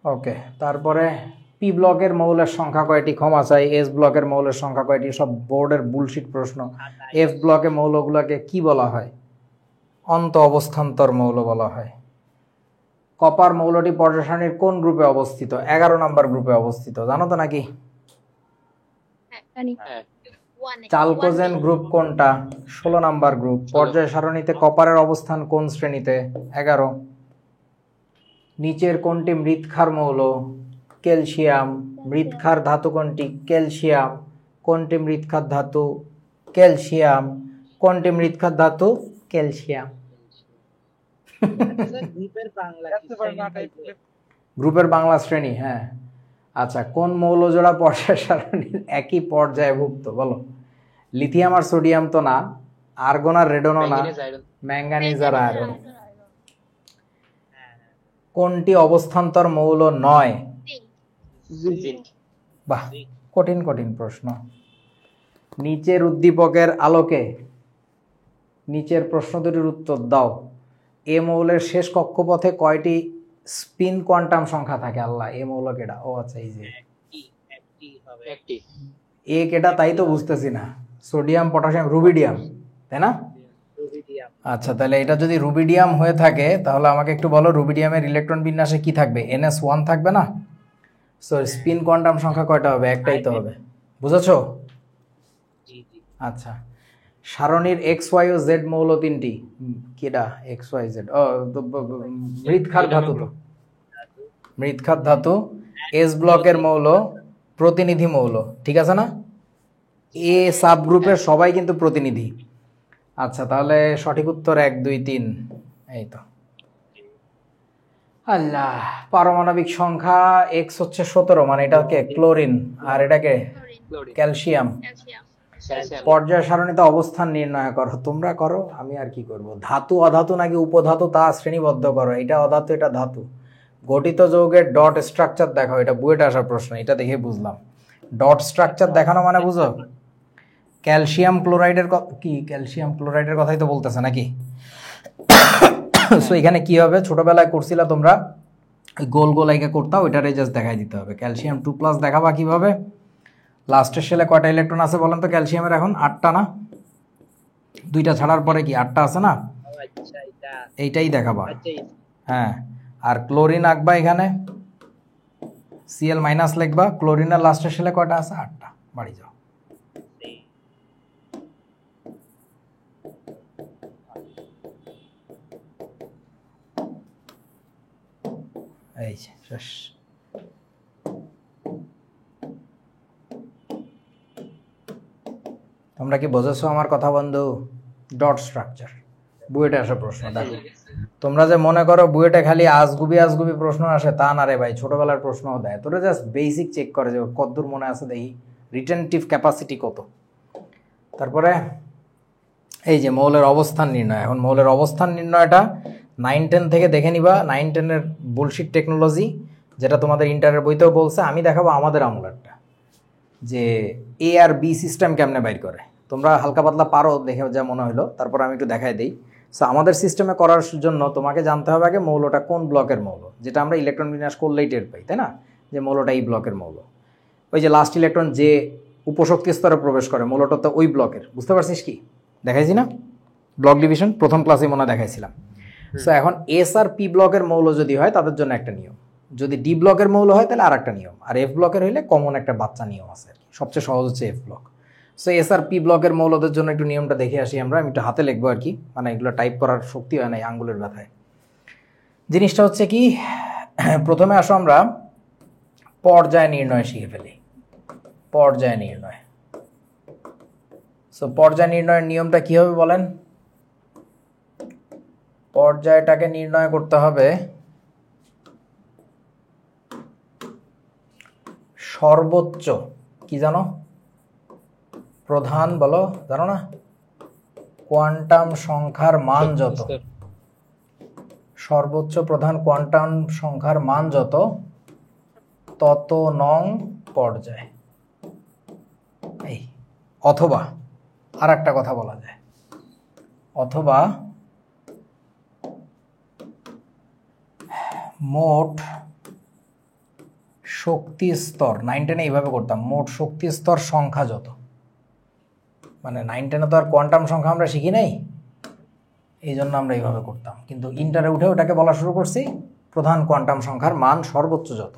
Speaker 1: ওকে, তারপরে পি ব্লকের মৌলের সংখ্যা কয়টি? ক্ষমা চাই, এস ব্লকের মৌলের সংখ্যা কয়টি? সব বোর্ডের বুলশিট প্রশ্ন। এফ ব্লকে মৌলগুলোকে কি বলা হয়? অন্ত অবস্থান্তর মৌল বলা হয়। কপার মৌলটি পর্যায় সারণীর কোন গ্রুপে অবস্থিত? 11 নম্বর গ্রুপে অবস্থিত, জানো তো নাকি?
Speaker 5: হ্যাঁ।
Speaker 1: চালকোজেন গ্রুপ কোনটা? 16 নম্বর গ্রুপ। পর্যায় সারণীতে কপারের অবস্থান কোন শ্রেণীতে? 11। নিচের কোনটি মৃৎক্ষার মৌল? ক্যালসিয়াম। মৃৎক্ষার ধাতু কোনটি? ক্যালসিয়াম। কোনটি মৃৎক্ষার ধাতু? ক্যালসিয়াম। কোনটি মৃৎক্ষার ধাতু? ক্যালসিয়াম। গ্রুপের বাংলা শ্রেণী, হ্যাঁ। আচ্ছা, কোন মৌল জোড়া পর্যায় সারণীর একই পর্যায়ভুক্ত বলো? লিথিয়াম আর সোডিয়াম তো না, আর্গন আর রেডনও না, ম্যাঙ্গানিজ আর আয়রন। কোনটি অবস্থান্তর মৌল নয়? বাহ, কঠিন কঠিন প্রশ্ন। নিচের উদ্দীপকের আলোকে নিচের প্রশ্ন দুটির উত্তর দাও। এ মৌলের শেষ কক্ষপথে কয়টি স্পিন কোয়ান্টাম সংখ্যা থাকে? আল্লাহ, এ মৌল কেডা? ও আচ্ছা, এই যে
Speaker 5: একটি।
Speaker 1: এ কেডা তাই তো বুঝতেছি না। সোডিয়াম, পটাশিয়াম, রুবিডিয়াম, তাই না? আচ্ছা, তাহলে এটা যদি রুবিডিয়াম হয়ে থাকে তাহলে আমাকে একটু বলো, রুবিডিয়ামের ইলেকট্রন বিন্যাসে কি থাকবে? NS1 থাকবে না? সো স্পিন কোয়ান্টাম সংখ্যা কয়টা হবে? একটাই তো হবে। বুঝেছো?
Speaker 6: জি জি।
Speaker 1: আচ্ছা, সারণীর এক্স ওয়াই ও জেড মৌল তিনটি। কেডা এক্স ওয়াই জেড? ও মৃৎক্ষার ধাতু তো, মৃৎক্ষার ধাতু। এস ব্লকের মৌল প্রতিনিধি মৌল, ঠিক আছে না? এ সাব গ্রুপের সবাই কিন্তু প্রতিনিধি। আচ্ছা, তাহলে সঠিক উত্তর 1 2 3। এই তো। আল্লাহ, পারমাণবিক সংখ্যা এক্স হচ্ছে 17, মানে এটাকে ক্লোরিন আর এটাকে
Speaker 3: ক্লোরিন,
Speaker 1: ক্যালসিয়াম।
Speaker 3: ক্যালসিয়াম।
Speaker 5: ক্যালসিয়াম।
Speaker 1: পর্যায় সারণীতে অবস্থান নির্ণয় করো। তোমরা করো, আমি আর কি করব। ধাতু অধাতু নাকি উপধাতু তা শ্রেণীবদ্ধ করো। এটা অধাতু, এটা ধাতু। গঠিত যৌগের ডট স্ট্রাকচার দেখাও। এটা বুয়েটে আসার প্রশ্ন, এটা দেখে বুঝলাম। ডট স্ট্রাকচার দেখানো মানে বুঝো? ক্যালসিয়াম ক্লোরাইডের কি ক্যালসিয়াম ক্লোরাইডের কথাই তো বলতেছে নাকি? সো এখানে কি হবে, ছোটবেলায় করছিলা তোমরা, ওই গোল গোল আইকা করতাম, ওইটারে জাস্ট দেখাই দিতে হবে। ক্যালসিয়াম 2+ দেখাবা কিভাবে? লাস্টের শেলে কয়টা ইলেকট্রন আছে বলেন তো ক্যালসিয়ামের? এখন 8টা না? 2টা ছাড়ার পরে কি 8টা আছে না?
Speaker 6: আচ্ছা, এটা
Speaker 1: এইটাই দেখাবা।
Speaker 6: আচ্ছা
Speaker 1: হ্যাঁ, আর ক্লোরিন আঁকবা এখানে, Cl- লিখবা। ক্লোরিনের লাস্টের শেলে কয়টা আছে? 8টা। বাড়ি যাও। এই যে শেষ। তোমরা কি বোঝাছো আমার কথা বন্ধু? ডট স্ট্রাকচার বুয়েটে আসা প্রশ্ন। দেখো, তোমরা যে মনে করো বুয়েটে খালি আজগুবি প্রশ্ন আসে, তা না রে ভাই, ছোটবেলার প্রশ্নও দেয়। তোরা জাস্ট বেসিক চেক করে যে কতদূর মনে আছে দেখি, রিটেনটিভ ক্যাপাসিটি কত। তারপরে এই যে মৌলের অবস্থান নির্ণয়। এখন মৌলের অবস্থান নির্ণয়টা 9-10 থেকে দেখে নিবা। 9-10-এর বুলশিট টেকনোলজি, যেটা তোমাদের ইন্টারের বইতেও বলছে। আমি দেখাবো আমাদের আমলারটা, যে এ আর বি সিস্টেম কেমনে বাইর করে। তোমরা হালকা পাতলা পারো দেখে যা মনে হলো, তারপর আমি একটু দেখাই দিই। সো আমাদের সিস্টেমে করার জন্য তোমাকে জানতে হবে আগে মৌলটা কোন ব্লকের মৌল, যেটা আমরা ইলেকট্রন বিন্যাস করলেই টের পাই, তাই না? যে মৌলটা এই ব্লকের মৌল। ওই যে লাস্ট ইলেকট্রন যে উপশক্তি স্তরে প্রবেশ করে, মৌলটা তো ওই ব্লকের। বুঝতে পারছিস কি? দেখাইছি না ব্লক ডিভিশন? প্রথম ক্লাসে মনে দেখাইছিলাম। সো এখন এস আর পি ব্লকের মৌল যদি হয় তাদের জন্য একটা নিয়ম, যদি ডি ব্লকের মৌল হয় তাহলে আর একটা নিয়ম, আর এফ ব্লকের হইলে কমন একটা বাচ্চা নিয়ম আছে আর কি। সবচেয়ে সহজ হচ্ছে এফ ব্লক। সো এস আর পি ব্লকের মৌলদের জন্য একটু নিয়মটা দেখে আসি আমরা। আমি একটু হাতে লিখবো আর কি, মানে এগুলো টাইপ করার শক্তি হয় না আঙ্গুলের ব্যথায়। জিনিসটা হচ্ছে কি, প্রথমে আসো আমরা পর্যায় নির্ণয় শিখে ফেলি। পর্যায় নির্ণয়। সো পর্যায় নির্ণয়ের নিয়মটা কি হবে বলেন? পর্যায়টাকে নির্ণয় করতে হবে সর্বোচ্চ, কি জানো, প্রধান, বলো, জানো না? কোয়ান্টাম সংখ্যার মান যত, সর্বোচ্চ প্রধান কোয়ান্টাম সংখ্যার মান যত, তত নং পর্যায়। এই অথবা আর একটা কথা বলা যায়, অথবা মোট শক্তি স্তর। 9-10-এ এইভাবে করতাম, মোট শক্তি স্তর সংখ্যা যত। মানে 9-10-এ তো আর কোয়ান্টাম সংখ্যা আমরা শিখি নাই, এই জন্য আমরা এইভাবে করতাম। কিন্তু ইন্টারে উঠে ওটাকে বলা শুরু করছি প্রধান কোয়ান্টাম সংখ্যার মান সর্বোচ্চ যত।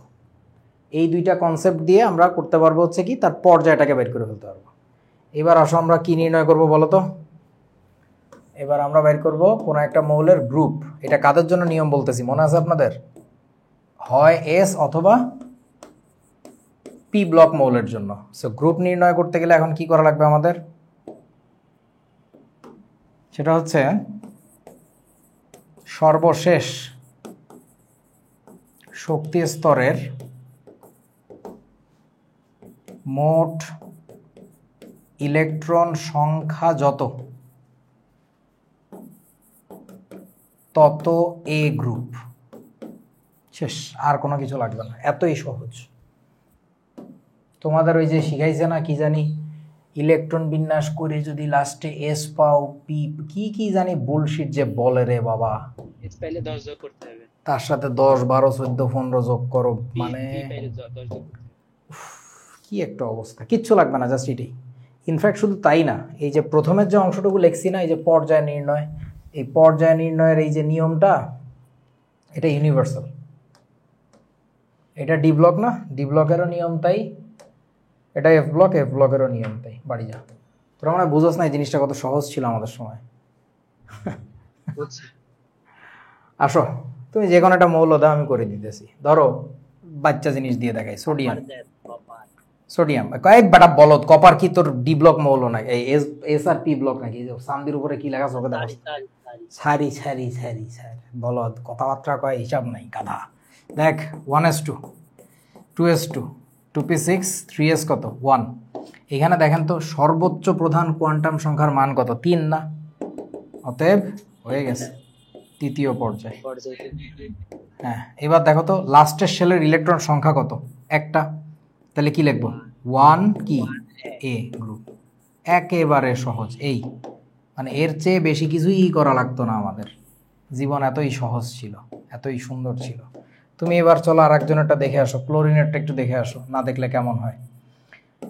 Speaker 1: এই দুইটা কনসেপ্ট দিয়ে আমরা করতে পারবো হচ্ছে কি, তার পর্যায়টাকে বের করে ফেলতে পারবো। এবার আসো আমরা কি নির্ণয় করব বলো তো? এবার আমরা বের করব কোনো একটা মৌলের গ্রুপ। এটা কাদের জন্য নিয়ম বলতেছি মনে আছে আপনাদের? হয় এস অথবা পি ব্লক মৌলের জন্য। সো গ্রুপ নির্ণয় করতে গেলে এখন কি করা লাগবে আমাদের? সেটা হচ্ছে সর্বশেষ শক্তি স্তরের মোট ইলেকট্রন সংখ্যা যত, তত এ গ্রুপ। শেষ, আর কোনো কিছু লাগবে না, এতই সহজ। তোমাদের ওই যে শিখাইছে না কি জানি, ইলেকট্রন বিন্যাস করে যদি লাস্টে এস পাও, পি কি কি জানি বুলশিট যে বলে রে বাবা,
Speaker 5: এস পাইলে 10 যোগ করতে হবে,
Speaker 1: তার সাথে 10 12 14 15 যোগ করো, মানে
Speaker 5: পি পাইলে 10 যোগ করতে হবে।
Speaker 1: কি একটা অবস্থা, কিচ্ছু লাগবে না, জাস্ট এটাই। ইনফ্যাক্ট শুধু তাই না, এই যে প্রথমের যে অংশটুকু লিখছি না, এই যে পর্যায় নির্ণয়, এই পর্যায় নির্ণয়ের এই যে নিয়মটা, এটা ইউনিভার্সাল। এটা ডি ব্লক না, ডি ব্লকেরও নিয়ম তাই, এটা এফ ব্লকেরও নিয়ম, তাই বাড়ি যা। তোরা মানে বুঝোস না এই জিনিসটা কত সহজ ছিল আমাদের সময়।
Speaker 5: বুঝছি।
Speaker 1: আসো, তুমি যে কোনো একটা মৌল দাও, আমি করে দিতেছি। ধরো বাচ্চা জিনিস দিয়ে দেখাই, সোডিয়াম। সোডিয়াম কয়েক বেটা বলদ, কপার কি তোর ডি ব্লক মৌল নাকি? এই এস আর পি ব্লক নাকি? চান্দির উপরে কি লেখা চোখে দেখো? সারি সারি সারি সারি বলদ, কথাবার্তা কয় হিসাব নাই গাধা। দেখ 1s2 2s2 2p6 3s কত 1। এখানে দেখেন তো সর্বোচ্চ প্রধান কোয়ান্টাম সংখ্যার মান কত? 3 না? অতএব হয়ে গেছে তৃতীয় পর্যায়। হ্যাঁ, এবার দেখো তো লাস্টের শেলের ইলেকট্রন সংখ্যা কত? একটা। তাহলে কি লিখবো? 1 কি এ গ্রুপ। একেবারে সহজ। এই মানে এর চেয়ে বেশি কিছুই করা লাগতো না আমাদের। জীবন এতই সহজ ছিল, এতই সুন্দর ছিল। তুমি এবার চলো আর একজনেরটা দেখে আসো, ক্লোরিনেরটা একটু দেখে আসো, না দেখলে কেমন হয়।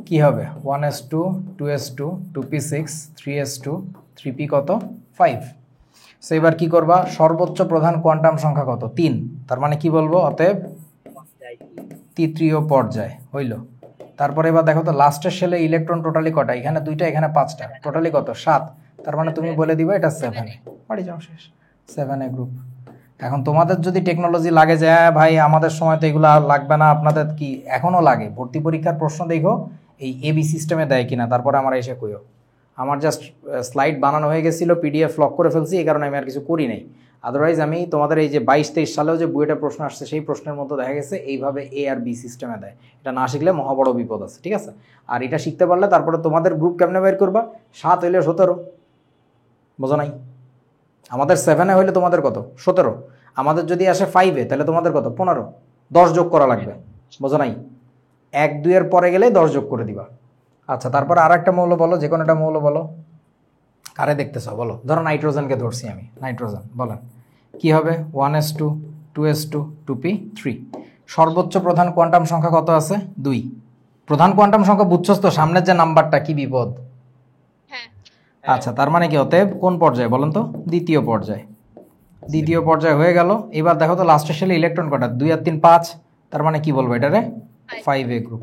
Speaker 1: কি হবে? 1s2 2s2 2p6 3s2 3p কত 5। সো এবার কি করবা? সর্বোচ্চ প্রধান কোয়ান্টাম সংখ্যা কত? 3। তার মানে কি বলবো? অতএব তৃতীয় পর্যায় হইল। তারপরে এবার দেখো তো লাস্টের শেলে ইলেকট্রন টোটালি কটা? এখানে 2টা, এখানে 5টা, টোটালি কত? 7। তার মানে তুমি বলে দিবা এটা 7 এ। বাড়ি যাও, শেষ। 7 এ গ্রুপ। এখন তোমাদের যদি টেকনোলজি লাগে যে হ্যাঁ ভাই আমাদের সময় তো এগুলো আর লাগবে না, আপনাদের কি এখনও লাগে? ভর্তি পরীক্ষার প্রশ্ন দেখো এই এবি সিস্টেমে দেয় কিনা, তারপরে আমার এসে কইও। আমার জাস্ট স্লাইড বানানো হয়ে গেছিলো, পিডিএফ লক করে ফেলছি, এই কারণে আমি আর কিছু করি নাই। আদারওয়াইজ আমি তোমাদের এই যে 22-23 সালেও যে বুয়েটের প্রশ্ন আসছে সেই প্রশ্নের মতো দেখা গেছে এইভাবে এ আর বি সিস্টেমে দেয়। এটা না শিখলে মহা বড় বিপদ আছে, ঠিক আছে? আর এটা শিখতে পারলে তারপরে তোমাদের গ্রুপ কেমনে বের করবা? 7 হইলে 17, বোঝো নাই? আমাদের 7 হইলে তোমাদের কত? 17। আমাদের যদি আসে 5 তাহলে তোমাদের কত? 15। 10 যোগ করা লাগবে, বোঝো নাই? 1-2 এর পরে গেলে 10 যোগ করে দিবা। আচ্ছা, তারপর আর একটা মৌল বলো, যে কোনো একটা মৌল বলো। কারে দেখতেছ বলো? ধরো নাইট্রোজেনকে ধরছি আমি, নাইট্রোজেন বলেন কি হবে? 1s2 2s2 2p3। সর্বোচ্চ প্রধান কোয়ান্টাম সংখ্যা কত আছে? 2। প্রধান কোয়ান্টাম সংখ্যা বুঝছস তো? সামনের যে নাম্বারটা কি বিপদ?
Speaker 3: হ্যাঁ।
Speaker 1: আচ্ছা, তার মানে কি অতএব কোন পর্যায়ে বলেন তো? দ্বিতীয় পর্যায়ে। দ্বিতীয় পর্যায়ে হয়ে গেল। এবার দেখো তো লাস্টের শেলে ইলেকট্রন কটা? 2 আর 3 5। তার মানে কি বলবো এটারে? 5a group.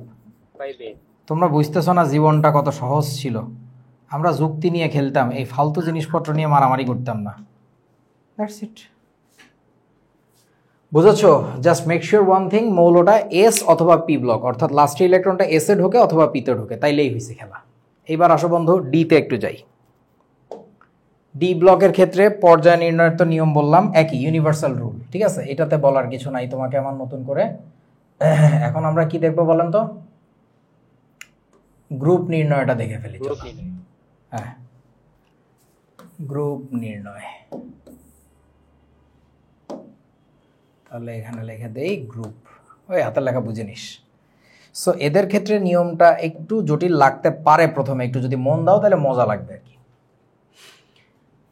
Speaker 5: 5A।
Speaker 1: তোমরা বুঝতেছো না জীবনটা কত সহজ ছিল? আমরা যুক্তি নিয়ে খেলতাম, এই ফালতু জিনিসপত্র নিয়ে মারামারি করতাম না। That's it. বুঝেছো? Just make sure one thing, মৌলটা এস অথবা পি ব্লক, অর্থাৎ লাস্টের ইলেকট্রনটা এসে ঢোকে অথবা পিতে ঢোকে, তাইলেই হয়েছে খেলা। এইবার আসো বন্ধু ডিতে একটু যাই। ডি ব্লকের ক্ষেত্রে পর্যায় নির্ণয়ের তো নিয়ম বললাম একই, ইউনিভার্সাল রুল, ঠিক আছে? এটাতে বলার কিছু নাই তোমাকে আমার নতুন করে। এখন আমরা কি দেখবো বলেন তো? গ্রুপ নির্ণয়টা দেখে ফেলি। হ্যাঁ, গ্রুপ নির্ণয়। তাহলে এখানে লিখে দেই গ্রুপ, ওই হাতের লেখা বুঝে নিস। সো এদের ক্ষেত্রে নিয়মটা একটু জটিল লাগতে পারে প্রথমে, একটু যদি মন দাও তাহলে মজা লাগবে আর কি।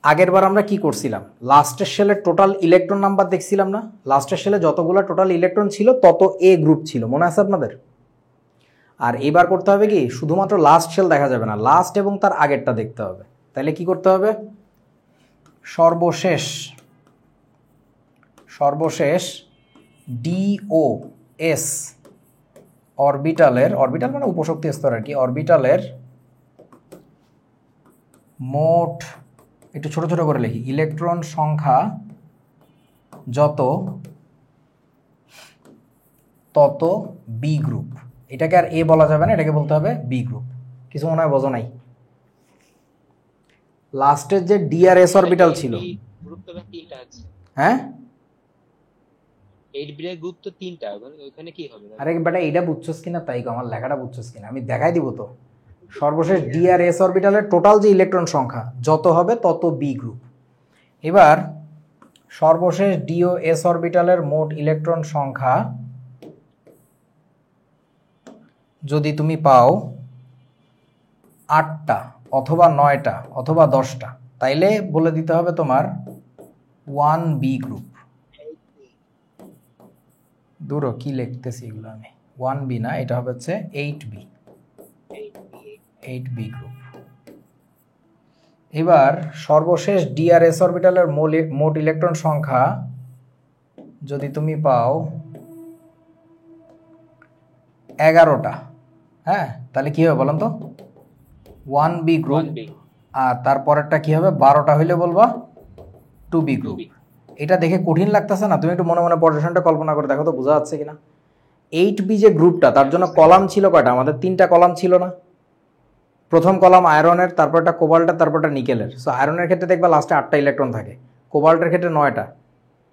Speaker 1: আগের বার আমরা কি করছিলাম? লাস্টের শেলের টোটাল ইলেকট্রন নাম্বার দেখছিলাম না? লাস্টের শেলে যতগুলো টোটাল ইলেকট্রন ছিল তত এ গ্রুপ ছিল, মনে আছে আপনাদের? আর এবার করতে হবে কি, শুধুমাত্র লাস্ট শেল দেখা যাবে না, লাস্ট এবং তার আগেরটা দেখতে হবে। তাহলে কি করতে হবে? সর্বশেষ DOS অরবিটালের, অরবিটাল মানে উপশক্তি স্তর আর কি, অরবিটালের মোট, একটু ছোট ছোট করে লিখি, ইলেকট্রন সংখ্যা যত তত বি গ্রুপ। এটাকে আর এ বলা যাবে না, এটাকে বলতে হবে বি গ্রুপ। কিছু মনে হয় বোঝো নাই? লাস্টের যে ডিআরএস অরবিটাল ছিল,
Speaker 5: গ্রুপ তো 3টা আছে।
Speaker 1: হ্যাঁ
Speaker 5: 8 বিটের গ্রুপ তো 3টা, ওখানে কি হবে?
Speaker 1: আরে বেটা এইটা বুঝছস কিনা তাই কো, আমার লেখাটা বুঝছস কিনা আমি দেখাই দিব তো। সর্বশেষ ডিআরএস অরবিটালের টোটাল যে ইলেকট্রন সংখ্যা যত হবে তত বি গ্রুপ। এবার সর্বশেষ ডিওএস অরবিটালের মোট ইলেকট্রন সংখ্যা যদি তুমি পাও 8টা অথবা 9টা অথবা 10টা, তাইলে বলে দিতে হবে তোমার 1b গ্রুপ। দূরও কি লিখতেছি এগুলো আমি, 1b না, এটা হবে হচ্ছে 8b গ্রুপ। এবার সর্বশেষ ডিআরএস অরবিটালের মোট ইলেকট্রন সংখ্যা যদি তুমি পাও 11টা, হ্যাঁ, তাহলে কি হবে বলেন তো? 1B group.
Speaker 5: 1B
Speaker 1: আর তারপরেরটা কি হবে? 12টা হইলে বলবা 2B গ্রুপ। এটা দেখে কঠিন লাগতেছে না? তুমি একটু মনে মনে পজিশনটা কল্পনা করে দেখো তো বোঝা যাচ্ছে কিনা। 8B যে গ্রুপটা, তার জন্য কলাম ছিল কয়টা? আমাদের 3টা কলাম ছিল না? প্রথম কলাম আয়রনের, তারপরটা কোবাল্টের, তারপরটা নিকেলের। সো আয়রনের ক্ষেত্রে দেখবা লাস্টে 8টা ইলেকট্রন থাকে, কোবাল্টের ক্ষেত্রে 9টা।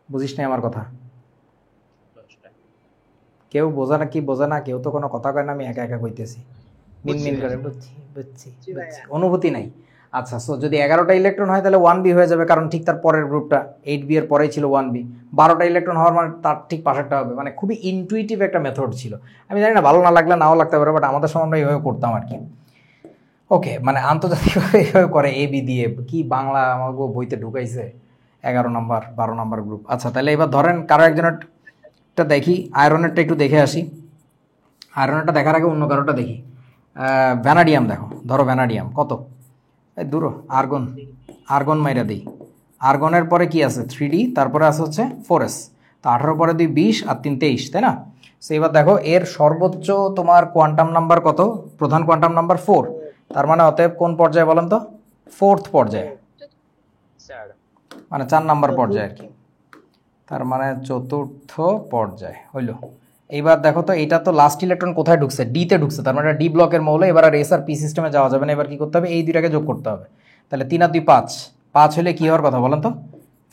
Speaker 1: বুঝিস নাই আমার কথা? কেউ বোঝে না? কি বোঝে না? কেউ তো কোনো কথা কয় না, আমি একা একা কইতেছি মিনমিন করে। বুঝছি বুঝছি বুঝছি, অনুভূতি নাই। আচ্ছা, সো যদি 11টা ইলেকট্রন হয় তাহলে 1B হয়ে যাবে, কারণ ঠিক তার পরের গ্রুপটা 8B এর পরেই ছিল 1B। 12টা ইলেকট্রন হওয়ার মানে তার ঠিক পাশেরটা হবে। মানে খুবই ইনটুইটিভ একটা মেথড ছিল। আমি জানি না, ভালো না লাগলে নাও লাগতে পারে, বাট আমাদের সময় আমরা এইভাবে করতাম আর কি। ওকে, মানে আন্তর্জাতিকভাবে এইভাবে করে AB দিয়ে। কি বাংলা আমাকে বইতে ঢুকাইছে 11 নম্বর 12 নম্বর গ্রুপ। আচ্ছা, তাহলে এবার ধরেন কারো একজনেরটা দেখি, আয়রনেরটা একটু দেখে আসি। আয়রনেরটা দেখার আগে অন্য কারোটা দেখি। ভ্যানাডিয়াম দেখো, ধরো ভ্যানাডিয়াম কত? এই দূর, আর্গন। আর্গন মাইরা দিই। আর্গনের পরে কি আছে? 3D, তারপরে আছে হচ্ছে 4s। তো 18 পরে 2 20 আর 3 23, তাই না? সো এবার দেখো এর সর্বোচ্চ তোমার কোয়ান্টাম নাম্বার কত? প্রধান কোয়ান্টাম নাম্বার 4। তার মানে অতএব কোন পর্যায়ে বলেন তো? 4th পর্যায়ে,
Speaker 5: স্যার
Speaker 1: মানে 4 নাম্বার পর্যায়ে আর কি। তার মানে 4র্থ পর্যায়ে হইল। এইবার দেখো তো, এটা তো লাস্ট ইলেকট্রন কোথায় ঢুকছে? ডিতে ঢুকছে, তার মানে ডি ব্লকের মৌল। এবার আর এস আর পি সিস্টেমে যাওয়া যাবে না। এবার কি করতে হবে? এই দুইটাকে যোগ করতে হবে। তাহলে 3 আর 2 5, 5 হলে কি হওয়ার কথা বলেন তো?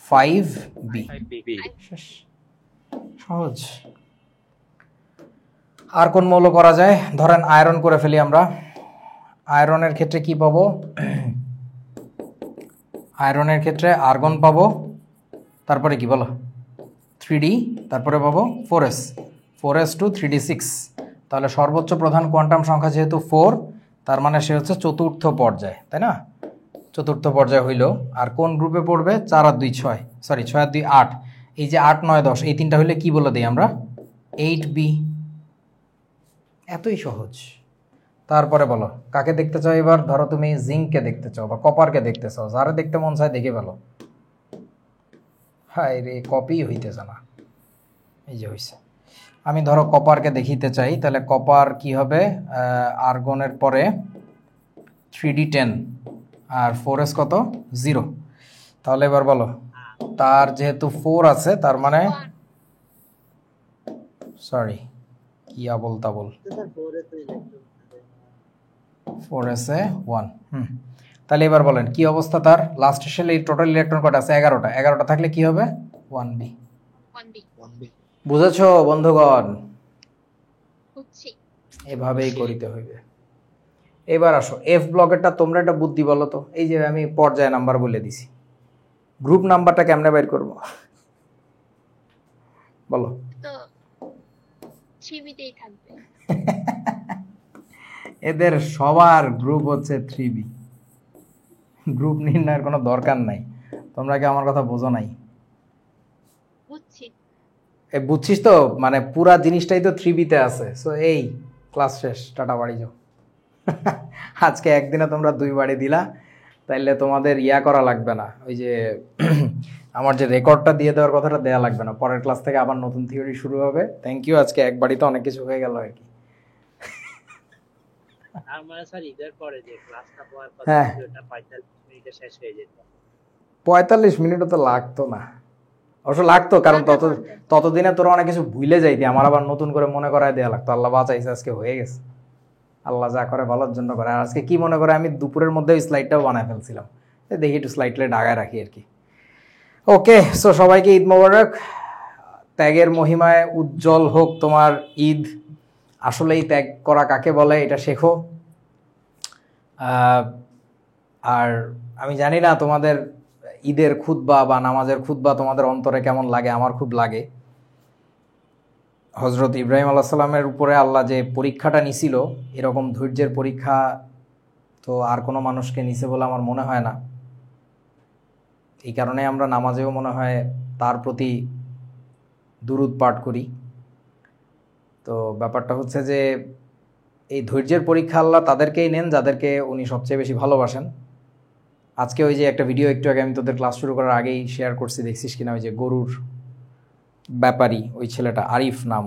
Speaker 1: 5B।
Speaker 5: 5B
Speaker 1: শেষ, সহজ। আর কোন মৌল করা যায়? ধরেন আয়রন করে ফেলি আমরা। আয়রনের ক্ষেত্রে কি পাবো? আয়রনের ক্ষেত্রে আর্গন পাবো, তারপরে কি বলো? 3D, তারপরে পাবো 4s, 4s to 3D 6। তাহলে সর্বোচ্চ প্রধান কোয়ান্টাম সংখ্যা যেহেতু 4, তার মানে সে হচ্ছে 4র্থ পর্যায়ে, তাই না? 4র্থ পর্যায়ে হইল। আর কোন গ্রুপে পড়বে? 4 আর 2 6, সরি 6 আর 2 8। এই যে 8 9 10, এই তিনটা হইলে কি বলে দিই আমরা? 8B। এতই সহজ। তারপরে বলো কাকে দেখতে চাও এবার? ধরো তুমি জিঙ্ককে দেখতে চাও বা কপারকে দেখতে চাও, যারা দেখতে মন চায় দেখে ফেলো। হায় রে, কপি হইতেছে না। এই যে হইছে। আমি ধরো কপারকে দেখিতে চাই, তাহলে কপার কি হবে? আর্গনের পরে 3D 10 আর 4s কত? 0। তাহলে এবার বলো, তার যেহেতু 4 আছে, তার মানে সরি কি আবল তাবল, 4s এ 1। তাহলে এবার বলেন কি অবস্থা তার? লাস্ট শেলে এই টোটাল ইলেকট্রন কটা আছে? 11টা। 11টা থাকলে কি হবে? 1B।
Speaker 3: 1B
Speaker 1: বুঝেছো বন্ধুগণ?
Speaker 3: বুঝছি।
Speaker 1: এভাবেই করিতে হইবে। এবার আসো এফ ব্লকেরটা, তোমরা একটা বুদ্ধি বলো তো। এই যে আমি পর্যায় নাম্বার বলে দিছি, গ্রুপ নাম্বারটা কেমনে বের করবো বলো?
Speaker 3: তো 3B তেই থাকবে।
Speaker 1: এদের সবার গ্রুপ হচ্ছে 3B। গ্রুপ নির্ণয়ের কোনো দরকার নাই। তোমরা কি আমার কথা বোঝো নাই?
Speaker 3: বুঝছি।
Speaker 1: বুঝছিস তো? মানে পুরা জিনিসটাই তো 3B-তে আছে। সো এই ক্লাস শেষ, টাটা, বাড়ি যাও। আজকে একদিনে তোমরা 2 বাড়ি দিলা, তাইলে তোমাদের ইয়া করা লাগবে না। ওই যে আমার যে রেকর্ডটা দিয়ে দেওয়ার কথাটা দেওয়া লাগবে না। পরের ক্লাস থেকে আবার নতুন থিওরি শুরু হবে। Thank you. আজকে এক বাড়িতে অনেক কিছু হয়ে গেল আর কি।
Speaker 6: আর মানে স্যার ঈদের পরে যে ক্লাসটা হওয়ার কথা
Speaker 1: হ্যাঁ।
Speaker 6: ছিল, ওটা 45 মিনিটে শেষ হয়ে যেত।
Speaker 1: 45 মিনিটও তো লাগতো না। অবশ্য লাগতো, কারণ ততদিনে তোরা অনেক কিছু ভুলে যাইতি, আমার আবার নতুন করে মনে করায় দেওয়া লাগতো। আল্লাহ বাঁচাইছে, আজকে হয়ে গেছে। আল্লাহ যা করে ভালোর জন্য করে। আর আজকে কি মনে করে, আমি দুপুরের মধ্যে ওই স্লাইডটাও বানায় ফেলছিলাম। দেখি একটু স্লাইডটা ডাগায় রাখি আর কি। ওকে, সো সবাইকে ঈদ মোবারক। ত্যাগের মহিমায় উজ্জ্বল হোক তোমার ঈদ। আসলেই ত্যাগ করা কাকে বলে এটা শেখো। আর আমি জানি না তোমাদের ঈদের খুতবা বা নামাজের খুতবা তোমাদের অন্তরে কেমন লাগে। আমার খুব লাগে। হজরত ইব্রাহিম আলাইহিস সালামের উপরে আল্লাহ যে পরীক্ষাটা নিছিল, এরকম ধৈর্যের পরীক্ষা তো আর কোনো মানুষকে নিছে বলে আমার মনে হয় না। এই কারণে আমরা নামাজেও মনে হয় তার প্রতি দুরূদ পাঠ করি। তো ব্যাপারটা হচ্ছে যে এই ধৈর্যের পরীক্ষা আল্লাহ তাদেরকেই নেন যাদেরকে উনি সবচেয়ে বেশি ভালোবাসেন। আজকে ওই যে একটা ভিডিও একটু আগে আমি তোদের ক্লাস শুরু করার আগেই শেয়ার করছি, দেখছিস কিনা? ওই যে গরুর ব্যাপারী, ওই ছেলেটা আরিফ নাম,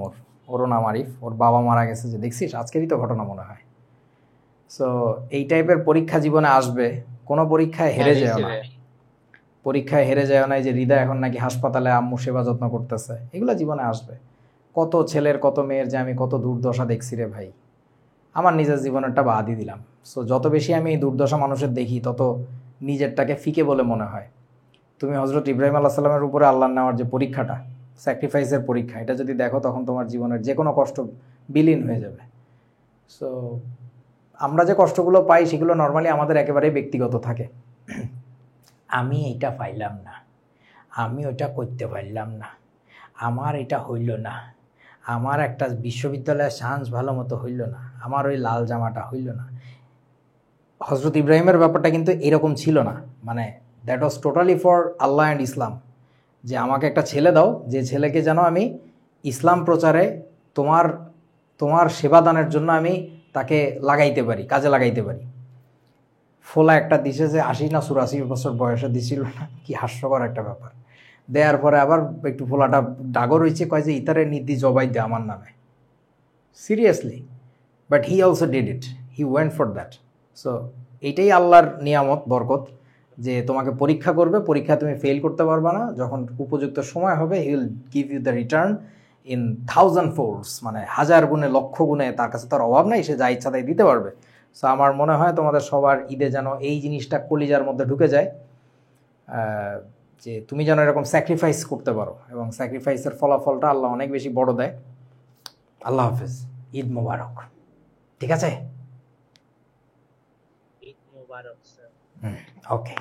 Speaker 1: ওরও নাম আরিফ, ওর বাবা মারা গেছে, যে দেখছিস? আজকেরই তো ঘটনা মনে হয়। সো এই টাইপের পরীক্ষা জীবনে আসবে, কোনো পরীক্ষায় হেরে
Speaker 5: হ্যাঁ,
Speaker 1: যেও না।
Speaker 5: নিশ্চয়ই।
Speaker 1: পরীক্ষায় হেরে যায় না, এই যে হৃদয় এখন নাকি হাসপাতালে আম্মু সেবা যত্ন করতেছে, এগুলো জীবনে আসবে। কত ছেলের কত মেয়ের যে আমি কত দুর্দশা দেখছি রে ভাই, আমার নিজের জীবনেরটা বাদই দিলাম। সো যত বেশি আমি এই দুর্দশা মানুষের দেখি তত নিজেরটাকে ফিকে বলে মনে হয়। তুমি হজরত ইব্রাহিম আলাইহিস সালামের উপরে আল্লাহর নেওয়ার যে পরীক্ষাটা, স্যাক্রিফাইসের পরীক্ষা, এটা যদি দেখো তখন তোমার জীবনের যে কোনো কষ্ট বিলীন হয়ে যাবে। সো আমরা যে কষ্টগুলো পাই সেগুলো নর্মালি আমাদের একেবারেই ব্যক্তিগত থাকে। আমি এটা পাইলাম না, আমি ওটা করতে পারলাম না, আমার এটা হইল না, আমার একটা বিশ্ববিদ্যালয়ের চান্স ভালো মতো হইল না, আমার ওই লাল জামাটা হইল না। হজরত ইব্রাহিমের ব্যাপারটা কিন্তু এরকম ছিল না, মানে that was totally for Allah and ইসলাম, যে আমাকে একটা ছেলে দাও, যে ছেলেকে যেন আমি ইসলাম প্রচারে তোমার তোমার সেবাদানের জন্য আমি তাকে লাগাইতে পারি, কাজে লাগাইতে পারি। ফোলা একটা দিছে যে 80 না 84 বছর বয়সে দিছিল না, কি হাস্যকর একটা ব্যাপার। দেওয়ার পরে আবার একটু ফোলাটা ডাগর হয়েছে, কয় যে ইতারে নির্দি জবাই দে আমার নামে, seriously. But he also did it, he went for that. So এইটাই আল্লাহর নিয়ামত, বরকত, যে তোমাকে পরীক্ষা করবে, পরীক্ষা তুমি ফেল করতে পারবে না, যখন উপযুক্ত সময় হবে he will give you the return in 1000 folds, মানে 1000 গুণে, লক্ষ গুণে। তার কাছে তার অভাব নাই, সে যা ইচ্ছা তাই দিতে পারবে। সো আমার মনে হয় তোমাদের সবার ঈদে যেন এই জিনিসটা কলিজার মধ্যে ঢুকে যায়, যে তুমি যেন এরকম স্যাক্রিফাইস করতে পারো, এবং স্যাক্রিফাইসের ফলাফলটা আল্লাহ অনেক বেশি বড় দেয়। আল্লাহ হাফেজ, ঈদ মোবারক। ঠিক আছে,
Speaker 6: ঈদ মোবারক স্যার।
Speaker 1: ওকে।